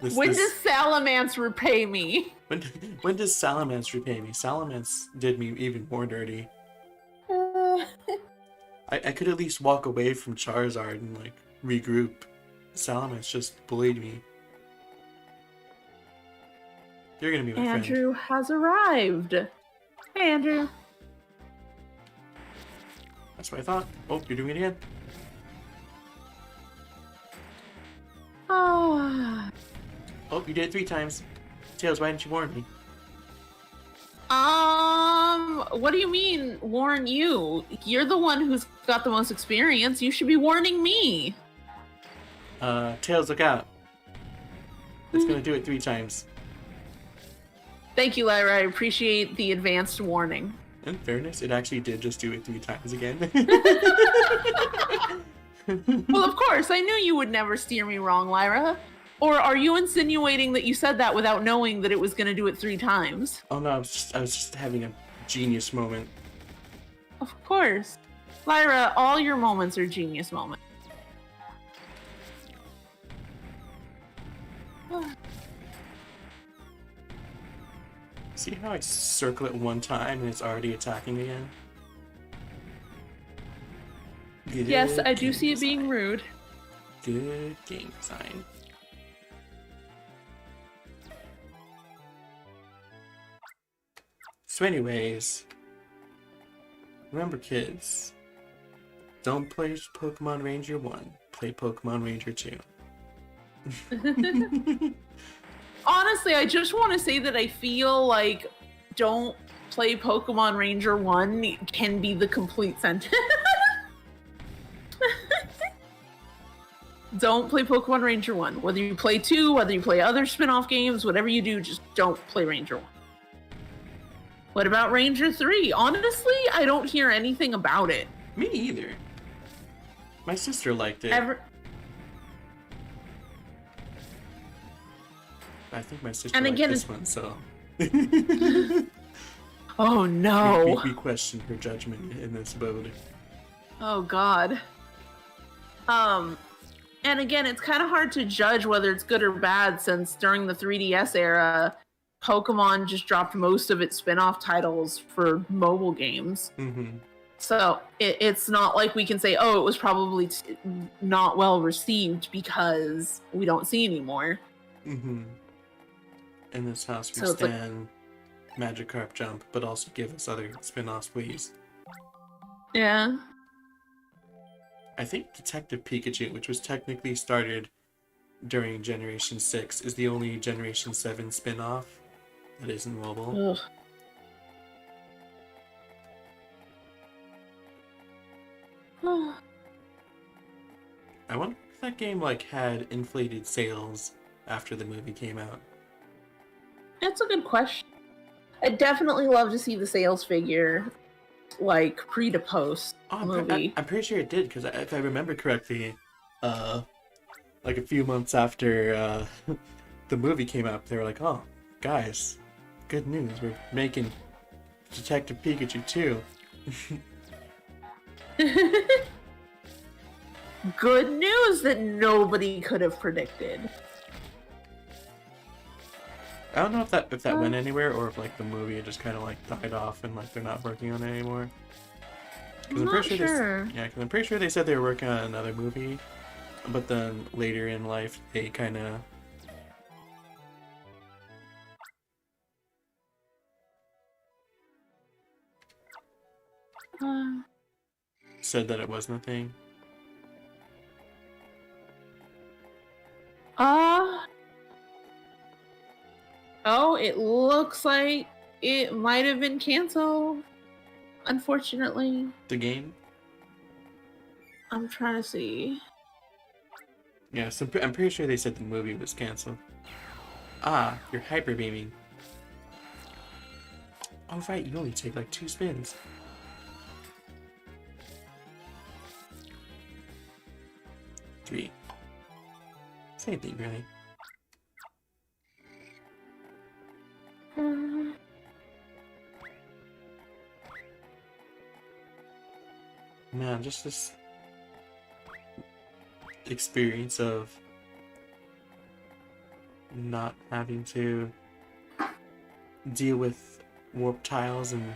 When does Salamence repay me? When does Salamence repay me? Salamence did me even more dirty. I could at least walk away from Charizard and like regroup. Salamence just bullied me. You're gonna be my friend. Andrew has arrived. Hey, Andrew. That's what I thought. Oh, you're doing it again. Oh, You did it 3 times. Tails, why didn't you warn me? what do you mean warn you? You're the one who's got the most experience. You should be warning me. Tails, look out. It's gonna do it 3 times. Thank you, Lyra. I appreciate the advanced warning. In fairness, it actually did just do it 3 times again. Well, of course, I knew you would never steer me wrong, Lyra. Or are you insinuating that you said that without knowing that it was going to do it 3 times? Oh no, I was just having a genius moment. Of course. Lyra, all your moments are genius moments. See how I circle it 1 time and it's already attacking again? Good Yes, I do game see it being design. rude. Good game design. So anyways, remember kids, don't play Pokemon Ranger 1, play Pokemon Ranger 2. Honestly, I just want to say that I feel like don't play Pokemon Ranger 1 can be the complete sentence. Don't play Pokemon Ranger 1. Whether you play 2, whether you play other spin-off games, whatever you do, just don't play Ranger 1. What about Ranger 3? Honestly, I don't hear anything about it. Me either. My sister liked it. I think my sister And liked again, this one, so... Oh no. We question her judgment in this mode. Oh god. And again, it's kind of hard to judge whether it's good or bad since during the 3DS era, Pokemon just dropped most of its spin-off titles for mobile games. Mm-hmm. So it's not like we can say, oh, it was probably not well received because we don't see anymore. Mm-hmm. In this house we So it's like- stand Magikarp Jump, but also give us other spin-offs, please. Yeah. I think Detective Pikachu, which was technically started during Generation 6, is the only Generation 7 spin-off that isn't mobile. Ugh. I wonder if that game had inflated sales after the movie came out. That's a good question. I'd definitely love to see the sales figure, like pre to post movie. I'm pretty sure it did because if I remember correctly, like a few months after the movie came out, they were like, "Oh, guys, good news! We're making Detective Pikachu 2." Good news that nobody could have predicted. I don't know if that went anywhere or if like the movie just kind of like died off and like they're not working on it anymore. I'm not sure. Because I'm pretty sure they said they were working on another movie, but then later in life they kind of said that it wasn't a thing. Oh, it looks like it might have been canceled. Unfortunately. The game? I'm trying to see. Yeah, so I'm pretty sure they said the movie was canceled. Ah, you're hyper beaming. Oh right, you only take like 2 spins. Three. Same thing, really. Man, just this experience of not having to deal with warp tiles and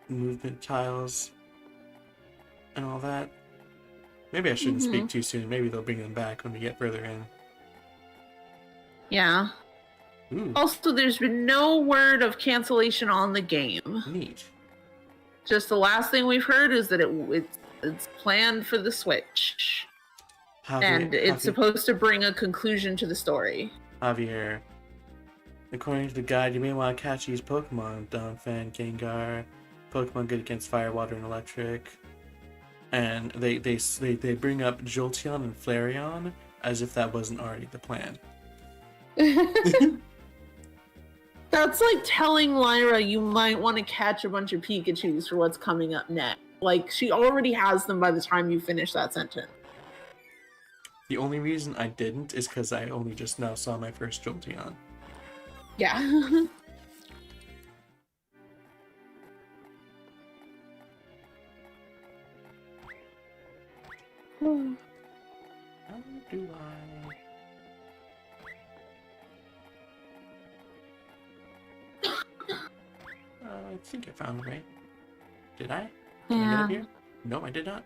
movement tiles and all that. Maybe I shouldn't speak too soon. Maybe they'll bring them back when we get further in. Yeah. Ooh. Also, there's been no word of cancellation on the game. Neat. Just the last thing we've heard is that it's planned for the Switch. And it's supposed to bring a conclusion to the story. Javier, according to the guide, you may want to catch these Pokemon: Donphan, Gengar, Pokemon good against fire, water, and electric. And they bring up Jolteon and Flareon as if that wasn't already the plan. That's like telling Lyra you might want to catch a bunch of Pikachus for what's coming up next. Like, she already has them by the time you finish that sentence. The only reason I didn't is because I only just now saw my first Jolteon. Yeah. How do I think I found the way. Did I? Did I get up here? No, I did not.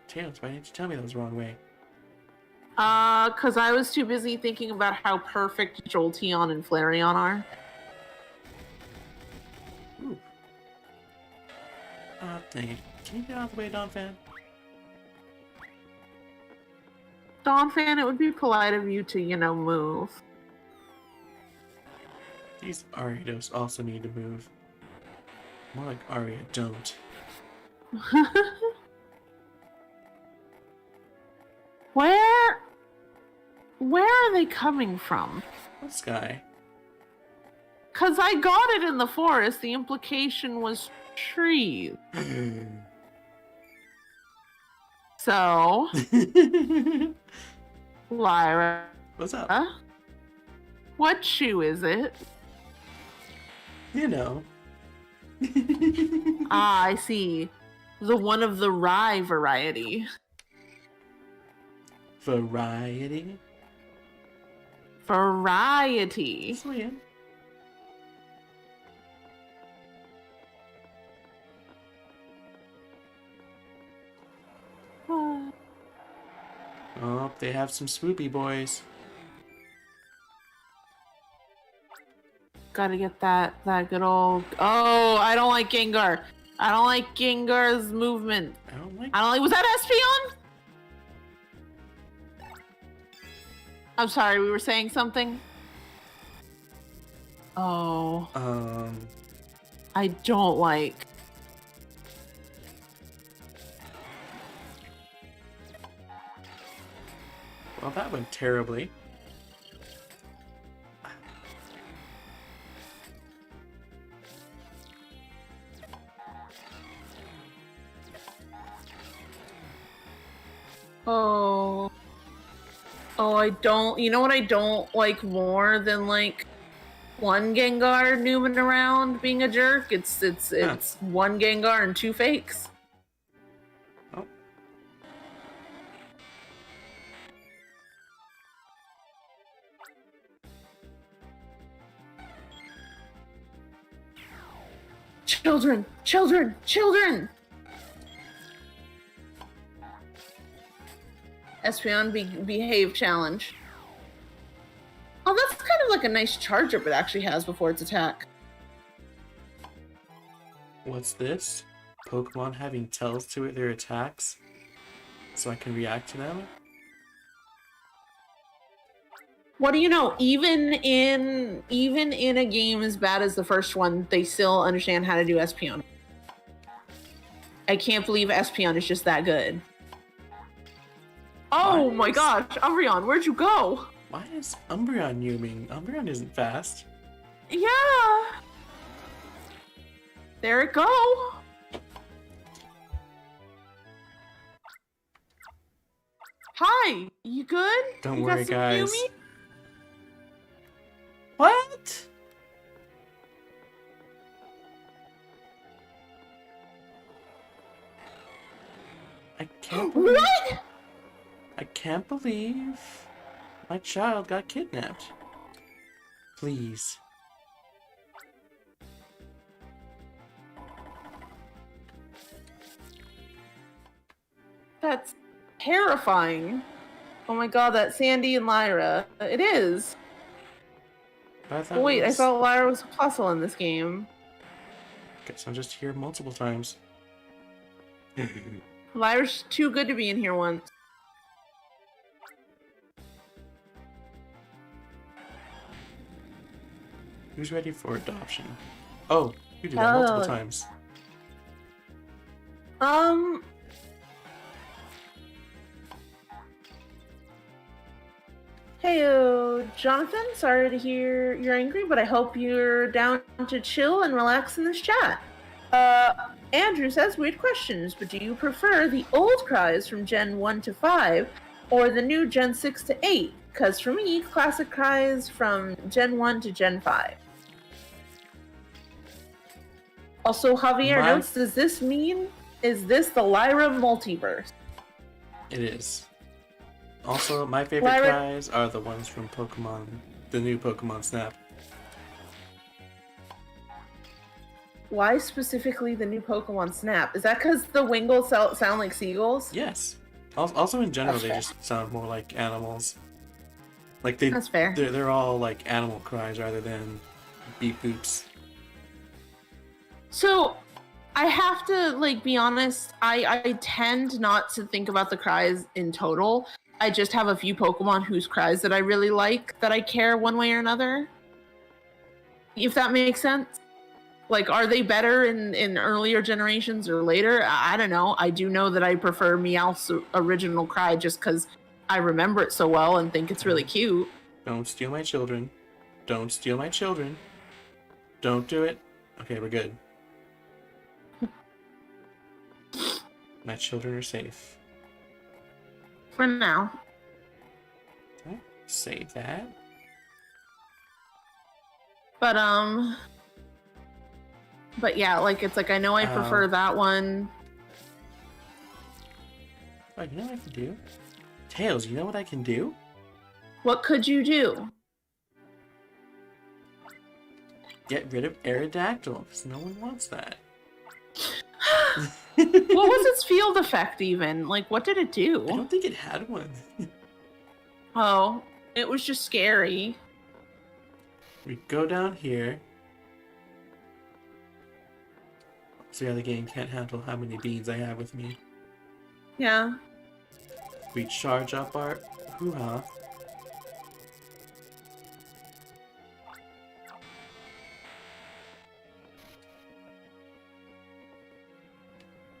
Tails, why didn't you tell me that was the wrong way? Because I was too busy thinking about how perfect Jolteon and Flareon are. Ooh. Dang it. Can you get out of the way, Donphan? Donphan, it would be polite of you to, move. These Ariados also need to move. More like Aria don't. Where are they coming from? What sky? Because I got it in the forest. The implication was trees. So, Lyra. What's up? What shoe is it? You know. I see. The one of the rye variety. Variety? Variety. Sweet. Oh, they have some swoopy boys. Gotta get that good old... Oh, I don't like Gengar. I don't like Gengar's movement. I don't like... Was that Espeon? I'm sorry, we were saying something? Oh. I don't like... Well, that went terribly. Oh, I don't. You know what I don't like more than like one Gengar nooming around being a jerk? It's one Gengar and two fakes. Oh. Children, children, children! Espeon behave challenge. Oh, that's kind of like a nice charge up it actually has before its attack. What's this? Pokemon having tells to it their attacks, so I can react to them? What do you know? Even in a game as bad as the first one, they still understand how to do Espeon. I can't believe Espeon is just that good. Oh my gosh, Umbreon, where'd you go? Why is Umbreon Yuming? Umbreon isn't fast. Yeah. There it go. Hi, you good? Don't you worry, got some guys. Yumi? What? I can't believe. What? I can't believe my child got kidnapped. Please. That's terrifying. Oh my god, that's Sandy and Lyra. It is. Wait, I thought Lyra was a puzzle in this game. Guess I'm just here multiple times. Lyra's too good to be in here once. Who's ready for adoption? Oh, you did that multiple times. Hey, Jonathan, sorry to hear you're angry, but I hope you're down to chill and relax in this chat. Andrew says, weird questions, but do you prefer the old cries from Gen 1 to 5 or the new Gen 6 to 8? Because for me, classic cries from Gen 1 to Gen 5. Also, Javier notes, does this mean, is this the Lyra multiverse? It is. Also, my favorite cries are the ones from Pokemon, the new Pokemon Snap. Why specifically the new Pokemon Snap? Is that because the Wingles sound like seagulls? Yes. Also, in general, they just sound more like animals. Like That's fair. They're all like animal cries rather than beep boops. So, I have to be honest. I tend not to think about the cries in total. I just have a few Pokemon whose cries that I really like, that I care one way or another. If that makes sense. Like, are they better in earlier generations or later? I don't know. I do know that I prefer Meowth's original cry just because I remember it so well and think it's really cute. Don't steal my children. Don't steal my children. Don't do it. Okay, we're good. My children are safe. For now. Okay, save that. But yeah, it's like I know I prefer that one. Oh, you know what I can do? Tails, you know what I can do? What could you do? Get rid of Aerodactyl, because no one wants that. What was its field effect even? What did it do? I don't think it had one. Oh, it was just scary. We go down here. So yeah, the game can't handle how many beans I have with me. Yeah. We charge up our hoo-ha.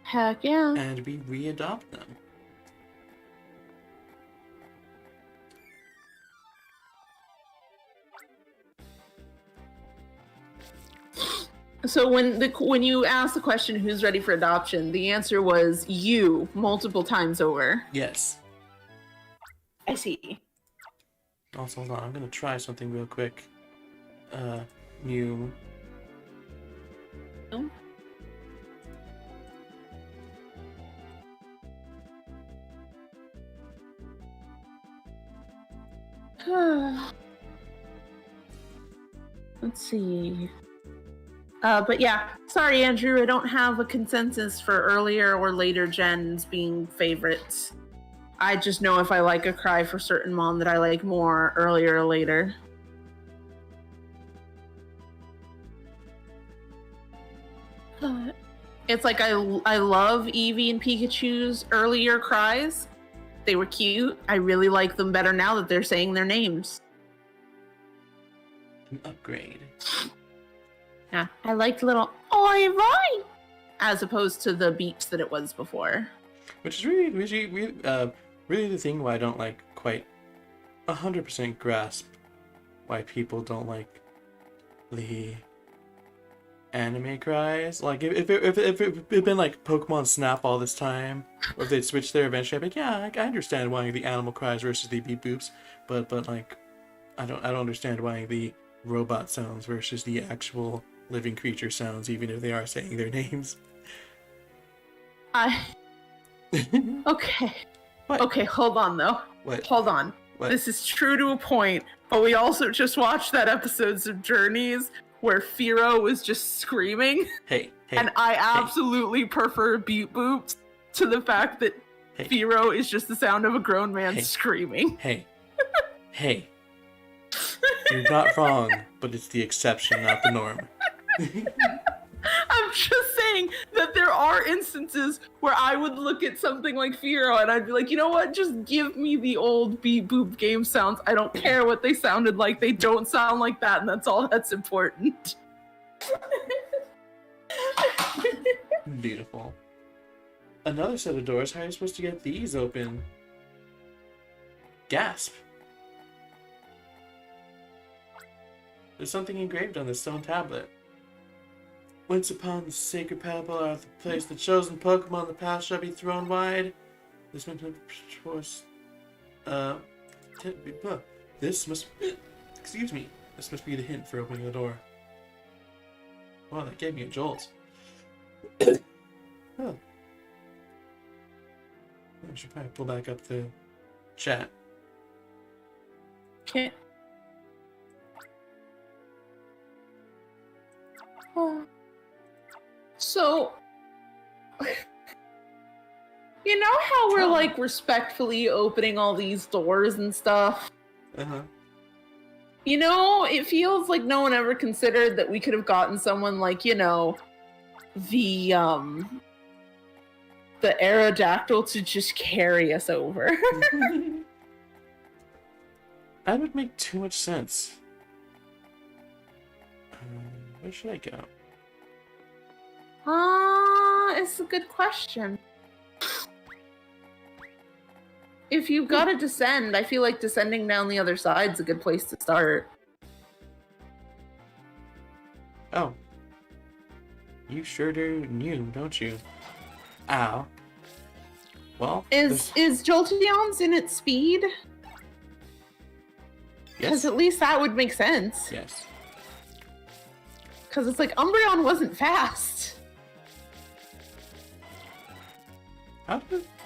Heck yeah. And we re-adopt them. So when you asked the question, who's ready for adoption, the answer was you multiple times over. Yes. I see. Also, hold on. I'm gonna try something real quick. Mew. No? Let's see. But yeah, sorry, Andrew, I don't have a consensus for earlier or later gens being favorites. I just know if I like a cry for certain Mon that I like more earlier or later. It's like I love Eevee and Pikachu's earlier cries. They were cute. I really like them better now that they're saying their names. An upgrade. Yeah, I liked little "Oi, right," as opposed to the beats that it was before. Which is really the thing why I don't like quite 100% grasp why people don't like the anime cries. Like if it had been like Pokemon Snap all this time, or if they'd switched there eventually, I'd be like, yeah, I understand why the animal cries versus the beep boops, but like I don't understand why the robot sounds versus the actual living creature sounds, even if they are saying their names. Okay. What? Okay, hold on though. What? Hold on. What? This is true to a point, but we also just watched that episodes of Journeys where Firo was just screaming. Hey. And I absolutely prefer beep boops to the fact that Firo is just the sound of a grown man screaming. Hey. You're not wrong, but it's the exception, not the norm. I'm just saying that there are instances where I would look at something like Firo and I'd be like, you know what? Just give me the old beep boop game sounds. I don't care what they sounded like. They don't sound like that, and that's all that's important. Beautiful. Another set of doors. How are you supposed to get these open? Gasp. There's something engraved on the stone tablet. Once upon the sacred pebble are the place the chosen Pokemon, the path shall be thrown wide. This must excuse me. This must be the hint for opening the door. Wow, that gave me a jolt. Oh. I should probably pull back up the chat. Okay. So, you know how we're like respectfully opening all these doors and stuff? Uh-huh. You know, it feels like no one ever considered that we could have gotten someone like, you know, the Aerodactyl to just carry us over. That would make too much sense. Where should I go? It's a good question. If you've got to descend, I feel like descending down the other side's a good place to start. Oh. You sure do knew, don't you? Ow. Well, is Jolteon's in its speed? Because yes. at least that would make sense. Yes. Because it's like Umbreon wasn't fast.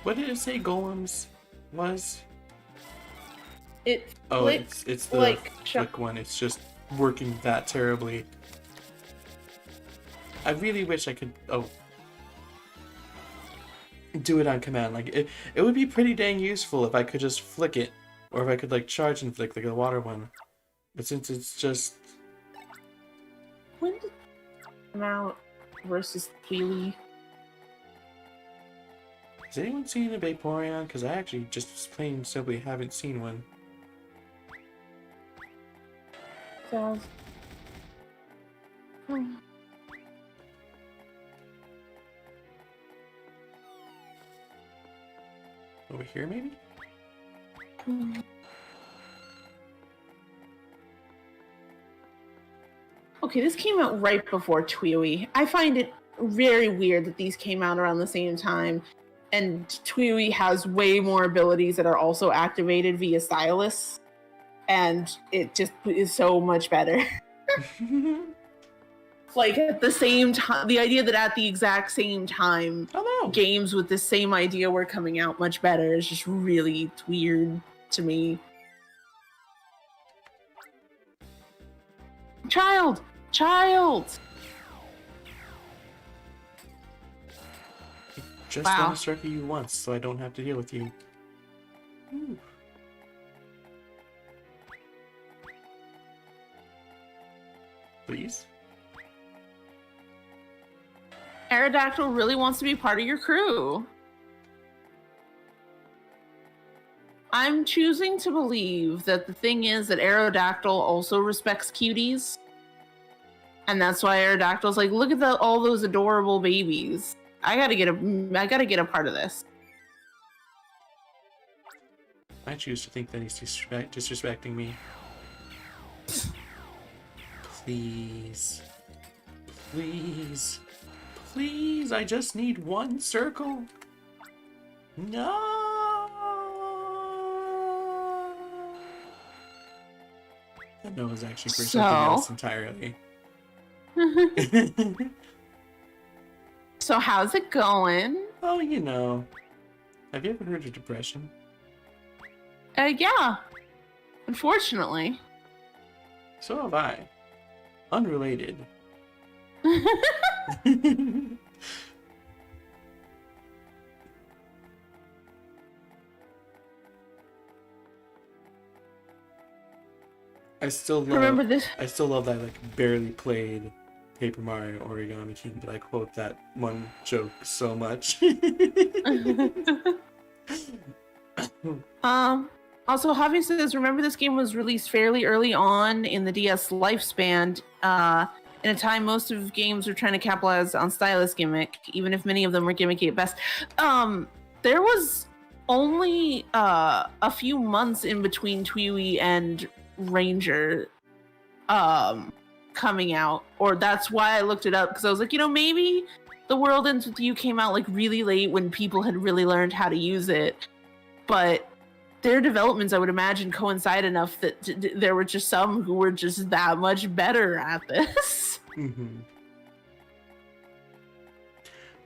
What did it say Golems was? It it's the like flick one. It's just working that terribly. I really wish I could do it on command. Like it would be pretty dang useful if I could just flick it, or if I could like charge and flick like the water one. But since it's just when did it come out versus Keely? Has anyone seen a Vaporeon? Because I actually just plain simply haven't seen one. So, Over here, maybe? Okay, this came out right before Tweety. I find it very weird that these came out around the same time. And Tweety has way more abilities that are also activated via Stylus. and it just is so much better. Like at the same time, the idea that at the exact same time, games with the same idea were coming out much better is just really weird to me. Child! Just want to circle you once so I don't have to deal with you. Ooh. Please? Aerodactyl really wants to be part of your crew. I'm choosing to believe that the thing is that Aerodactyl also respects cuties. And that's why Aerodactyl's like, look at all those adorable babies. I gotta get a part of this. I choose to think that he's disrespecting me. Please. Please. Please, I just need one circle. No. That no was actually for something else entirely. So how's it going? Oh, you know. Have you ever heard of depression? Yeah. Unfortunately. So have I. Unrelated. I still love that I like barely played Paper Mario Origami King, but I quote that one joke so much. Also, Javi says, remember this game was released fairly early on in the DS lifespan, in a time most of games were trying to capitalize on stylus gimmick, even if many of them were gimmicky at best. There was only a few months in between Tweety and Ranger coming out, or that's why I looked it up, because I was like, maybe The World Ends With You came out like really late when people had really learned how to use it, but their developments, I would imagine, coincide enough that there were just some who were just that much better at this. Mm-hmm.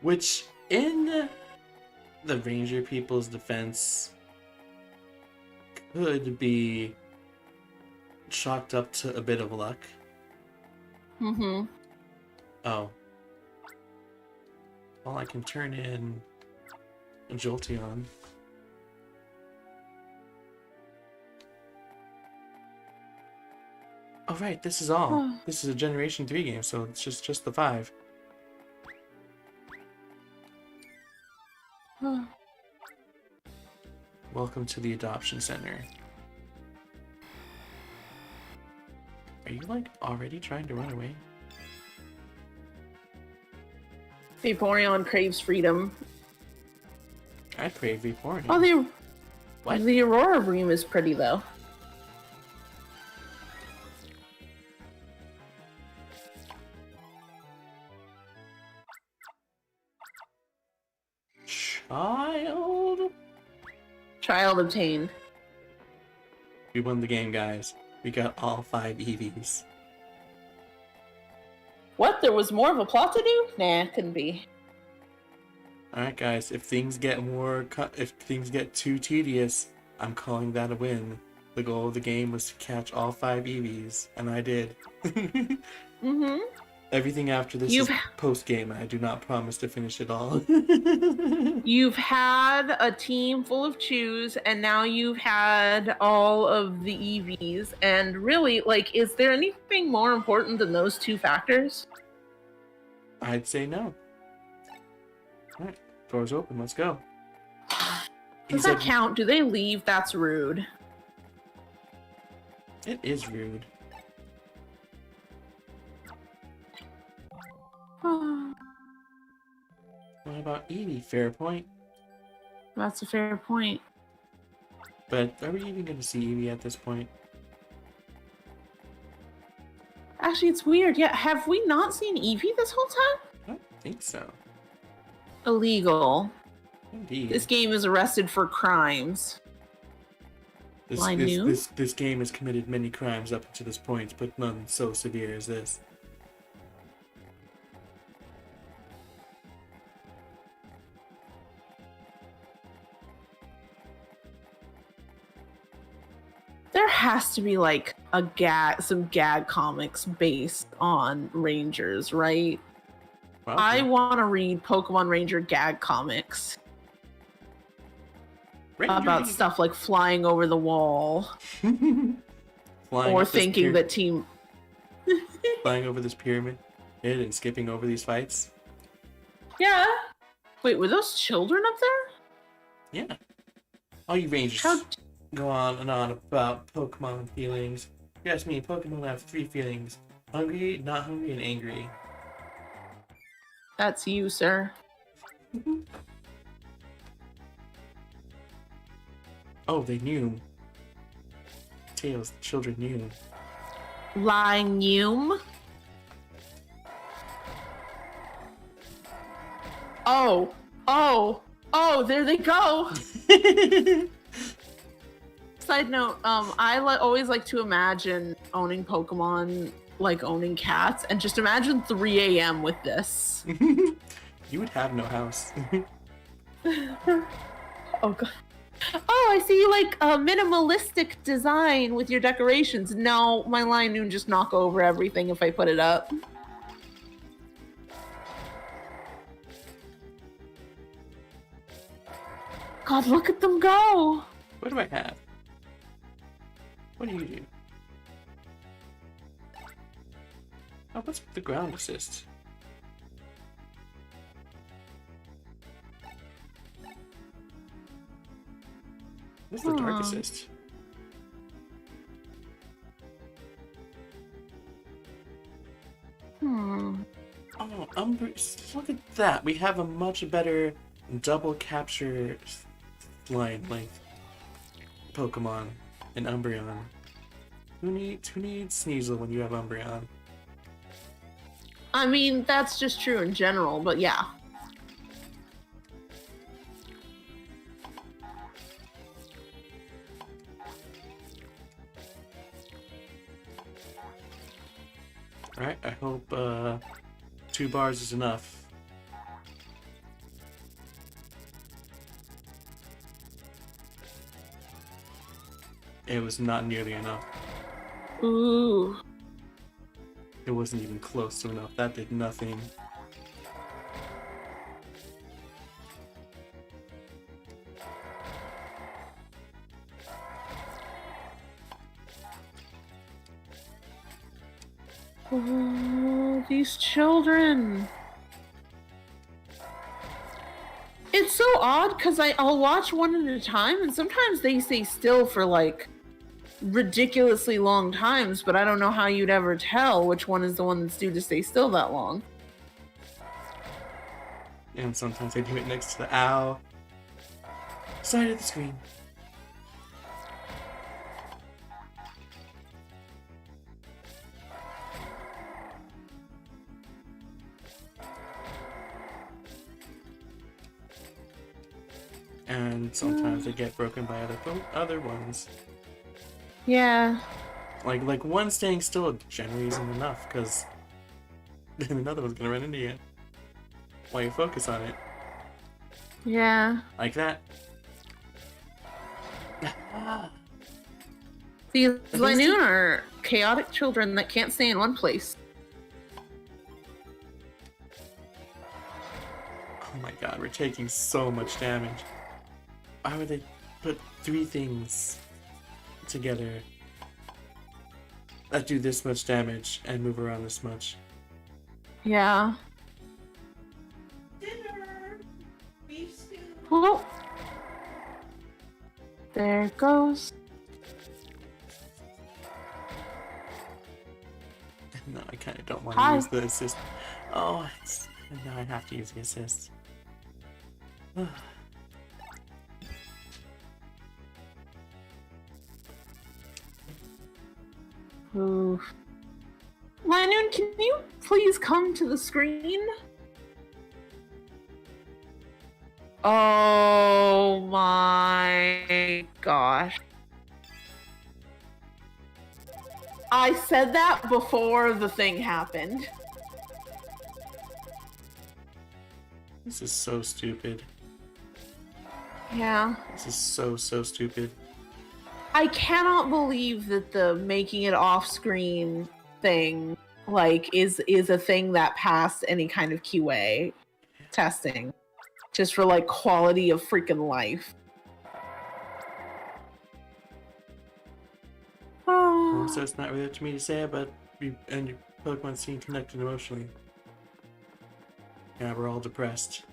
Which, in the Ranger people's defense, could be chalked up to a bit of luck. Mm-hmm. Oh. Well, I can turn in Jolteon. Oh right, this is all. This is a Generation 3 game, so it's just the 5. Welcome to the Adoption Center. Are you like already trying to run away? Vaporeon craves freedom. I crave Vaporeon. Oh, What? The Aurora Bream is pretty though. Child obtained. We won the game, guys. We got all 5 EVs. What? There was more of a plot to do? Nah, couldn't be. Alright guys, if things get too tedious, I'm calling that a win. The goal of the game was to catch all 5 EVs, and I did. Mm-hmm. Everything after this is post-game, and I do not promise to finish it all. You've had a team full of chews, and now you've had all of the EVs, and really, like, is there anything more important than those 2 factors? I'd say no. Alright, door's open, let's go. Does that count? Do they leave? That's rude. It is rude. What about Eevee? Fair point. That's a fair point. But are we even going to see Eevee at this point? Actually, it's weird. Yeah, have we not seen Eevee this whole time? I don't think so. Illegal. Indeed. This game is arrested for crimes. This game has committed many crimes up to this point, but none so severe as this. There has to be like some gag comics based on Rangers, right? Wow. I want to read Pokemon Ranger gag comics about stuff like flying over the wall, or thinking that team flying over this pyramid and skipping over these fights. Yeah. Wait, were those children up there? Yeah. All you Rangers go on and on about Pokemon feelings. You ask me, Pokemon have 3 feelings: hungry, not hungry, and angry. That's you, sir. Oh, they knew. Tails, the children knew. Lynium. Oh, there they go. Side note, I always like to imagine owning Pokemon like owning cats, and just imagine 3 a.m. with this. You would have no house. Oh god. Oh, I see you like a minimalistic design with your decorations. No, my Linoon just knock over everything if I put it up. God, look at them go! What do I have? What do you do? Oh, what's with the ground assist? What's the dark assist? Oh, look at that. We have a much better double capture line length Pokemon in Umbreon. Who needs Sneasel when you have Umbreon? I mean, that's just true in general, but yeah. Alright, I hope 2 bars is enough. It was not nearly enough. Ooh. It wasn't even close to enough. That did nothing. Oh, these children. It's so odd because I'll watch one at a time, and sometimes they stay still for like ridiculously long times, but I don't know how you'd ever tell which one is the one that's due to stay still that long. And sometimes they do it next to the owl side of the screen. And sometimes they get broken by other ones. Yeah. Like one staying still generally isn't enough, because then another one's gonna run into you while you focus on it. Yeah. Like that. These Linoon are chaotic children that can't stay in one place. Oh my god, we're taking so much damage. Why would they put 3 things together that do this much damage and move around this much? Yeah. Dinner! Beef stew! Well, there it goes. No, I kind of don't want to use the assist. Oh, no, I have to use the assist. Ooh. Linoon, can you please come to the screen? Oh my gosh. I said that before the thing happened. This is so stupid. Yeah. This is so stupid. I cannot believe that the making it off-screen thing, like, is a thing that passed any kind of QA testing. Just for, like, quality of freaking life. Well, so it's not really up to me to say it, but you and your Pokemon seem connected emotionally. Yeah, we're all depressed.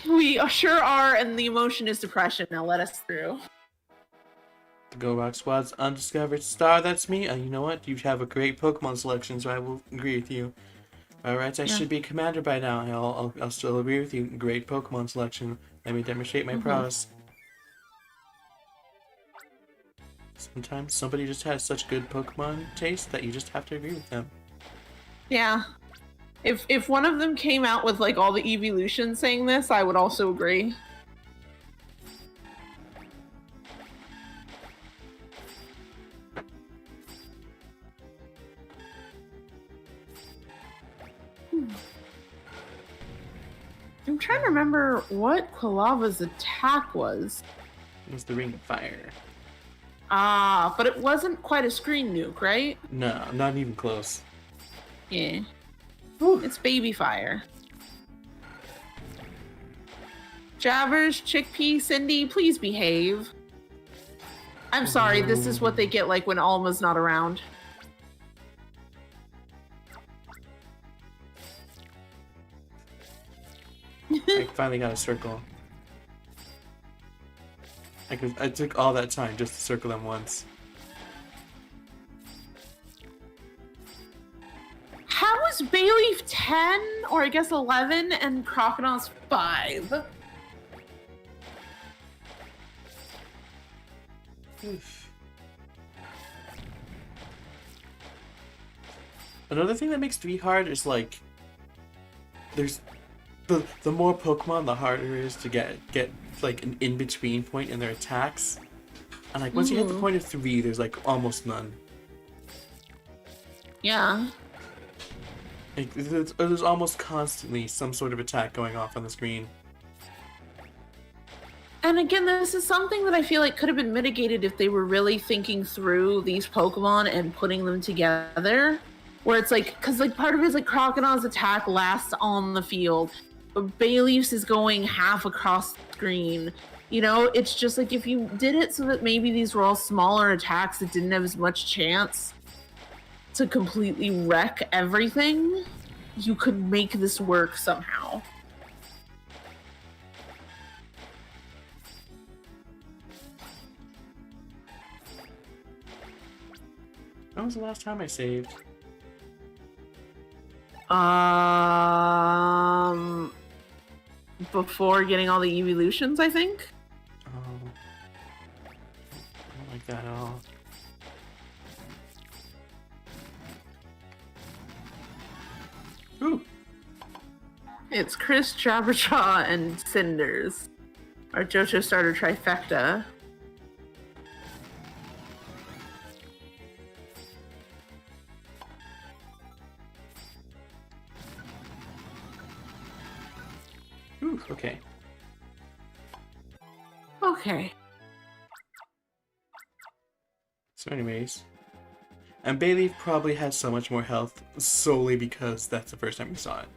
We sure are, and the emotion is depression. Now let us through. The Go Rock Squad's undiscovered star, that's me. You know what? You have a great Pokemon selection, so I will agree with you. Alright, I should be commander by now. I'll still agree with you. Great Pokemon selection. Let me demonstrate my prowess. Sometimes somebody just has such good Pokemon taste that you just have to agree with them. Yeah. If one of them came out with like all the evolutions saying this, I would also agree. I'm trying to remember what Quilava's attack was. It was the Ring of Fire. Ah, but it wasn't quite a screen nuke, right? No, not even close. Yeah. Ooh, it's baby fire. Jabbers, Chickpea, Cindy, please behave. I'm sorry, this is what they get like when Alma's not around. I finally got a circle. I took all that time just to circle them once. How is Bayleaf 10, or I guess 11, and Crocodile's 5? Oof. Another thing that makes 3 hard is like there's the more Pokemon, the harder it is to get like an in-between point in their attacks. And like once you hit the point of 3, there's like almost none. Yeah. Like, there's almost constantly some sort of attack going off on the screen. And again, this is something that I feel like could have been mitigated if they were really thinking through these Pokemon and putting them together. Where it's like, because like part of it is like Crocodile's attack lasts on the field, but Bayleaf's is going half across the screen. You know, it's just like if you did it so that maybe these were all smaller attacks that didn't have as much chance to completely wreck everything, you could make this work somehow. When was the last time I saved? Before getting all the evolutions, I think. Oh, I don't like that at all. Ooh. It's Chris, Jabberjaw, and Cinders. Our JoJo starter trifecta. Ooh, okay. Okay. So anyways. And Bayleaf probably has so much more health solely because that's the first time we saw it.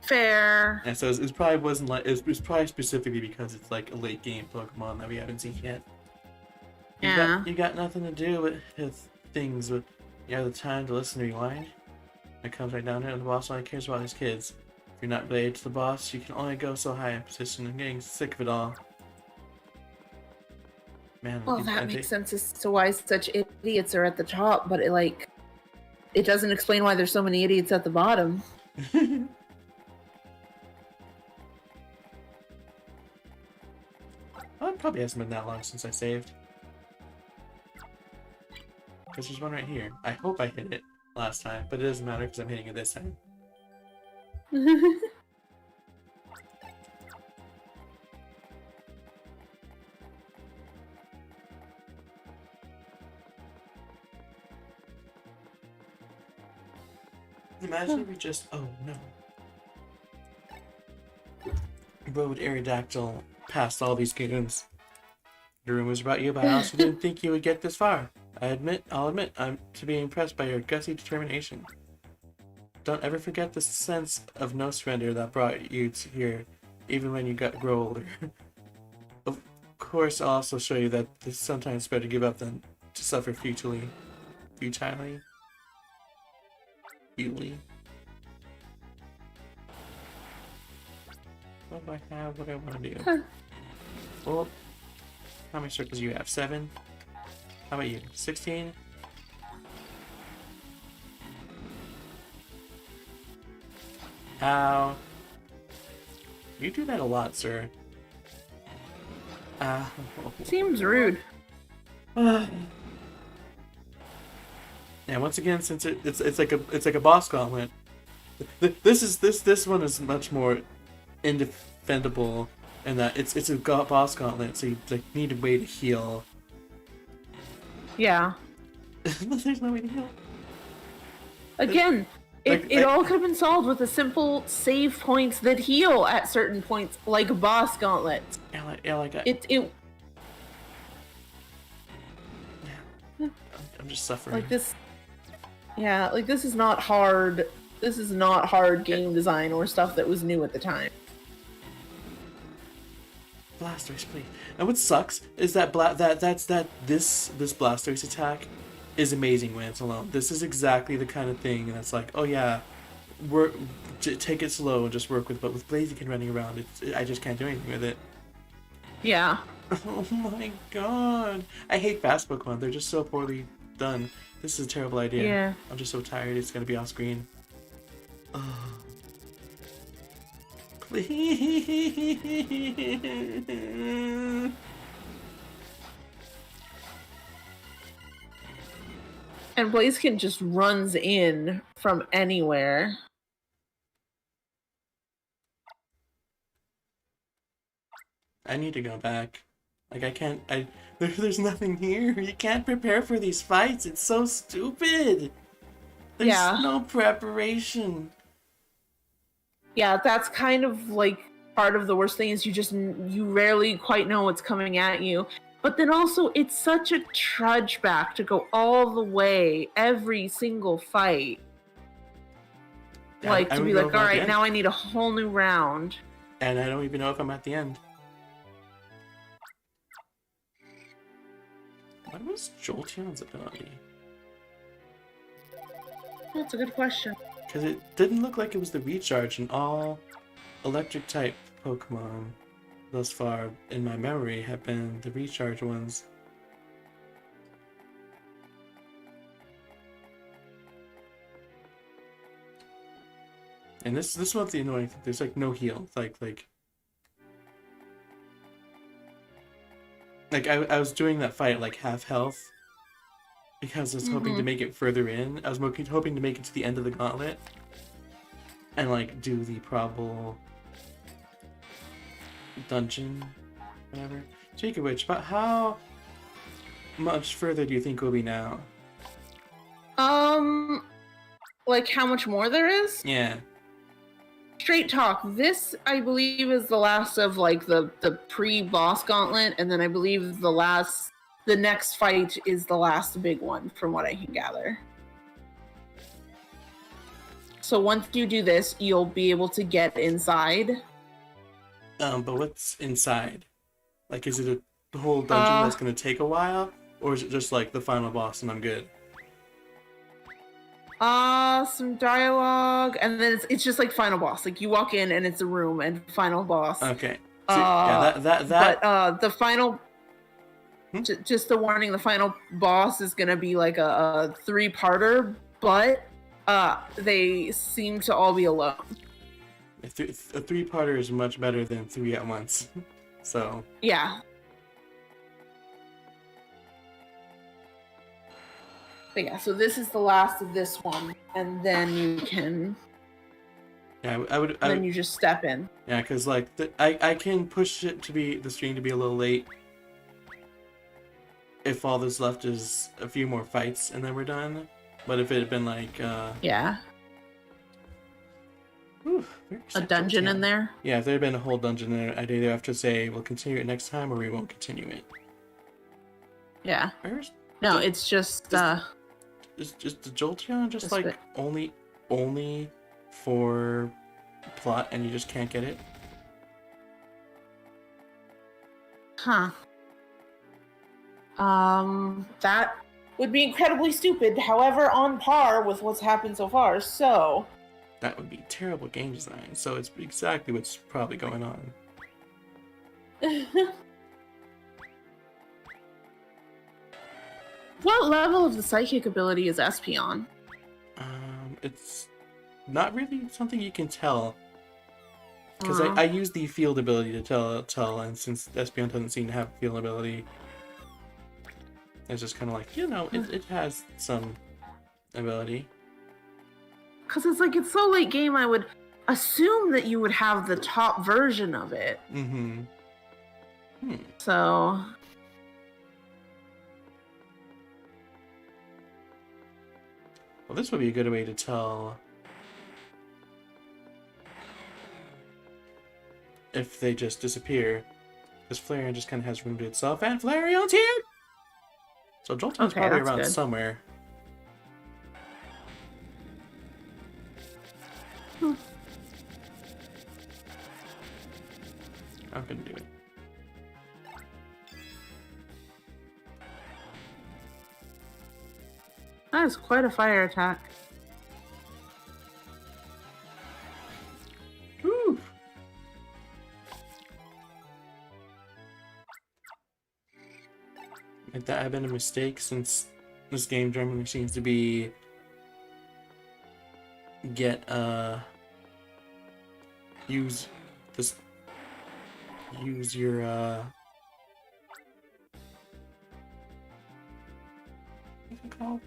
Fair. And so it probably wasn't like it was probably specifically because it's like a late game Pokemon that we haven't seen yet. You got nothing to do with things, but you have the time to listen to rewind. It comes right down here, and the boss only cares about his kids. If you're not related to the boss, you can only go so high in position and getting sick of it all. Man, Well, that makes sense as to why such idiots are at the top, but it doesn't explain why there's so many idiots at the bottom. It probably hasn't been that long since I saved. Because there's one right here. I hope I hit it last time, but it doesn't matter because I'm hitting it this time. Imagine if we just, oh no. Rode Aerodactyl past all these games. The rumors about you, but I also didn't think you would get this far. I'll admit, I'm to be impressed by your gutsy determination. Don't ever forget the sense of no surrender that brought you to here, even when you grow older. Of course, I'll also show you that it's sometimes better to give up than to suffer futilely. Futilely? What do I have? What do I want to do? Well, how many circles do you have? 7? How about you? 16? Ow. You do that a lot, sir. Ow. Seems rude. And once again, since it's like a boss gauntlet, this one is much more indefendable in that it's a boss gauntlet, so you like need a way to heal. Yeah. There's no way to heal. Again, Like, it all could have been solved with a simple save points that heal at certain points, like boss gauntlets. I'm just suffering. Like this. Yeah, like this is not hard. This is not hard game design or stuff that was new at the time. Blastoise, please. And what sucks is that this Blastoise attack is amazing when it's alone. This is exactly the kind of thing that's like, oh yeah, take it slow and just work with. But with Blaziken running around, I just can't do anything with it. Yeah. Oh my god, I hate fast Pokemon. They're just so poorly done. This is a terrible idea. Yeah. I'm just so tired. It's gonna be off screen. Oh. Please. And Blaziken just runs in from anywhere. I need to go back. Like, I can't, there's nothing here. You can't prepare for these fights. It's so stupid. There's no preparation. Yeah, that's kind of like part of the worst thing is you rarely quite know what's coming at you. But then also, it's such a trudge back to go all the way every single fight. Like, to be like, all right, now I need a whole new round. And I don't even know if I'm at the end. What was Jolteon's ability? That's a good question. Because it didn't look like it was the recharge, and all electric type Pokemon thus far in my memory have been the recharge ones. And this one's the annoying thing. There's like no heal. Like I was doing that fight at like half health because I was hoping to make it further in. I was hoping to make it to the end of the gauntlet and like do the probable dungeon, whatever. Speaking of which, about how much further do you think we'll be now? Like how much more there is? Yeah. Straight talk. This, I believe, is the last of like the pre-boss gauntlet, and then I believe the next fight is the last big one, from what I can gather. So once you do this, you'll be able to get inside. But what's inside? Like, is it the whole dungeon that's gonna take a while, or is it just like the final boss and I'm good? Some dialogue, and then it's just like final boss. Like you walk in and it's a room and final boss. Okay. So, yeah, that. But the final, just the warning, the final boss is gonna be like a 3-parter, but they seem to all be alone. A 3-parter is much better than 3 at once. So. Yeah. But yeah, so this is the last of this one, and then you can. Yeah, I would. Then you just step in. Yeah, because like I can push it to be the stream to be a little late. If all that's left is a few more fights and then we're done, but if it had been like yeah, Whew, A dungeon in there? Yeah, if there had been a whole dungeon in there, I'd either have to say we'll continue it next time or we won't continue it. Yeah. Where's No, the- it's just is just the Jolteon just Just like bit. only for plot and you just can't get it? huh. That would be incredibly stupid, however, on par with what's happened so far, so. That would be terrible game design. So it's exactly what's probably going on. What level of the psychic ability is Espeon? It's not really something you can tell. Because Uh-huh. I use the field ability to tell, and since Espeon doesn't seem to have a field ability, it's just kind of like, it has some ability. Because it's like, it's so late game, I would assume that you would have the top version of it. Mm-hmm. So. Well, this would be a good way to tell if they just disappear. Because Flareon just kind of has room to itself, and Flareon's here! So Jolteon's Okay, probably that's around good. somewhere. I'm gonna do it. That is quite a fire attack. Whew. That had been a mistake since this game generally seems to be use your what's it called?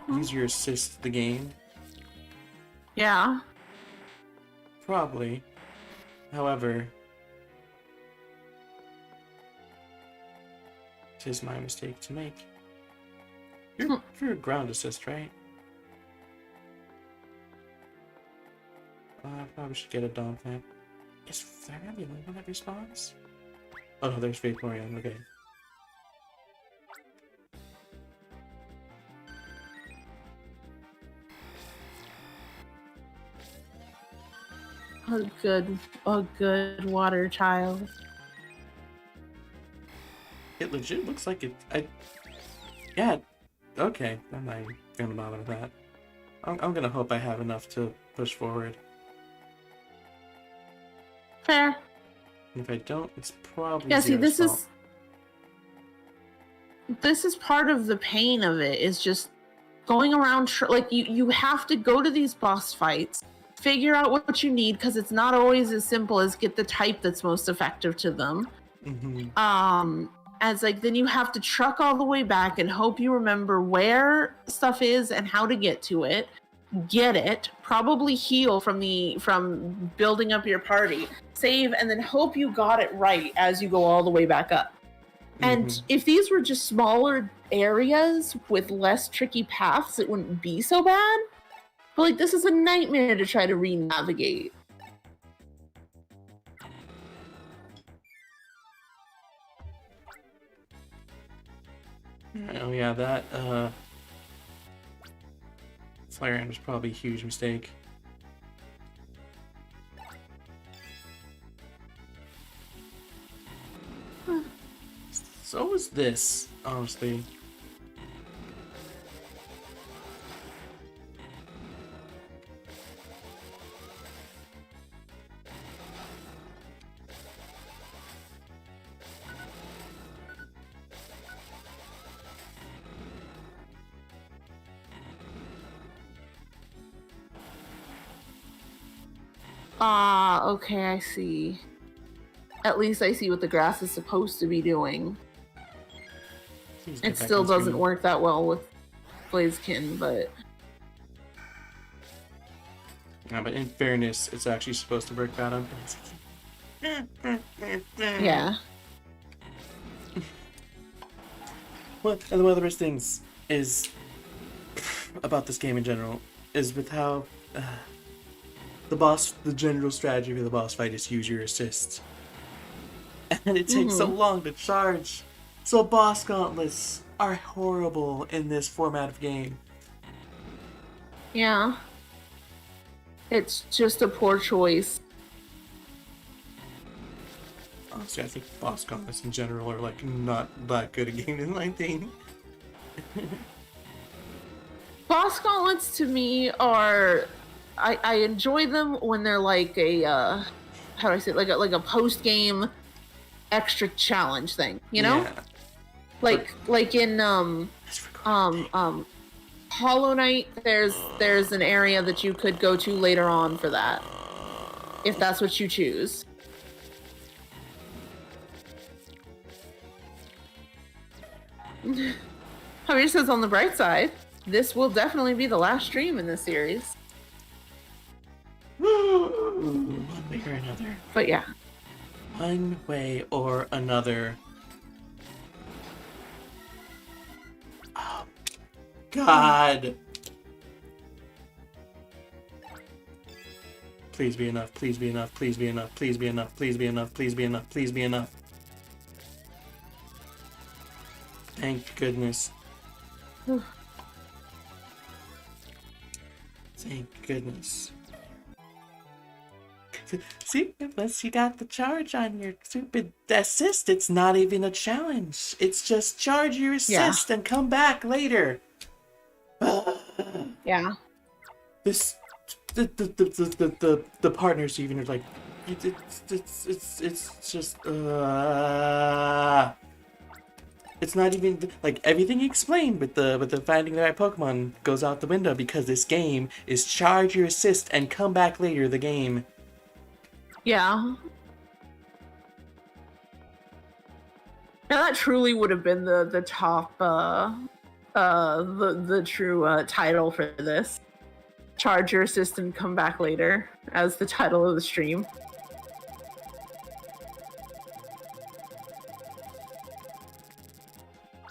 Use your assist the game. Yeah. Probably. However, it is my mistake to make. You're a ground assist, right? I probably should get a Dawn Fan. Is Flareon the only one that responds? Oh no, there's Vaporeon, okay. A good water child. It legit looks like it. Yeah, okay. I'm not even gonna bother with that. I'm gonna hope I have enough to push forward. Fair. And if I don't, it's probably Yeah, see, Zero's fault. this is part of the pain of it, is just going around, like, you have to go to these boss fights, figure out what you need, because it's not always as simple as get the type that's most effective to them. Mm-hmm. As like, then you have to truck all the way back and hope you remember where stuff is and how to get to it, get it, probably heal from building up your party, save, and then hope you got it right as you go all the way back up. And if these were just smaller areas with less tricky paths, it wouldn't be so bad. But like, this is a nightmare to try to re-navigate. Oh yeah, that Flareon was probably a huge mistake. So is this, honestly. Okay, I see. At least I see what the grass is supposed to be doing. Please get It back still on doesn't screen. work that well with Blaziken, but Yeah, but in fairness, it's actually supposed to work bad on yeah. One of the other things is about this game in general is with how the general strategy for the boss fight is use your assist. And it takes so long to charge. So boss gauntlets are horrible in this format of game. Yeah. It's just a poor choice. Honestly, I think boss gauntlets in general are like not that good at game in 19. Boss gauntlets to me are, I enjoy them when they're like a how do I say it? like a post game extra challenge thing, you know? Yeah. Like in Hollow Knight, there's an area that you could go to later on for that, if that's what you choose. Javier says on the bright side, this will definitely be the last stream in this series. One way or another. But yeah. One way or another. Oh, God. Please be enough, please be enough, please be enough, please be enough, please be enough, please be enough, please be enough. Thank goodness. Thank goodness. See, unless you got the charge on your stupid assist, it's not even a challenge. It's just charge your assist and come back later. Yeah. This, the partners even are like, it's just, it's not even like everything you explained with the finding the right Pokemon goes out the window because this game is charge your assist and come back later. The game. Yeah. Now that truly would have been the top the true title for this. Charge your assist and come back later as the title of the stream.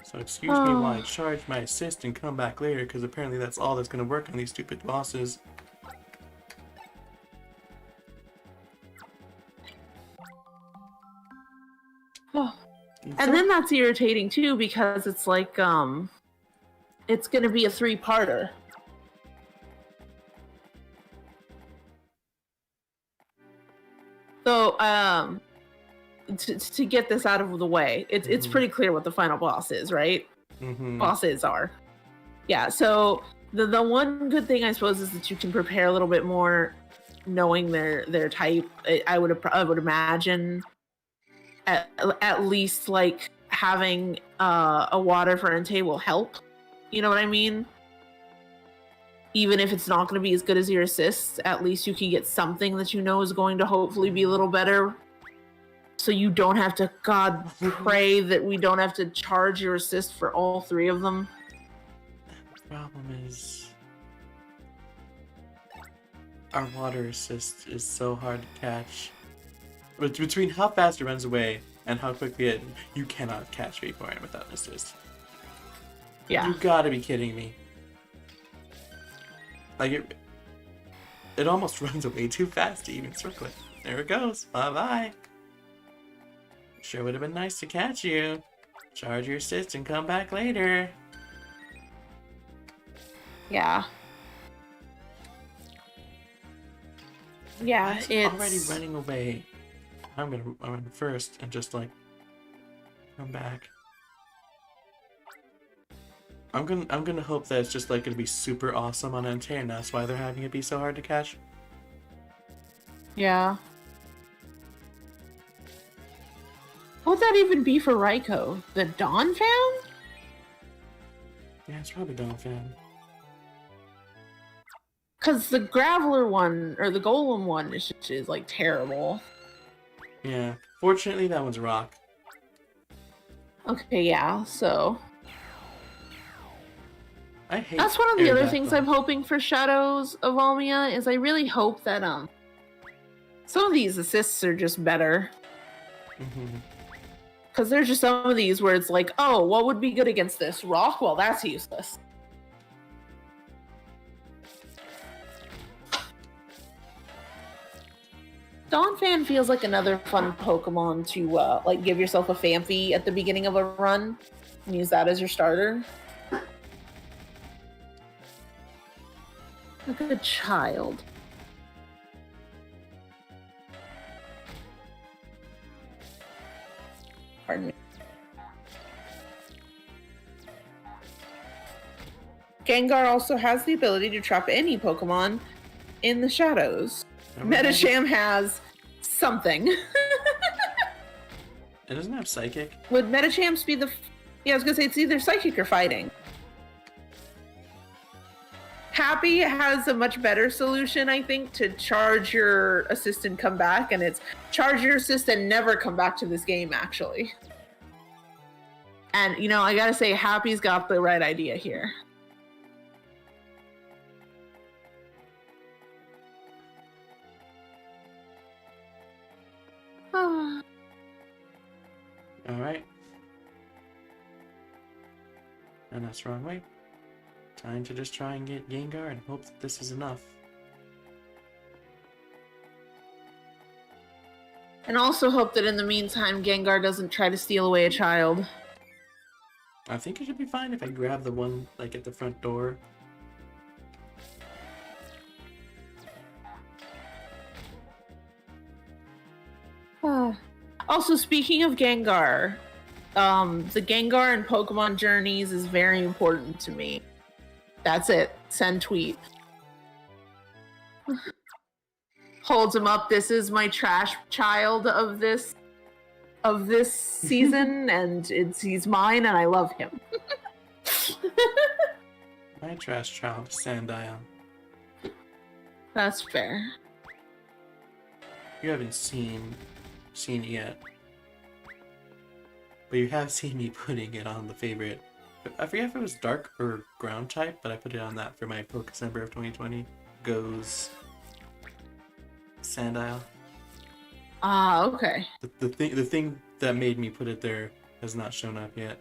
So excuse me while I charge my assist and come back later, because apparently that's all that's going to work on these stupid bosses. And then that's irritating too, because it's like it's gonna be a 3-parter. So to get this out of the way, it's pretty clear what the final boss is, right? Bosses are. Yeah, so the one good thing I suppose is that you can prepare a little bit more knowing their type. I would imagine at least like having a water for Entei will help. You know what I mean? Even if it's not going to be as good as your assists, at least you can get something that you know is going to hopefully be a little better. So you don't have to, God, pray that we don't have to charge your assist for all 3 of them. The problem is our water assist is so hard to catch. But between how fast it runs away and how quickly you cannot catch Vaporeon without an assist. Yeah. You gotta be kidding me. Like it almost runs away too fast to even circle it. There it goes. Bye-bye. Sure would have been nice to catch you. Charge your assist and come back later. Yeah. Yeah, it's already running away. I'm gonna run first and just like come back. I'm gonna hope that it's just like gonna be super awesome on Entei, and that's why they're having it be so hard to catch. Yeah. What would that even be for Raikou? The Dawn fan? Yeah, it's probably Donphan. Because the Graveler one, or the Golem one, is like terrible. Yeah. Fortunately, that one's rock. Okay, yeah, so... I hate That's one of the other Aerodactyl. things I'm hoping for Shadows of Almia, is I really hope that, some of these assists are just better. Because there's just some of these where it's like, oh, what would be good against this? Rock? Well, that's useless. Donphan feels like another fun Pokemon to like give yourself a Phanpy at the beginning of a run and use that as your starter. Like a child. Pardon me. Gengar also has the ability to trap any Pokemon in the shadows. Metacham has something. It doesn't have Psychic. Would Metacham be the... Yeah, I was gonna say it's either Psychic or Fighting. Happy has a much better solution, I think, to charge your assist and come back, and it's charge your assist and never come back to this game, actually. And, you know, I gotta say, Happy's got the right idea here. Alright. And that's the wrong way. Time to just try and get Gengar and hope that this is enough. And also hope that in the meantime, Gengar doesn't try to steal away a child. I think it should be fine if I grab the one, like, at the front door. Also, speaking of Gengar, the Gengar in Pokemon Journeys is very important to me. That's it. Send tweet. Holds him up. This is my trash child of this season, and he's mine, and I love him. My trash child, Sandile. That's fair. You haven't seen it yet. But you have seen me putting it on the favorite. I forget if it was dark or ground type, but I put it on that for my Pokecember of 2020. Goes Sandile. Ah, okay. The thing that made me put it there has not shown up yet.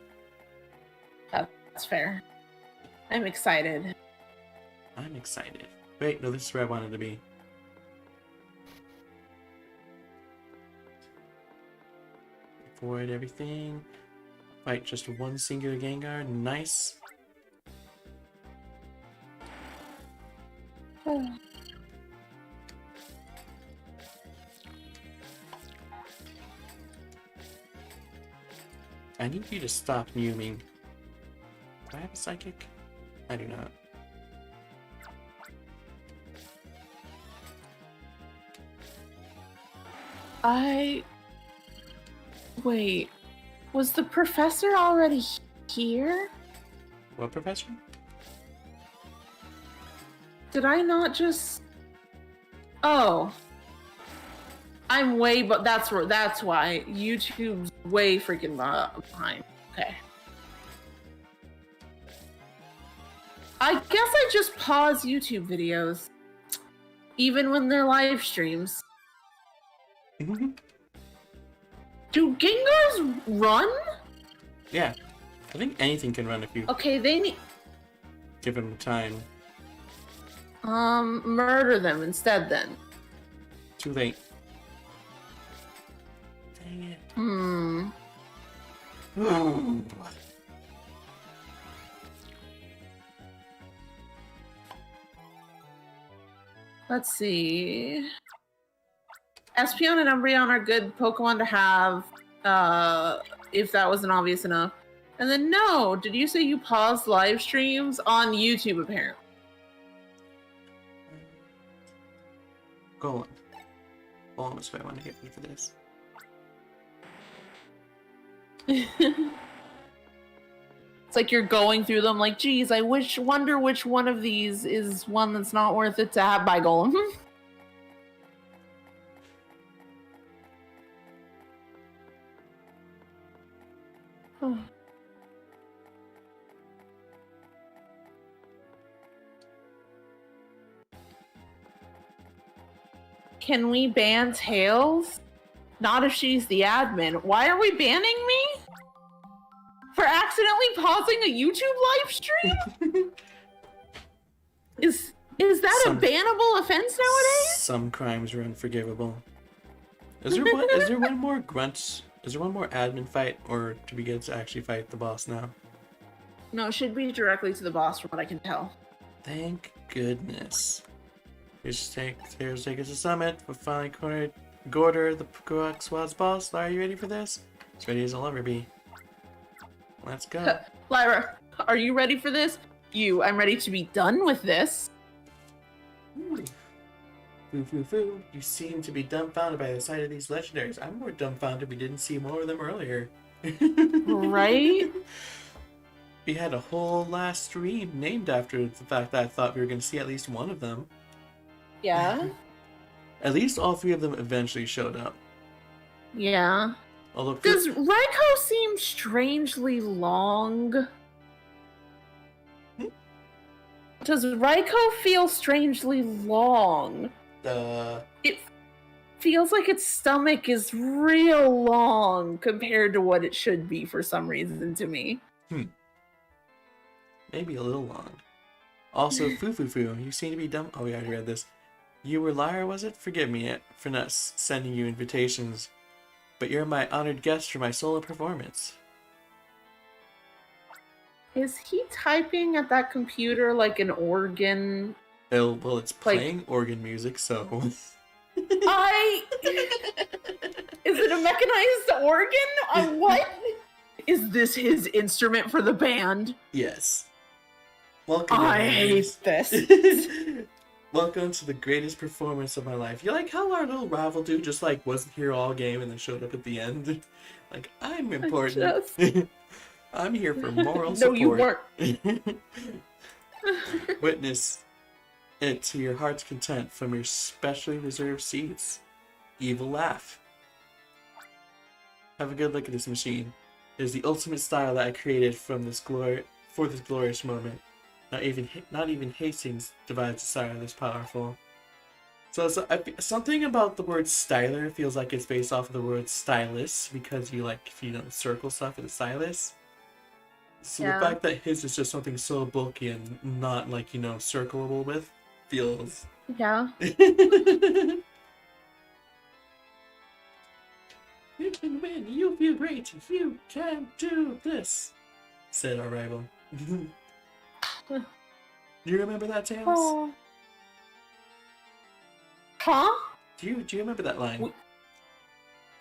That's fair. I'm excited. I'm excited. Wait, no, this is where I wanted to be. Avoid everything. Fight just one singular Gengar. Nice. I need you to stop mewing. Do I have a Psychic? I do not. Wait, was the professor already here? What professor? Did I not just... Oh. I'm way, but that's why. YouTube's way freaking behind. Okay. I guess I just pause YouTube videos. Even when they're live streams. Do Gengars run? Yeah. I think anything can run if you Okay, they need... give them time. Murder them instead then. Too late. Dang it. Let's see. Espeon and Umbreon are good Pokemon to have, if that wasn't obvious enough. And then, no, did you say you paused live streams on YouTube, apparently? Golem. Golem is what I want to get me for this. It's like you're going through them like, geez, wonder which one of these is one that's not worth it to have by Golem. Can we ban Tails? Not if she's the admin. Why are we banning me? For accidentally pausing a YouTube live stream? Is that a bannable offense nowadays? Some crimes are unforgivable. Is there one more grunt? Is there one more admin fight, or do we get to actually fight the boss now? No, it should be directly to the boss from what I can tell. Thank goodness. Here's take us to summit. We're finally cornered Gorder, the Gorak Squad's boss. Are you ready for this? As ready as I'll ever be. Let's go. Lyra, are you ready for this? I'm ready to be done with this. Foo. You seem to be dumbfounded by the sight of these legendaries. I'm more dumbfounded we didn't see more of them earlier. Right? We had a whole last stream named after the fact that I thought we were going to see at least one of them. Yeah. At least all three of them eventually showed up. Yeah. Although Does Raikou seem strangely long? Does Raikou feel strangely long? It feels like its stomach is real long compared to what it should be for some reason to me. Maybe a little long. Also, Foo, you seem to be dumb. Oh, we already read this. You were Lyra, was it? Forgive me for not sending you invitations, but you're my honored guest for my solo performance. Is he typing at that computer like an organ? Well, it's playing organ music, so... Is it a mechanized organ? What? Is this his instrument for the band? Yes. Welcome. I hate this. Welcome to the greatest performance of my life. You like how our little rival dude just like wasn't here all game and then showed up at the end? Like, I'm important. I'm here for moral support. No, you weren't. Witness it to your heart's content from your specially reserved seats. Evil laugh. Have a good look at this machine. It is the ultimate style that I created for this glorious moment. Not even Hastings divides a style this powerful. So something about the word styler feels like it's based off of the word stylus, because you circle stuff with a stylus. So the fact that his is just something so bulky and not circleable with feels... Yeah. You can win, you feel great, you can do this, said our rival. Do you remember that, Tails? Oh. Huh? Do you remember that line?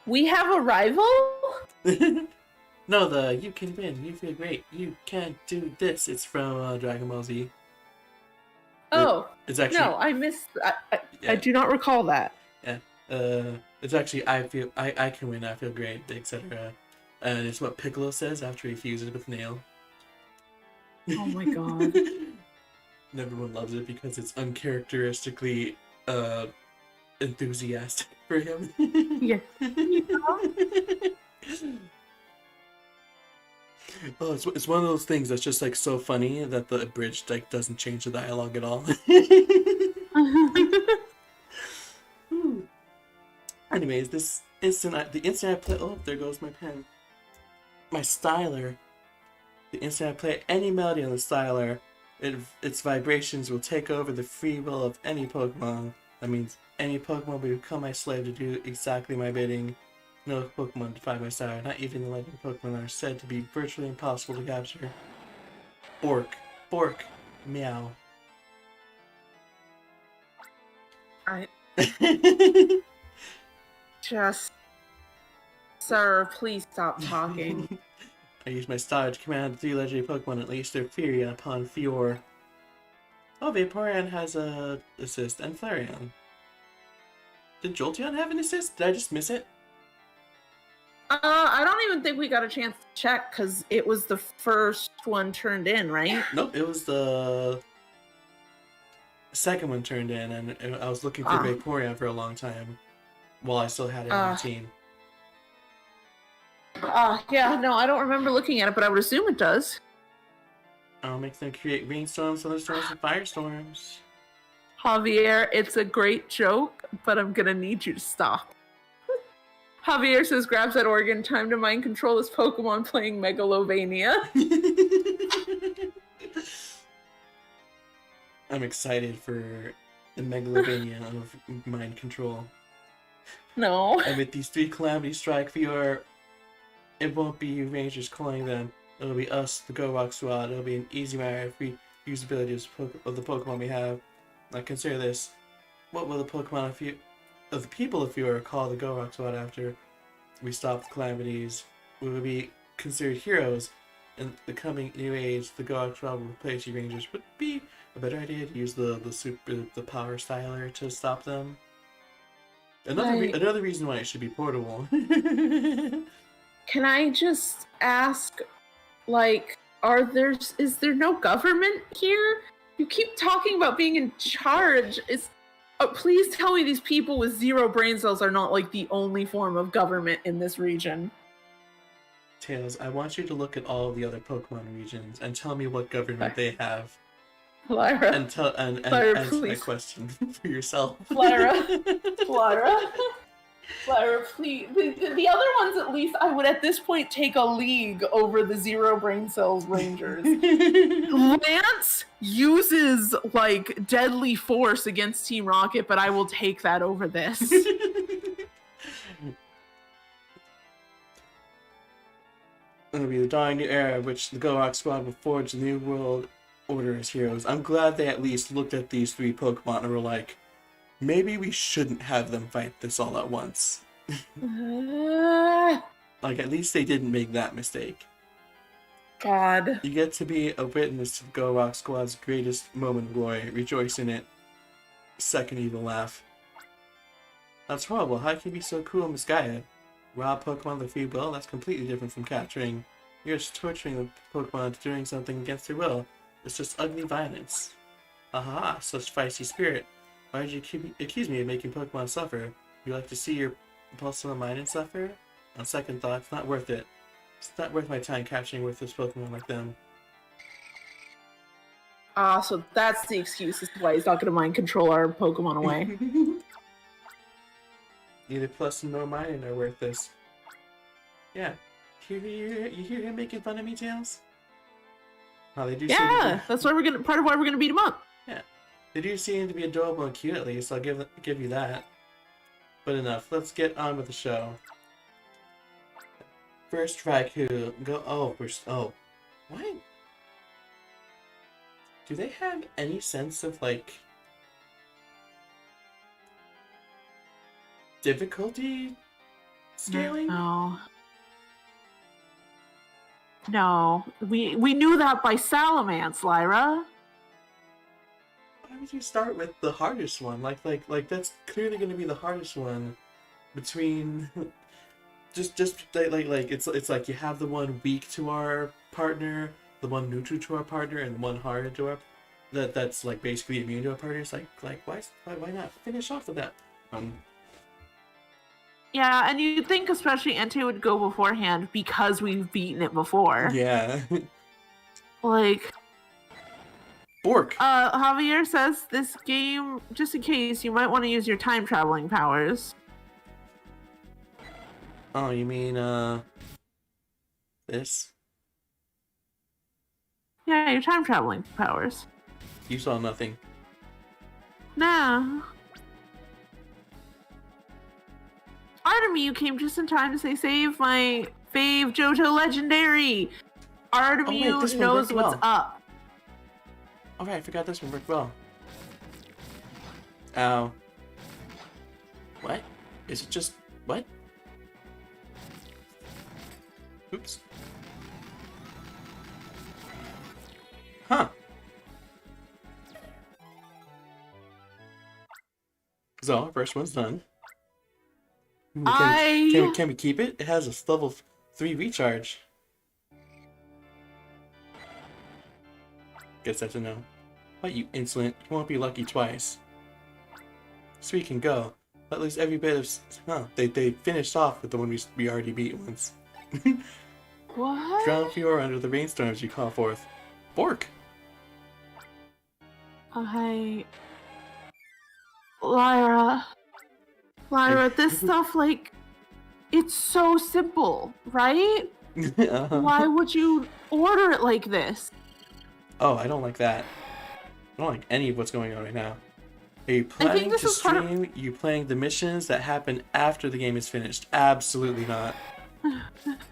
We have a rival? No, you can win, you feel great, you can do this. It's from Dragon Ball Z. Oh. It's actually... No, I missed... I do not recall that. Yeah. It's actually, I can win, I feel great, etc. And it's what Piccolo says after he fuses with Nail. Oh my god. And everyone loves it because it's uncharacteristically enthusiastic for him. Yeah. Oh, it's one of those things that's just so funny that the abridged doesn't change the dialogue at all. Anyways, the instant I play... Oh, there goes my pen. My styler. The instant I play any melody on the styler, its vibrations will take over the free will of any Pokemon. That means any Pokemon will become my slave to do exactly my bidding. No Pokemon defy my styler, not even the legend Pokemon are said to be virtually impossible to capture. Bork. Meow. Sir, please stop talking. I use my style to command 3 legendary Pokemon and unleash their fury upon Fior. Oh, Vaporeon has a assist, and Flareon. Did Jolteon have an assist? Did I just miss it? I don't even think we got a chance to check, because it was the first one turned in, right? Nope, it was the second one turned in, and I was looking for Vaporeon for a long time, while I still had it on the team. Yeah, no, I don't remember looking at it, but I would assume it does. I'll make them create rainstorms, thunderstorms, and firestorms. Javier, it's a great joke, but I'm gonna need you to stop. Javier says, grabs that organ, time to mind control this Pokemon playing Megalovania. I'm excited for the Megalovania of mind control. No. And with these 3 Calamity Strike Viewer, it won't be you Rangers calling them. It'll be us, the Go Rock Squad. It'll be an easy matter of usability of the Pokemon we have. Now consider this. What will the Pokemon of the people if you were called the Go Rock Squad after we stop the calamities? We will be considered heroes. In the coming new age, the Go Rock Squad will replace you Rangers. Would it be a better idea to use the power styler to stop them? Another reason why it should be portable. Can I just ask, like, is there no government here? You keep talking about being in charge. Please tell me these people with 0 brain cells are not like the only form of government in this region. Tails, I want you to look at all of the other Pokemon regions and tell me what government they have. Lyra. And Lyra, answer please. that question for yourself. Lyra, please. The other ones, at least, I would at this point take a league over the 0 brain cells Rangers. Lance uses like deadly force against Team Rocket, but I will take that over this. It'll be the dying new era in which the Go Rock Squad will forge the new world order as heroes. I'm glad they at least looked at these 3 Pokemon and were like, maybe we shouldn't have them fight this all at once. Like, at least they didn't make that mistake. God. You get to be a witness to the Go Rock Squad's greatest moment of glory. Rejoice in it. Second evil laugh. That's horrible. How can you be so cruel and misguided? Rob Pokemon with free will? That's completely different from capturing. You're just torturing the Pokemon into doing something against their will. It's just ugly violence. Aha, such feisty spirit. Why did you accuse me of making Pokemon suffer? You like to see your Pulsar Minun suffer? On second thought, it's not worth it. It's not worth my time capturing worthless Pokemon like them. So that's the excuse as to why he's not going to mind control our Pokemon away. Neither Plus nor Minun are worth this. Yeah. You hear him making fun of me, Tails? Oh, they do Yeah, that's why part of why we're gonna beat him up. Yeah. They do seem to be adorable and cute at least, I'll give you that. But enough, let's get on with the show. First Raikou, what? Do they have any sense of, like, difficulty scaling? No. We knew that by Salamence, Lyra. Why would you start with the hardest one? Like that's clearly going to be the hardest one between just like it's like you have the one weak to our partner, the one neutral to our partner, and one hard to our that's like basically immune to our partner. It's like why not finish off with that? Yeah, and you'd think especially Entei would go beforehand because we've beaten it before. Yeah. Like... Bork! Javier says this game, just in case, you might want to use your time traveling powers. Oh, you mean, this? Yeah, your time traveling powers. You saw nothing. Nah. Artemy, you came just in time to say save my fave Johto Legendary. Artemy knows what's up. Alright, I forgot this one worked well. Ow. What? Is it just... what? Oops. Huh. So, first one's done. Can we keep it? It has a level 3 recharge. Guess that's a no. What, you insolent? You won't be lucky twice. So we can go. At least every bit of... Huh, they finished off with the one we already beat once. What? Drown Fiora under the rainstorms you call forth. Bork! Lyra, this stuff, like, it's so simple, right? Why would you order it like this? Oh, I don't like that. I don't like any of what's going on right now. Are you I think planning this to is part of- stream you playing the missions that happen after the game is finished? Absolutely not.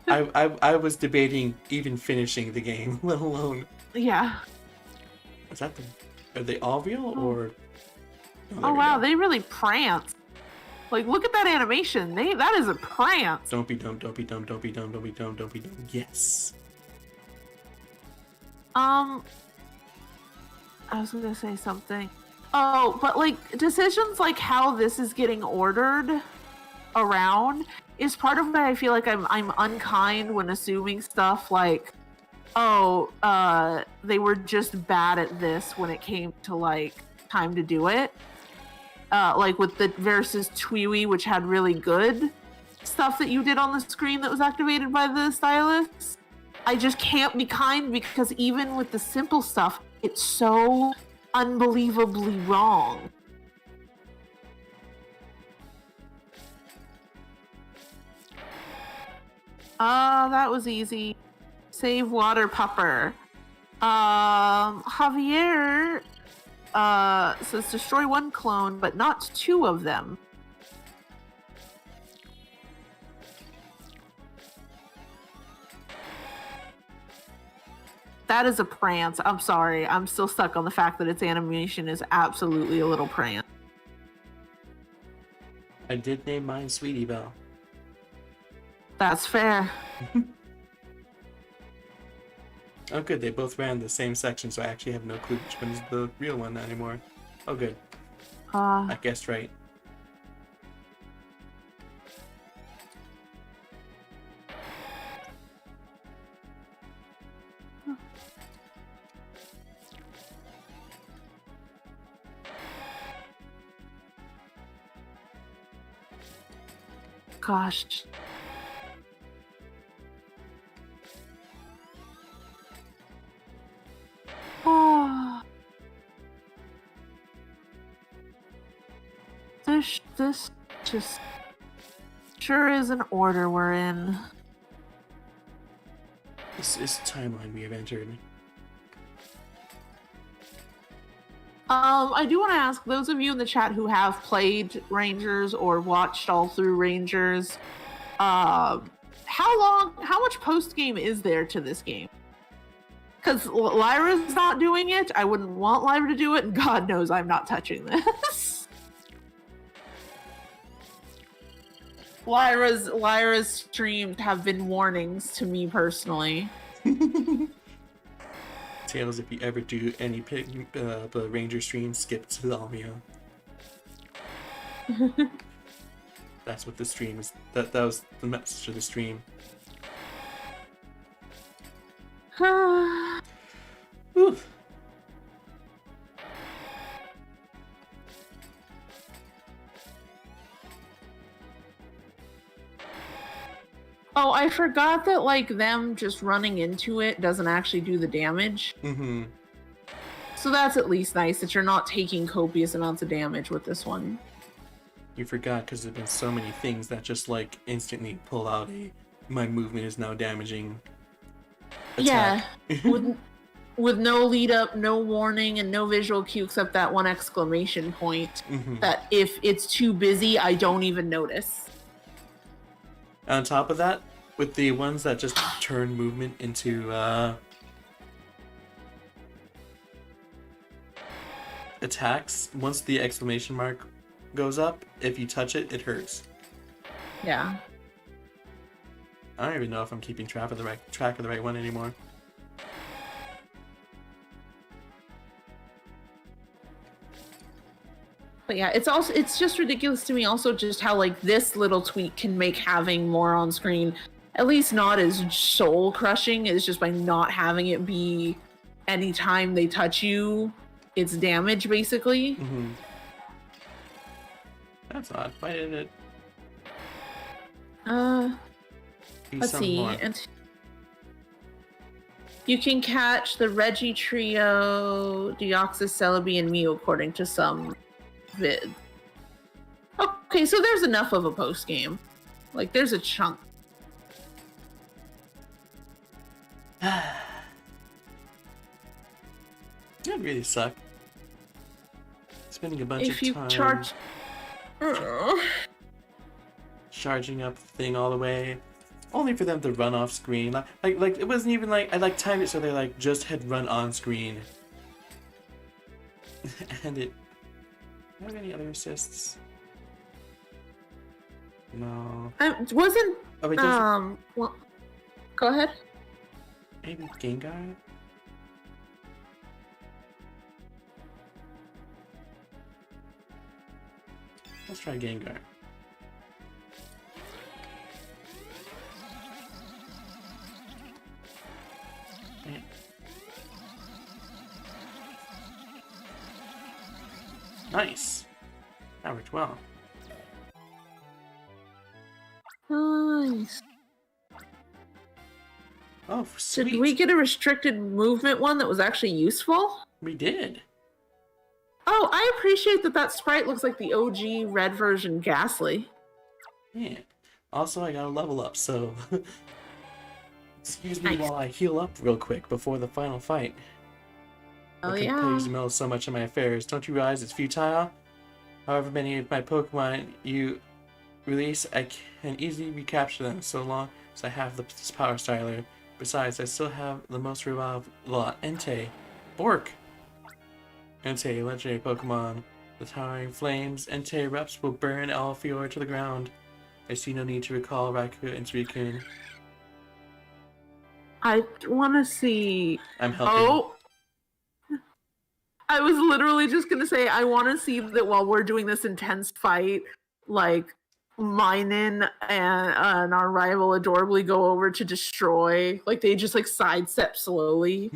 I was debating even finishing the game, let alone. Yeah. Is that the? Are they all real or? there Oh we wow, go. they really prance. Like, look at that animation. That is a prance. Don't be dumb. Don't be dumb. Don't be dumb. Don't be dumb. Don't be dumb. Yes. I was gonna say something. Oh, but like decisions like how this is getting ordered around is part of why I feel like I'm unkind when assuming stuff like, oh, they were just bad at this when it came to like time to do it. Like with the versus Tweewee, which had really good stuff that you did on the screen that was activated by the stylus. I just can't be kind because even with the simple stuff, it's so unbelievably wrong. That was easy. Save water pupper. Javier says destroy one clone, but not two of them. That is a prance. I'm sorry. I'm still stuck on the fact that its animation is absolutely a little prance. I did name mine Sweetie Belle. That's fair. Oh, good. They both ran the same section, so I actually have no clue which one is the real one anymore. Oh, good. I guessed right. Gosh. Oh. This just sure is an order we're in. This is the timeline we have entered. I do want to ask those of you in the chat who have played Rangers or watched all through Rangers, how much post game is there to this game? Because Lyra's not doing it. I wouldn't want Lyra to do it, and God knows I'm not touching this. Lyra's streams have been warnings to me personally. Tails, if you ever do any Ranger stream, skip to Lamia. That's what the stream is. That was the message of the stream. Whew. Oh, I forgot that like them just running into it doesn't actually do the damage. Mm-hmm. So that's at least nice that you're not taking copious amounts of damage with this one. You forgot because there's been so many things that just like instantly pull out my movement is now damaging attack. Yeah. with no lead up, no warning, and no visual cue except that one exclamation point that if it's too busy, I don't even notice. On top of that, with the ones that just turn movement into attacks, once the exclamation mark goes up, if you touch it, it hurts. Yeah. I don't even know if I'm keeping track of the right one anymore. But yeah, it's just ridiculous to me also just how like this little tweak can make having more on screen at least not as soul crushing as just by not having it be anytime they touch you, it's damage basically. That's odd. Why did it? Let's see. And you can catch the Reggie Trio, Deoxys, Celebi, and Mew according to some vid. Okay, so there's enough of a post game. Like, there's a chunk. That'd really suck. spending a bunch If of you time charge... charging up the thing all the way, only for them to run off screen. Like it wasn't even like I like timed it so they like just had run on screen. And it. Do I have any other assists? No. It wasn't... Oh wait, does well, go ahead. maybe Gengar? Let's try Gengar. Nice. That worked well. Nice. Oh, sweet. Did we get a restricted movement one that was actually useful? We did. Oh, I appreciate that that sprite looks like the OG red version Ghastly. Yeah. Also, I gotta level up, so excuse me Nice. while I heal up real quick before the final fight. Oh, I could yeah. please meddle so much in my affairs. Don't you realize it's futile? However many of my Pokemon you release, I can easily recapture them so long as I have this power styler. Besides, I still have the most reliable lot. Entei. Bork! Entei, legendary Pokemon. The towering flames, Entei erupts will burn Alfior to the ground. I see no need to recall Raikou and Suicune. I want to see... I'm helping. Oh! I was literally just gonna say, I want to see that while we're doing this intense fight, like, Minun and our rival Adorably go over to destroy. Like, they just, like, sidestep slowly.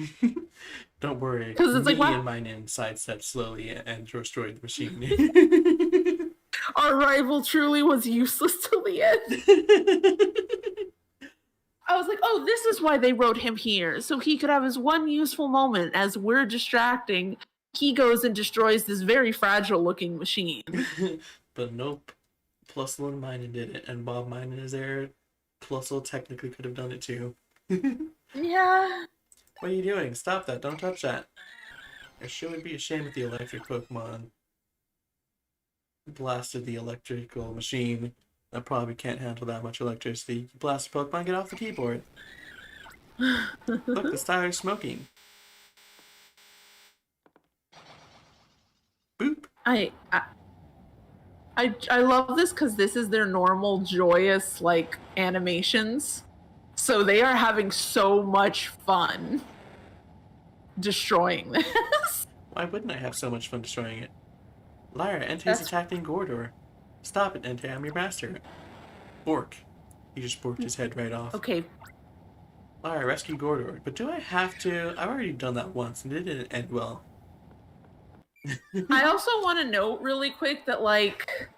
Don't worry. 'Cause it's like, Me what? and Minun sidestep slowly and destroyed the machine. Our rival truly was useless till the end. I was like, oh, this is why they wrote him here. So he could have his one useful moment as we're distracting. He goes and destroys this very fragile looking machine. But nope. Plusle and Minun did it, and while Minun is there, Plusle technically could have done it too. Yeah. What are you doing? Stop that. Don't touch that. I sure would be ashamed if the electric Pokemon blasted the electrical machine. That probably can't handle that much electricity. Blast Pokemon, get off the keyboard. Look, the styler's smoking. Boop. I love this because this is their normal joyous like animations. So they are having so much fun destroying this. Why wouldn't I have so much fun destroying it? Lyra, Entei's That's- attacking Gordor. Stop it, Entei, I'm your master. Bork. He just borked his head right off. Okay. Lyra, rescue Gordor. But do I have to? I've already done that once and it didn't end well. I also want to note really quick that like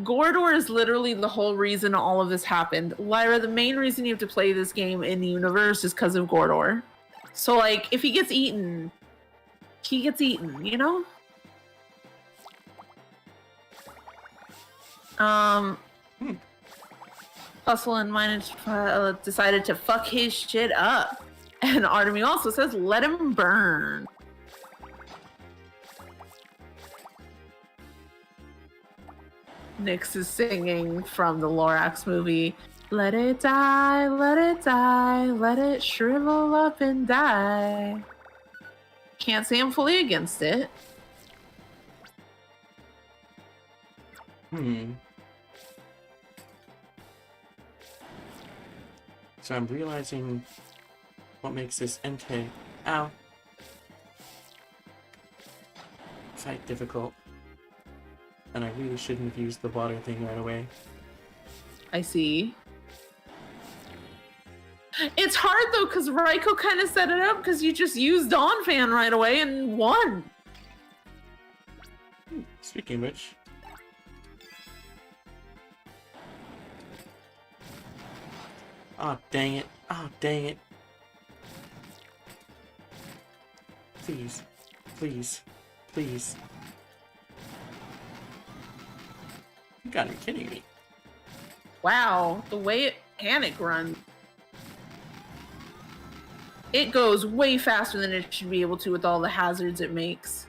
Gordor is literally the whole reason all of this happened. Lyra, the main reason you have to play this game in the universe is because of Gordor. So like if he gets eaten, he gets eaten, you know? Hustle and Minun decided to fuck his shit up. And Artemy also says, let him burn. Nyx is singing from the Lorax movie. Let it die, let it shrivel up and die. Can't say I'm fully against it. So I'm realizing what makes this Entei, ow, fight difficult. And I really shouldn't have used the water thing right away. I see. It's hard though, because Raikou kind of set it up because you just used Dawn Fan right away and won. Speaking of which, oh dang it! Oh dang it! Please, please, please! You gotta be kidding me! Wow, the way it panic runs. It goes way faster than it should be able to with all the hazards it makes.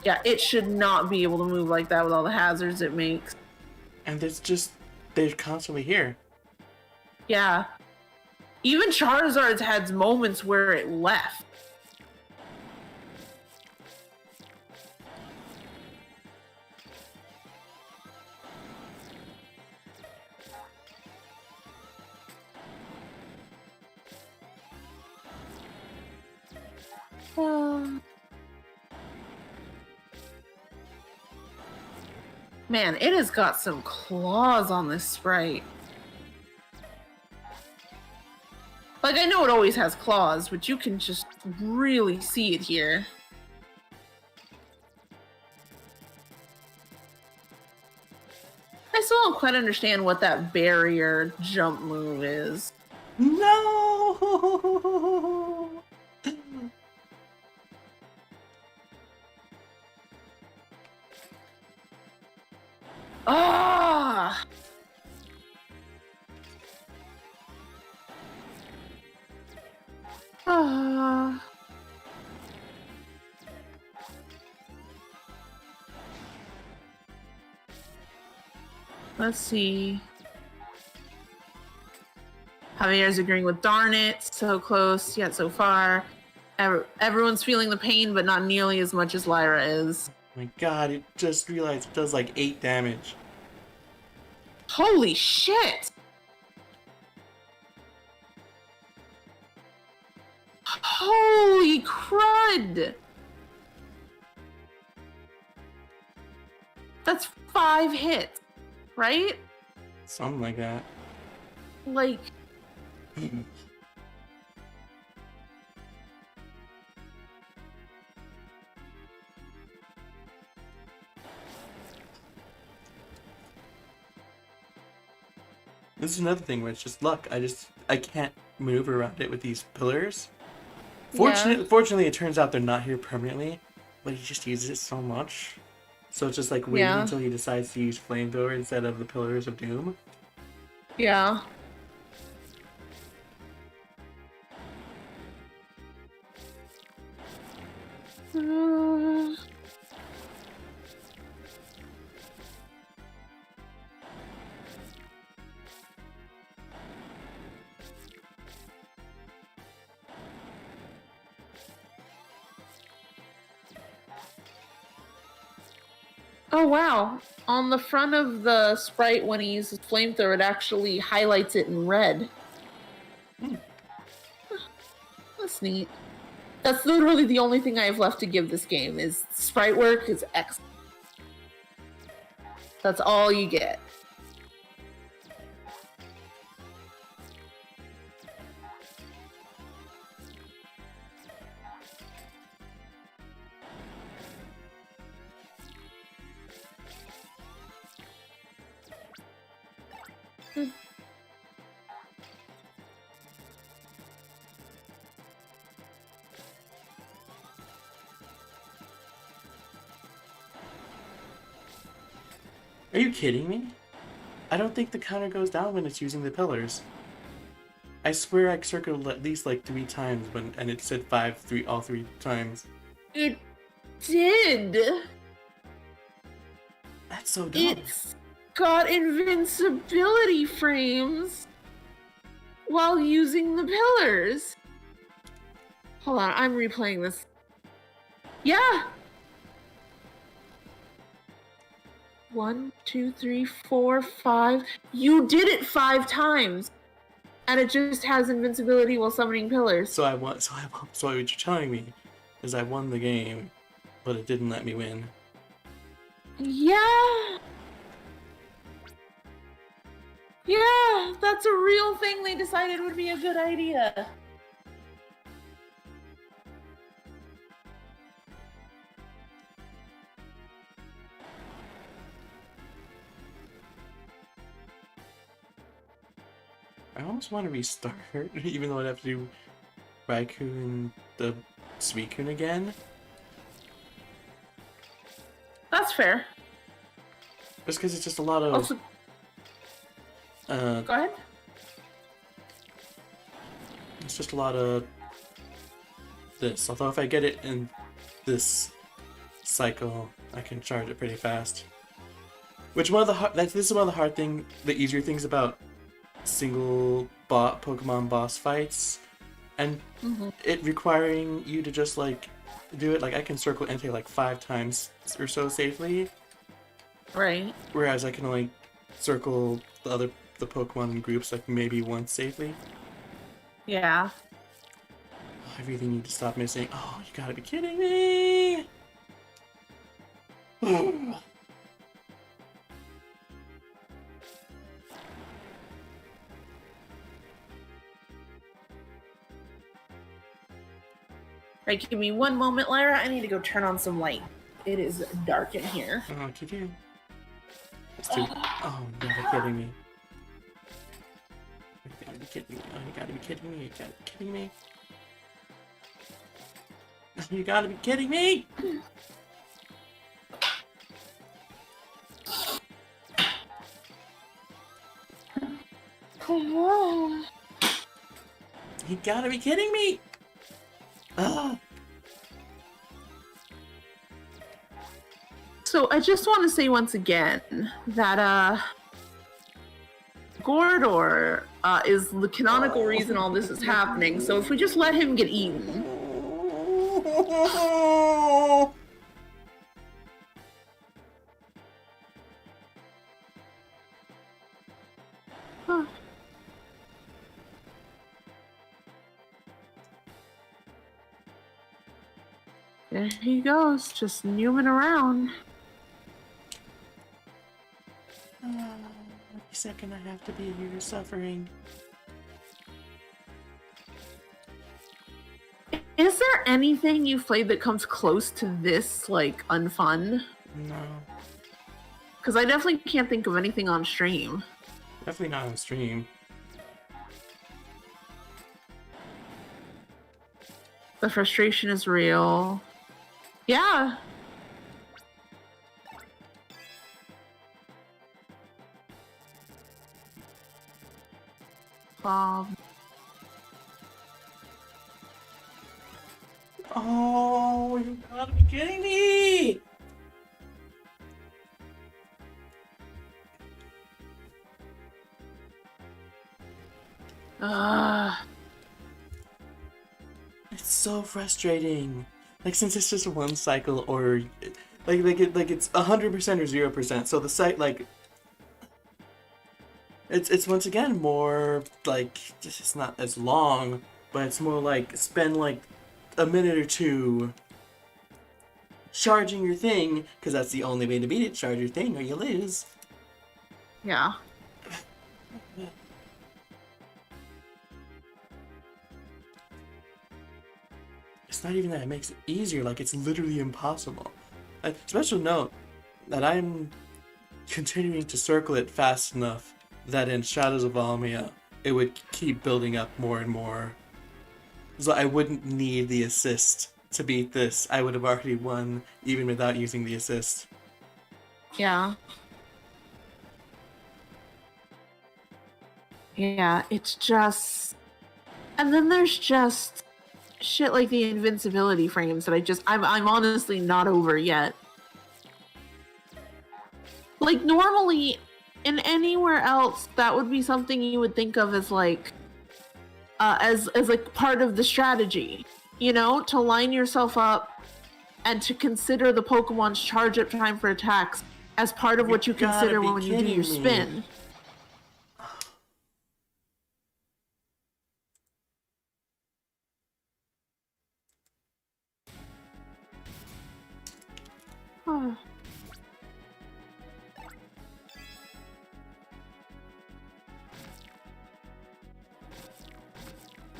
Yeah, it should not be able to move like that with all the hazards it makes. And it's just, they're constantly here. Yeah. Even Charizard's had moments where it left. Man, it has got some claws on this sprite. Like, I know it always has claws, but you can just really see it here. I still don't quite understand what that barrier jump move is. No! Ah! Ah. Let's see. Javier's agreeing with darn it. So close yet so far. Everyone's feeling the pain, but not nearly as much as Lyra is. My god, it just realized it does like 8 damage. Holy shit! Holy crud! That's 5 hits, right? Something like that. Like, This is another thing where it's just luck. I can't maneuver around it with these pillars. Fortunately, it turns out they're not here permanently, but he just uses it so much. So it's just like waiting Yeah. until he decides to use flamethrower instead of the pillars of doom. yeah. Oh wow. On the front of the sprite when he uses flamethrower, it actually highlights it in red. That's neat. That's literally the only thing I have left to give this game is sprite work is excellent. That's all you get. Are you kidding me? I don't think the counter goes down when it's using the pillars. I swear I circled at least like 3 times and it said 5, all 3 times. It did. That's so dumb. It's got invincibility frames while using the pillars. Hold on, I'm replaying this. Yeah. 1, 2, 3, 4, 5. You did it 5 times. And it just has invincibility while summoning pillars. So what you're telling me is I won the game, but it didn't let me win. Yeah. Yeah, that's a real thing they decided would be a good idea. I almost want to restart, even though I'd have to do Raikou the Suicune again. That's fair. Just because it's just a lot of... Also, go ahead. It's just a lot of this. Although if I get it in this cycle, I can charge it pretty fast. Which one of the this is one of the easier things about single Pokemon boss fights, and it requiring you to just like do it. Like I can circle Entei like 5 times or so safely, Right. whereas I can only circle the Pokemon in groups like maybe once safely. Yeah. I really need to stop missing. Oh, you gotta be kidding me! Right, give me one moment, Lyra. I need to go turn on some light. It is dark in here. Oh, what you do? It's too. Oh, you gotta be kidding me! You gotta be kidding me! Oh, you gotta be kidding me! You gotta be kidding me! You gotta be kidding me! You gotta be kidding me! Ah. So I just want to say once again that Gordor is the canonical reason all this is happening. So if we just let him get eaten. Huh. There he goes, just newing around. Every second I have to be here suffering. Is there anything you've played that comes close to this, like, unfun? No. Because I definitely can't think of anything on stream. Definitely not on stream. The frustration is real. Yeah. Oh, you gotta be kidding me! It's so frustrating. Like since it's just one cycle, or like it's 100% or 0%. So the site like it's once again more like it's not as long, but it's more like spend like a minute or two charging your thing, because that's the only way to beat it. Charge your thing or you lose. Yeah. It's not even that it makes it easier, like it's literally impossible. Special note that I'm continuing to circle it fast enough that in Shadows of Almia it would keep building up more and more. So I wouldn't need the assist to beat this. I would have already won even without using the assist. Yeah. Yeah, it's just... And then there's just shit like the invincibility frames that I'm honestly not over yet. Like, normally, in anywhere else, that would be something you would think of as, like, as like, part of the strategy. You know? To line yourself up and to consider the Pokemon's charge-up time for attacks as part of what you consider when you do your spin. Oh.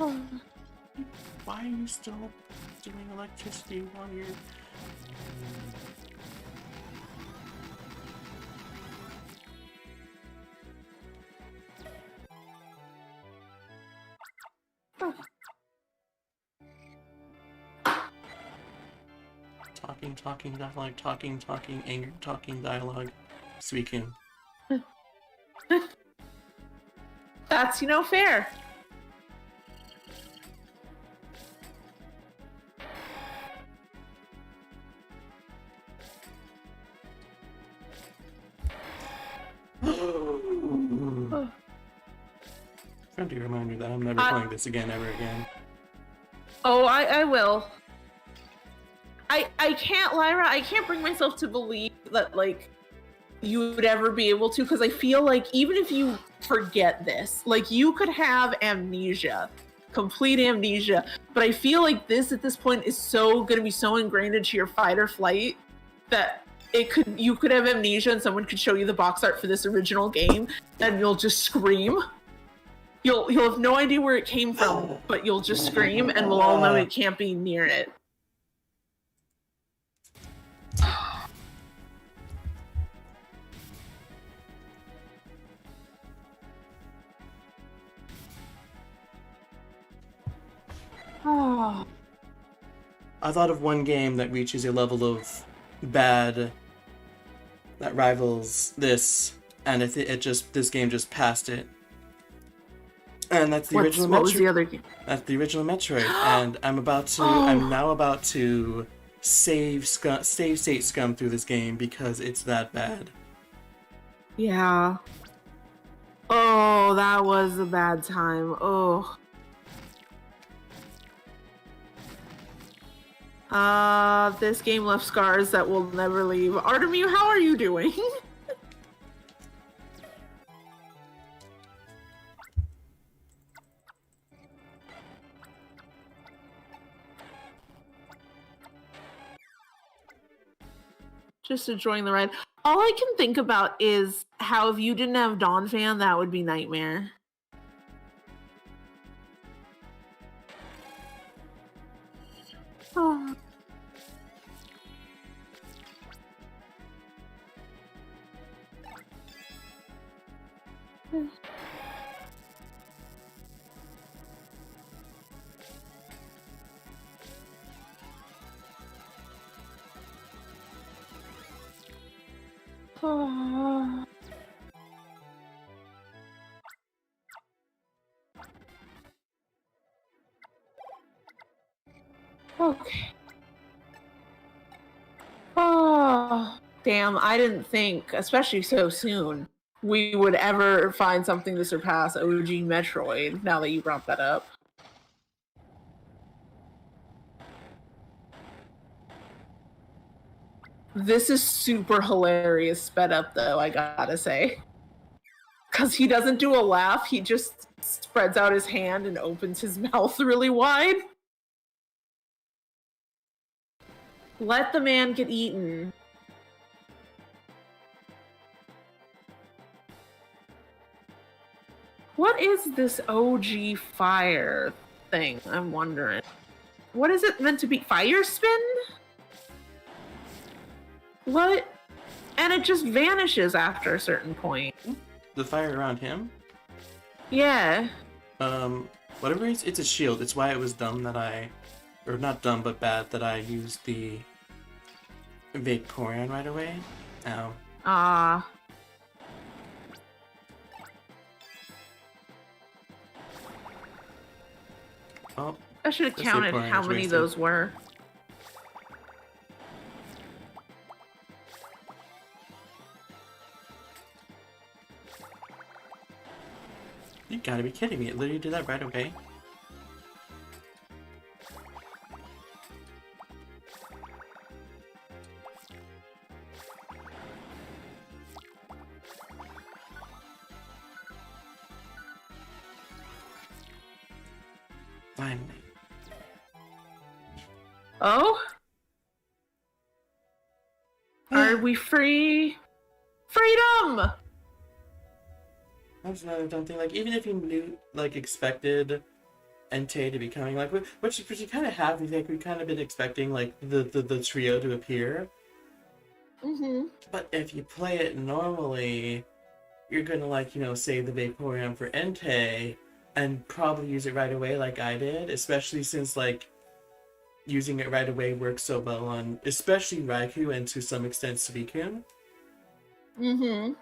Oh. Why are you still doing electricity while you're... Talking dialogue, talking anger, talking dialogue, speaking. That's, fair. Trying to remind me that I'm never playing this again, ever again. Oh, I will. I can't, Lyra, I can't bring myself to believe that, like, you would ever be able to, because I feel like even if you forget this, like, you could have amnesia, complete amnesia, but I feel like this at this point is so going to be so ingrained into your fight or flight that you could have amnesia and someone could show you the box art for this original game and you'll just scream. You'll have no idea where it came from, but you'll just scream and we'll all know it can't be near it. Oh. I thought of one game that reaches a level of bad that rivals this, and this game just passed it. And that's the original Metroid. What was the other game? That's the original Metroid, and I'm now about to save state scum through this game because it's that bad. Yeah. Oh, that was a bad time. Oh. This game left scars that will never leave. Artemu, how are you doing? Just enjoying the ride. All I can think about is how if you didn't have Dawn Fan, that would be nightmare. Oh. Oh. Okay. Oh, damn, I didn't think, especially so soon, we would ever find something to surpass OG Metroid, now that you brought that up. This is super hilarious sped up, though, I gotta say. Because he doesn't do a laugh, he just spreads out his hand and opens his mouth really wide. Let the man get eaten. What is this OG fire thing? I'm wondering. What is it meant to be? Fire spin? What? And it just vanishes after a certain point. The fire around him? Yeah. Whatever it's a shield. It's why it was dumb that or not dumb, but bad that I used the Vaporeon right away. Ow. Ah. Oh. I should have counted how many those were. You gotta be kidding me. It literally did that right away. Finally. Oh? Are we free? Freedom! That's another dumb thing. Like, even if you knew, like, expected Entei to be coming, like, which you kind of have, like, we kind of been expecting, like, the trio to appear. Mm-hmm. But if you play it normally, you're gonna, like, you know, save the Vaporeon for Entei, and probably use it right away like I did, especially since, like, using it right away works so well on, especially Raikou and to some extent Suicune. Mm-hmm.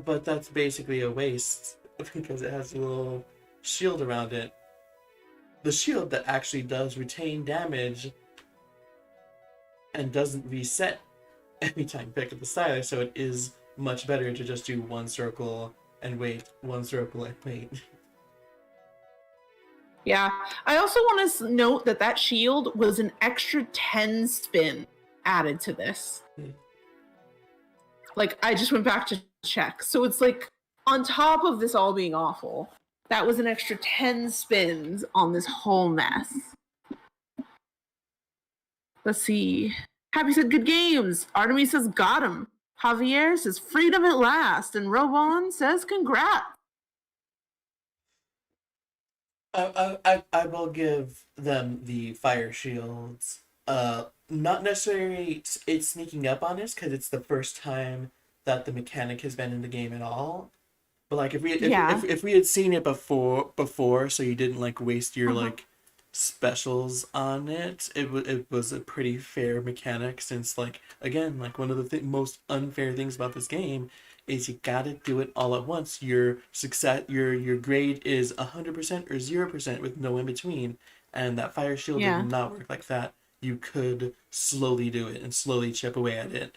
But that's basically a waste, because it has a little shield around it. The shield that actually does retain damage and doesn't reset every time you pick up the Styler, so it is much better to just do one circle and wait, one circle and wait. Yeah. I also want to note that that shield was an extra 10 spin added to this. Like, I just went back to check. So it's like, on top of this all being awful, that was an extra 10 spins on this whole mess. Let's see. Happy said, good games. Artemis says, got him. Javier says, freedom at last. And Robon says, congrats. I will give them the fire shields. Not necessarily it's sneaking up on us because it's the first time that the mechanic has been in the game at all. But like if we had seen it before, so you didn't like waste your like specials on it, it was a pretty fair mechanic. Since like again, like one of the most unfair things about this game is you gotta do it all at once. Your success, your grade is 100% or 0% with no in between, and that fire shield did not work like that. You could slowly do it and slowly chip away at it.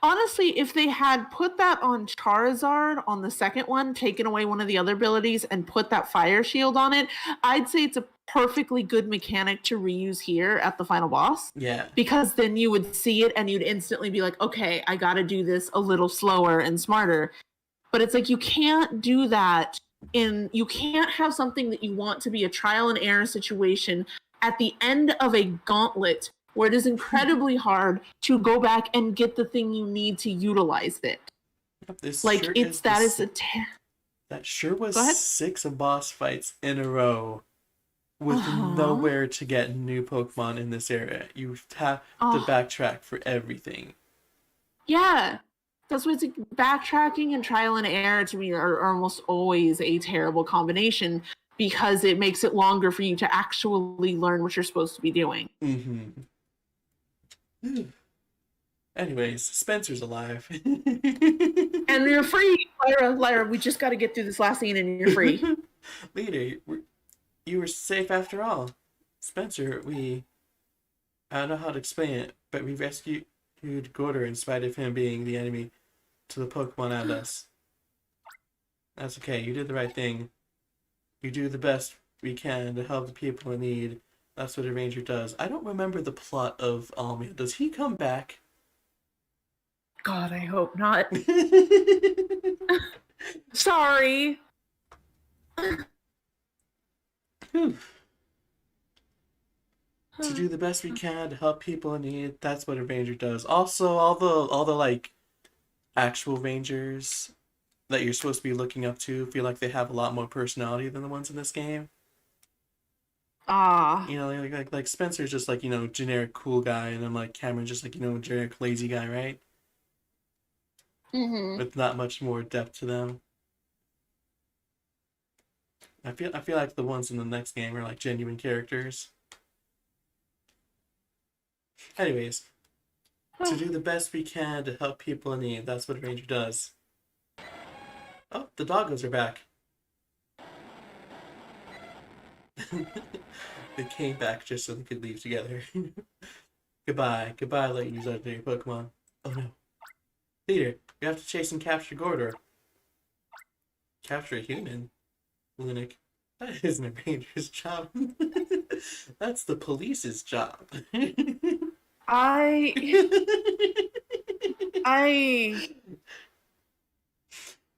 Honestly, if they had put that on Charizard on the second one, taken away one of the other abilities and put that fire shield on it, I'd say it's a perfectly good mechanic to reuse here at the final boss. Yeah. Because then you would see it and you'd instantly be like, okay, I got to do this a little slower and smarter. But it's like you can't do that you can't have something that you want to be a trial and error situation at the end of a gauntlet where it is incredibly hard to go back and get the thing you need to utilize it. That sure was 6 boss fights in a row with nowhere to get new Pokemon in this area. You have to backtrack for everything. Yeah. That's why it's like backtracking and trial and error to me are almost always a terrible combination because it makes it longer for you to actually learn what you're supposed to be doing. Mm-hmm. Anyways, Spencer's alive. And you're free, Lyra. We just got to get through this last scene and you're free. Leader, you were safe after all. Spencer, I don't know how to explain it, but we rescued Gorder in spite of him being the enemy to the Pokemon and us. That's okay, you did the right thing. You do the best we can to help the people in need. That's what a ranger does. I don't remember the plot of Almia. Does he come back? God, I hope not. Sorry. To do the best we can to help people in need. That's what a ranger does. Also, all the like actual rangers that you're supposed to be looking up to feel like they have a lot more personality than the ones in this game. You know, like Spencer's just like, you know, generic cool guy, and then like Cameron's just like, you know, generic lazy guy, right? Mm-hmm. With not much more depth to them. I feel like the ones in the next game are like genuine characters. Anyways, to do the best we can to help people in need. That's what a ranger does. Oh, the doggos are back. They came back just so they could leave together. Goodbye, ladies and your Pokemon. Oh no. Leader, you have to chase and capture Gordor. Capture a human? Lunic, that isn't a ranger's job. That's the police's job.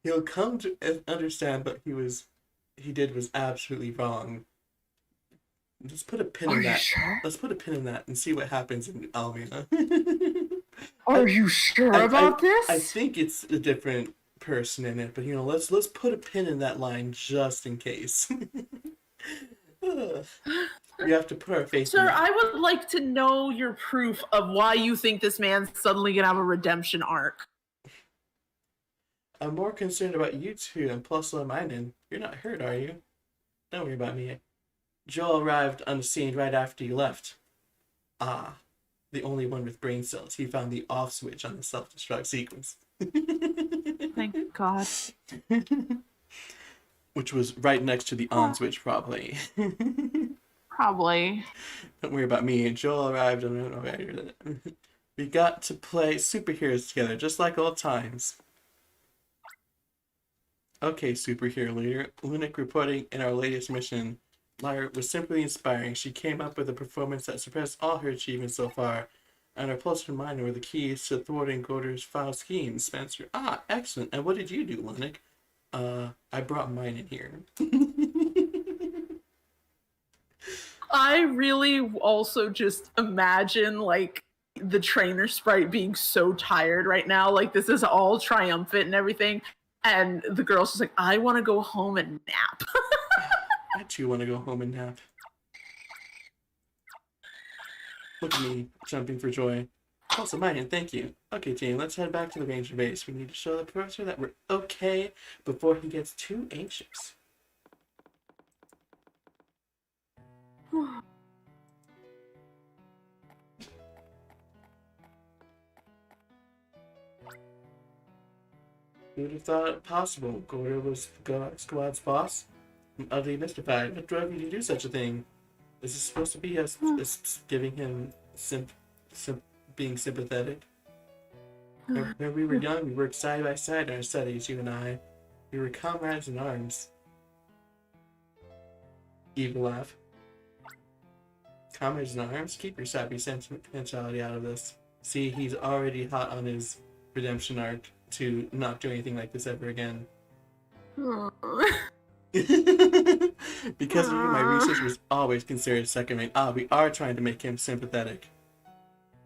He'll come to understand what he did was absolutely wrong. Let's put a pin in that. Sure? Let's put a pin in that and see what happens in Almina. Are you sure about this? I think it's a different person in it, but you know, let's put a pin in that line just in case. We have to put our faith in Sir, it. I would like to know your proof of why you think this man's suddenly gonna have a redemption arc. I'm more concerned about you two and plus Minun. You're not hurt, are you? Don't worry about me. Joel arrived on the scene right after you left. The only one with brain cells. He found the off switch on the self-destruct sequence. Thank God. Which was right next to the on switch, probably. Probably. Don't worry about me. Joel arrived on... We got to play superheroes together, just like old times. Okay, superhero leader. Lunik reporting in our latest mission. Lyra was simply inspiring. She came up with a performance that surpassed all her achievements so far. And her plus and minor were the keys to thwarting Gorder's foul schemes. Spencer. Ah, excellent. And what did you do, Lunik? I brought mine in here. I really also just imagine like the trainer sprite being so tired right now. Like this is all triumphant and everything. And the girl's just like, I want to go home and nap. I too want to go home and nap. Look at me, jumping for joy. Also, mine, thank you. Okay, team, let's head back to the ranger base. We need to show the professor that we're okay before he gets too anxious. Who would have thought it possible? Gordo was the squad's boss? I'm utterly mystified. What drove you to do such a thing? Is this supposed to be us giving him being sympathetic? When we were young, we worked side by side in our studies, you and I. We were comrades in arms. Evil laugh. Comrades in arms? Keep your sappy sentimentality out of this. See, he's already hot on his redemption arc to not do anything like this ever again. Because of you, my research was always considered second rate. We are trying to make him sympathetic.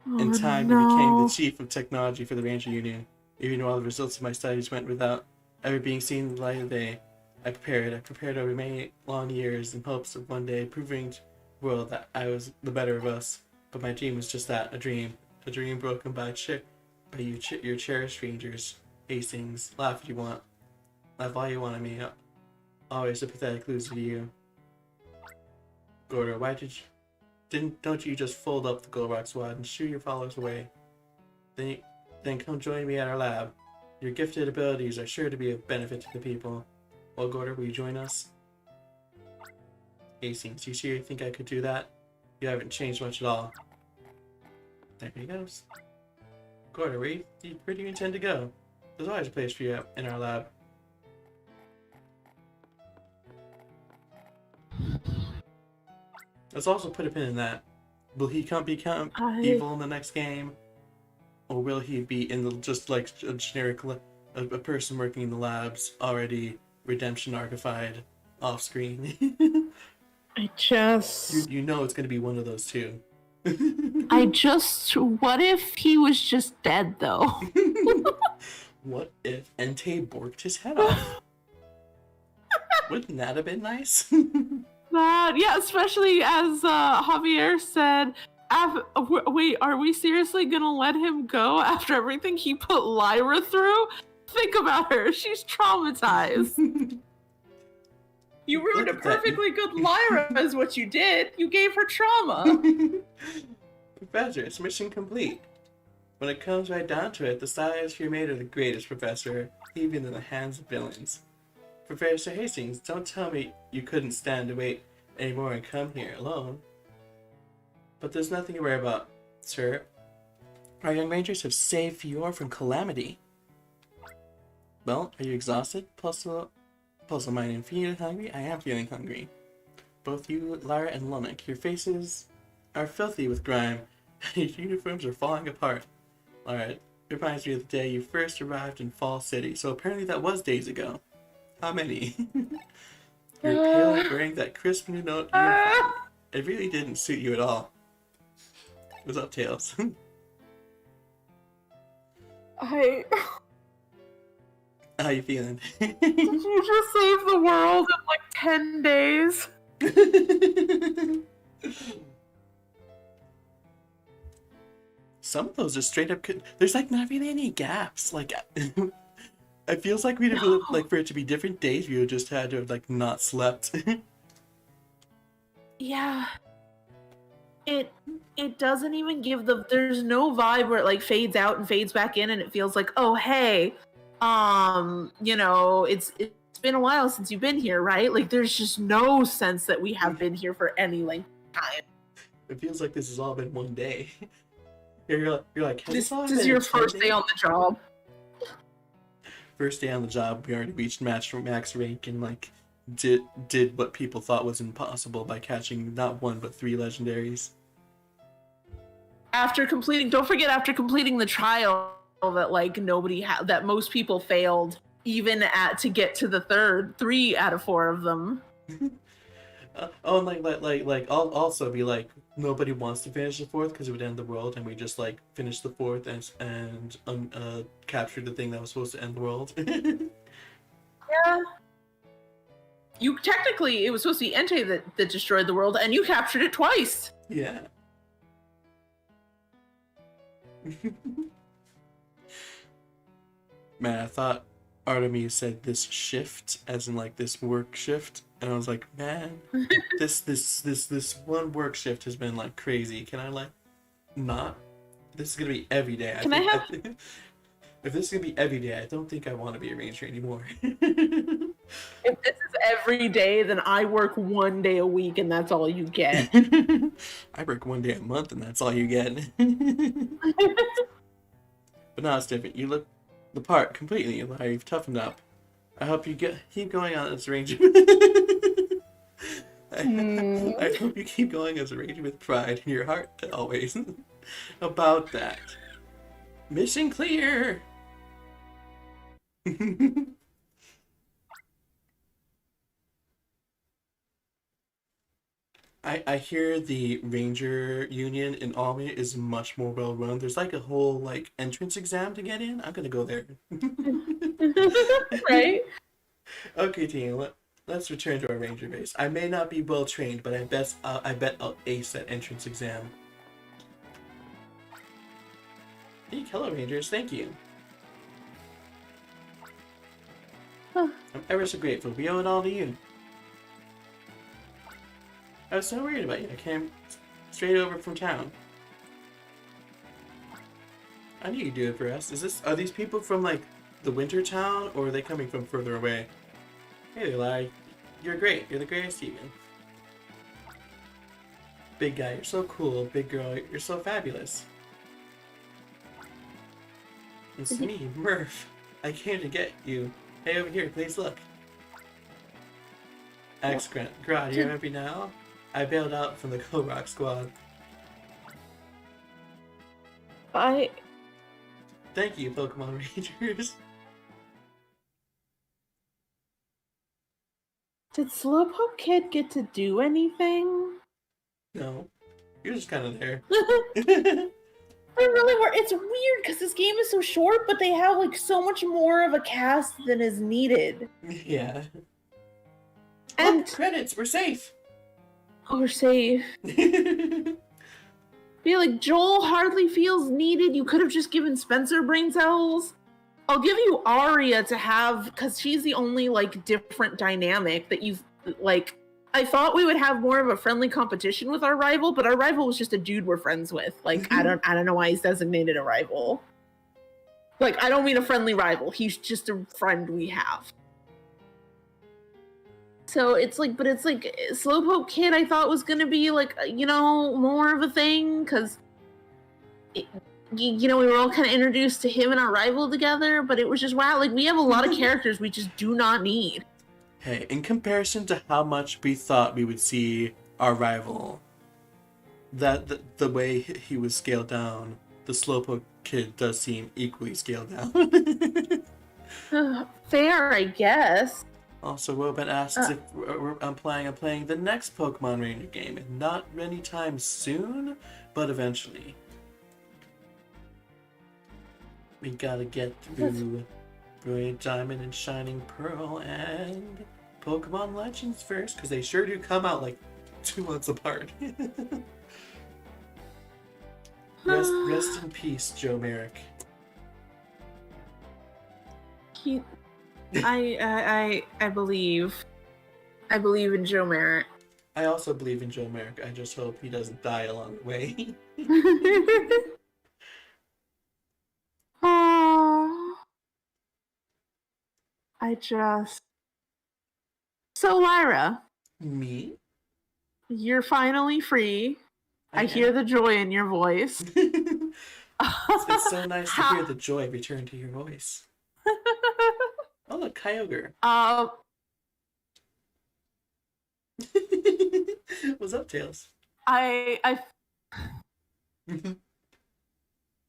In time, he became the chief of technology for the Ranger Union. Even while the results of my studies went without ever being seen in the light of day, I prepared over many long years in hopes of one day proving to the world that I was the better of us. But my dream was just that, a dream broken by your cherished strangers. Hastings, laugh if you want. Laugh all you want at me. Always a pathetic loser to you. Gordo, why don't you just fold up the Golrock squad and shoo your followers away? Then come join me at our lab. Your gifted abilities are sure to be of benefit to the people. Well, Gordo, will you join us? Hastings, you sure you think I could do that? You haven't changed much at all. There he goes. Gordo, where do you intend to go? There's always a place for you in our lab. Let's also put a pin in that. Will he become evil in the next game? Or will he be in the just like a generic a person working in the labs, already redemption archified off screen? I just you know it's gonna be one of those two. what if he was just dead though? What if Entei borked his head off? Wouldn't that have been nice? Yeah, especially as Javier said, wait, are we seriously gonna let him go after everything he put Lyra through? Think about her, she's traumatized. You ruined a perfectly good Lyra is what you did. You gave her trauma. Professor, it's mission complete. When it comes right down to it, the styles you made are the greatest, Professor, even in the hands of villains. Professor Hastings, don't tell me you couldn't stand to wait anymore and come here alone. But there's nothing to worry about, sir. Our young rangers have saved Fior from calamity. Well, are you exhausted? Plus, mine and feeling hungry? I am feeling hungry. Both you, Lyra, and Lunik, your faces are filthy with grime, and your uniforms are falling apart. Alright, it reminds me of the day you first arrived in Fall City, so apparently that was days ago. How many? You're pale and wearing that crisp new note uniform. It really didn't suit you at all. What's up, Tails? How you feeling? Did you just save the world in like 10 days? Some of those are straight up. There's like not really any gaps. Like, it feels like we'd have like for it to be different days. We would just had to have like not slept. Yeah. It doesn't even give there's no vibe where it like fades out and fades back in and it feels like, oh hey, you know, it's been a while since you've been here, right? Like there's just no sense that we have been here for any length of time. It feels like this has all been one day. You're like, has This all is been your first day intended? on the job. First day on the job, we already reached max rank and like did what people thought was impossible by catching not one but 3 legendaries. Don't forget after completing the trial that like that most people failed even to get to the third, 3 out of 4 of them. Oh, and I'll also be like, nobody wants to finish the 4th because it would end the world, and we just like finished the 4th and captured the thing that was supposed to end the world. Yeah. You technically, it was supposed to be Entei that destroyed the world, and you captured it twice. Yeah. Man, I thought Artemis said this shift as in like this work shift, and I was like, man, this one work shift has been like crazy. Can I like not? This is gonna be every day. Can I have? If this is gonna be every day, I don't think I want to be a ranger anymore. If this is every day, then I work 1 day a week, and that's all you get. I work 1 day a month, and that's all you get. But now it's different. You look the part completely. You've toughened up. I hope you keep going on as a ranger. I hope you keep going as a ranger with pride in your heart always. About that. Mission clear. I hear the Ranger Union in Albany is much more well run. There's like a whole like entrance exam to get in. I'm gonna go there. Right? Okay, team. Let's return to our Ranger base. I may not be well trained, but I bet I'll ace that entrance exam. Hey, hello Rangers. Thank you. Huh. I'm ever so grateful. We owe it all to you. I was so worried about you. I came straight over from town. I knew you'd do it for us. Are these people from like the winter town, or are they coming from further away? Hey, Eli. You're great. You're the greatest even. Big guy, you're so cool. Big girl, you're so fabulous. It's me, Murph. I came to get you. Hey, over here, please look. Excellent. Grod, you're happy now? I bailed out from the Rock squad. Thank you, Pokemon Rangers. Did Slowpoke Kid get to do anything? No. You're just kind of there. They really were. It's weird because this game is so short, but they have like so much more of a cast than is needed. Yeah. And look, credits, we're safe. Oh, we're safe. Feel like Joel hardly feels needed. You could have just given Spencer brain cells. I'll give you Arya to have, because she's the only like different dynamic that you've like. I thought we would have more of a friendly competition with our rival, but our rival was just a dude we're friends with. Like I don't know why he's designated a rival. Like I don't mean a friendly rival. He's just a friend we have. So it's like, but it's like Slowpoke Kid. I thought was gonna be like more of a thing because we were all kind of introduced to him and our rival together. But it was just wow. Like we have a lot of characters we just do not need. Hey, in comparison to how much we thought we would see our rival, the way he was scaled down, the Slowpoke Kid does seem equally scaled down. Fair, I guess. Also, Woben asks if I'm planning on playing the next Pokemon Ranger game. Not anytime soon, but eventually. We gotta get through Brilliant Diamond and Shining Pearl and Pokemon Legends first, because they sure do come out like 2 months apart. Rest in peace, Joe Merrick. I believe in Joe Merrick. I also believe in Joe Merrick. I just hope he doesn't die along the way. Oh, So Lyra, Me? you're finally free. I hear the joy in your voice. It's so nice to How- hear the joy return to your voice. Oh, look, Kyogre. uh, What's up, Tails? I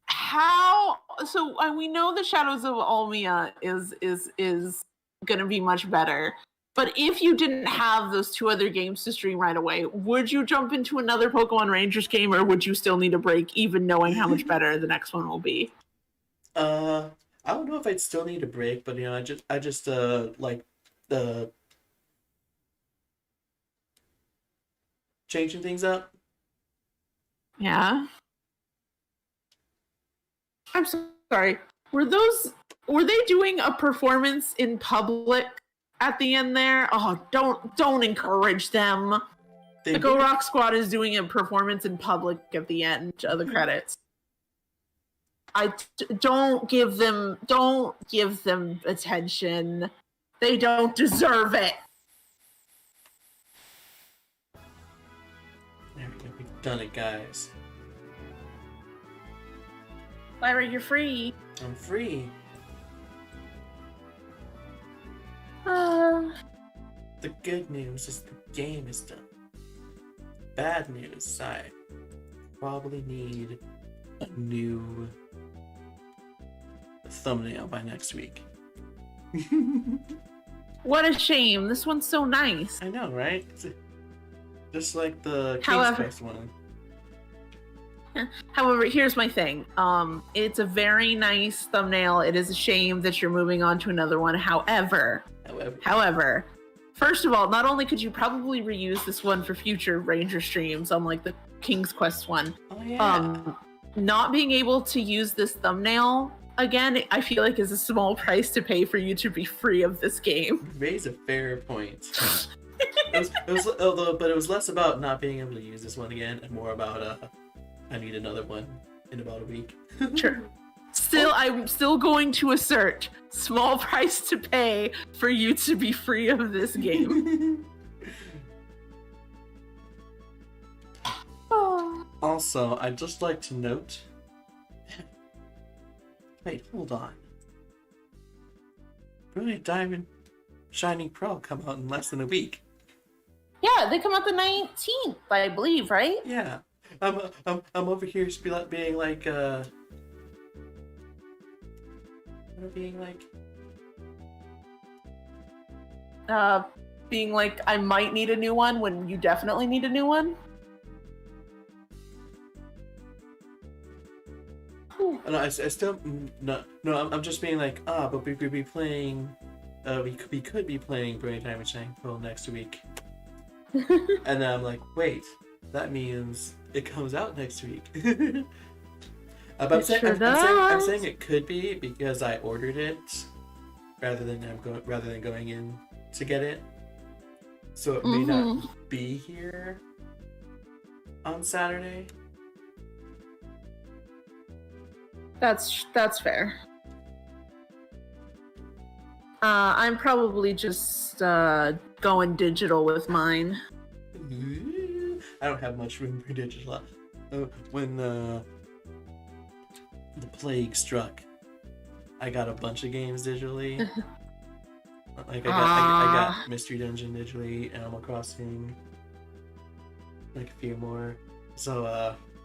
how so we know the Shadows of Almia is gonna be much better. But if you didn't have those two other games to stream right away, would you jump into another Pokemon Rangers game, or would you still need a break, even knowing how much better the next one will be? I don't know if I'd still need a break, but I just like the changing things up. Yeah. I'm sorry. Were they doing a performance in public at the end there? Oh, don't encourage them. They The Go Rock Squad is doing a performance in public at the end of the credits. Don't give them attention. They don't deserve it. There we go. We've done it, guys. Lyra, you're free. I'm free. Uh, The good news is the game is done. Bad news, I probably need a new thumbnail by next week. what a shame. This one's so nice. I know, right? Just like the King's However- Quest one. However, here's my thing. It's a very nice thumbnail. It is a shame that you're moving on to another one. However, first of all, not only could you probably reuse this one for future Ranger streams, unlike the King's Quest one, Oh yeah. not being able to use this thumbnail again, I feel like is a small price to pay for you to be free of this game. Raise a fair point. But it was less about not being able to use this one again and more about I need another one in about a week. Sure. I'm still going to assert small price to pay for you to be free of this game. Also, I'd just like to note. Wait, hold on. Brilliant Diamond Shining Pearl come out in less than a week. Yeah, they come out the 19th, I believe, right? Yeah. I'm over here being like Being like, I might need a new one when you definitely need a new one. No, I still no. I'm just being like but we could be playing. We could be playing Brilliant Diamond Shining Pearl next week. And then I'm like, wait, that means it comes out next week. But I'm saying it could be because I ordered it rather than going in to get it. So it may not be here on Saturday. That's fair. I'm probably just going digital with mine. I don't have much room for digital. When the plague struck, I got a bunch of games digitally. Like I got Mystery Dungeon digitally, Animal Crossing, like a few more. So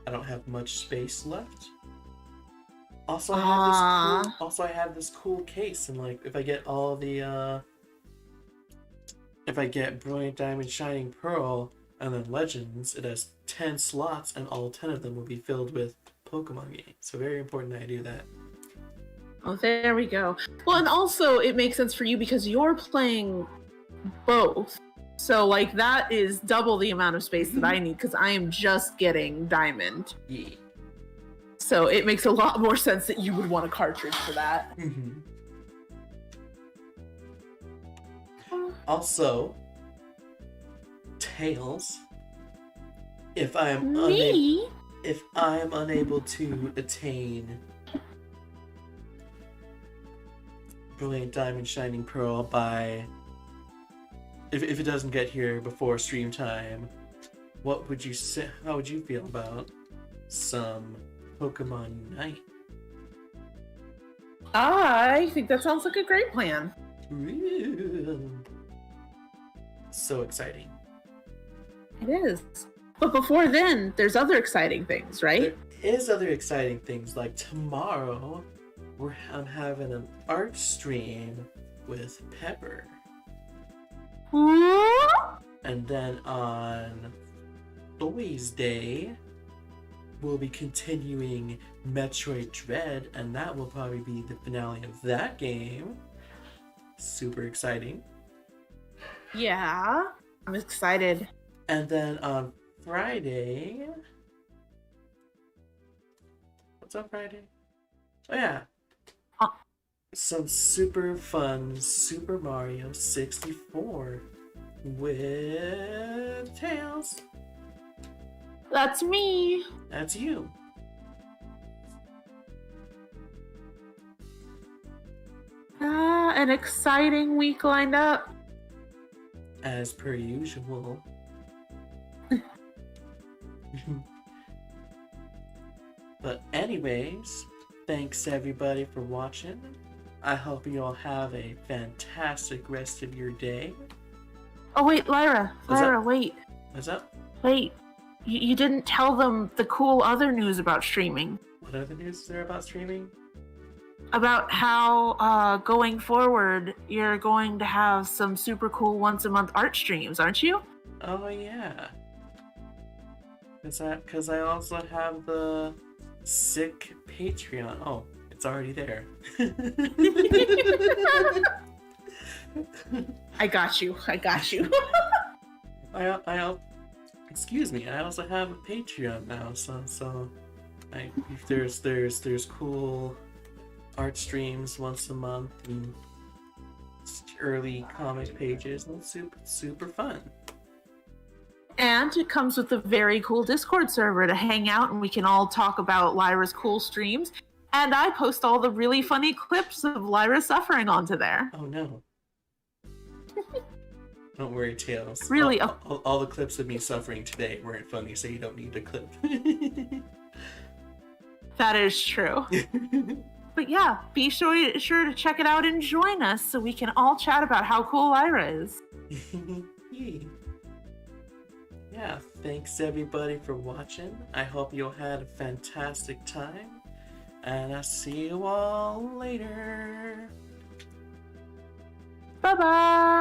I don't have much space left. Also, I have this cool case, and like if I get all the if I get Brilliant Diamond Shining Pearl and then Legends, it has 10 slots, and all 10 of them will be filled with Pokemon games. So very important that I do that. Oh, there we go. Well, and also it makes sense for you because you're playing both. So like that is double the amount of space that I need because I am just getting Diamond. Yeah. So it makes a lot more sense that you would want a cartridge for that. Mm-hmm. Also, Tails, if I am unable to attain Brilliant Diamond Shining Pearl by if it doesn't get here before stream time, what would you say? How would you feel about some Pokemon Unite. I think that sounds like a great plan. Ooh. So exciting. It is. But before then, there's other exciting things, right? There is other exciting things, like tomorrow I'm having an art stream with Pepper. And then on Boys Day, we'll be continuing Metroid Dread, and that will probably be the finale of that game. Super exciting. Yeah, I'm excited. And then on Friday... What's on Friday? Oh yeah. Some super fun Super Mario 64 with Tails. That's me. That's you. An exciting week lined up. As per usual. But anyways, thanks everybody for watching. I hope you all have a fantastic rest of your day. Oh wait, Lyra, wait. What's up? Wait, you didn't tell them the cool other news about streaming. What other news is there about streaming? About how, going forward, you're going to have some super cool once-a-month art streams, aren't you? Oh yeah. Cause I also have the sick Patreon. Oh, it's already there. I got you. Excuse me. I also have a Patreon now, so if there's cool art streams once a month and early comic pages, and it's super fun. And it comes with a very cool Discord server to hang out, and we can all talk about Lyra's cool streams. And I post all the really funny clips of Lyra suffering onto there. Oh no. Don't worry, Tails. Really? All the clips of me suffering today weren't funny, so you don't need a clip. That is true. But yeah, be sure to check it out and join us so we can all chat about how cool Lyra is. Yeah, thanks everybody for watching. I hope you all had a fantastic time. And I'll see you all later. Bye-bye!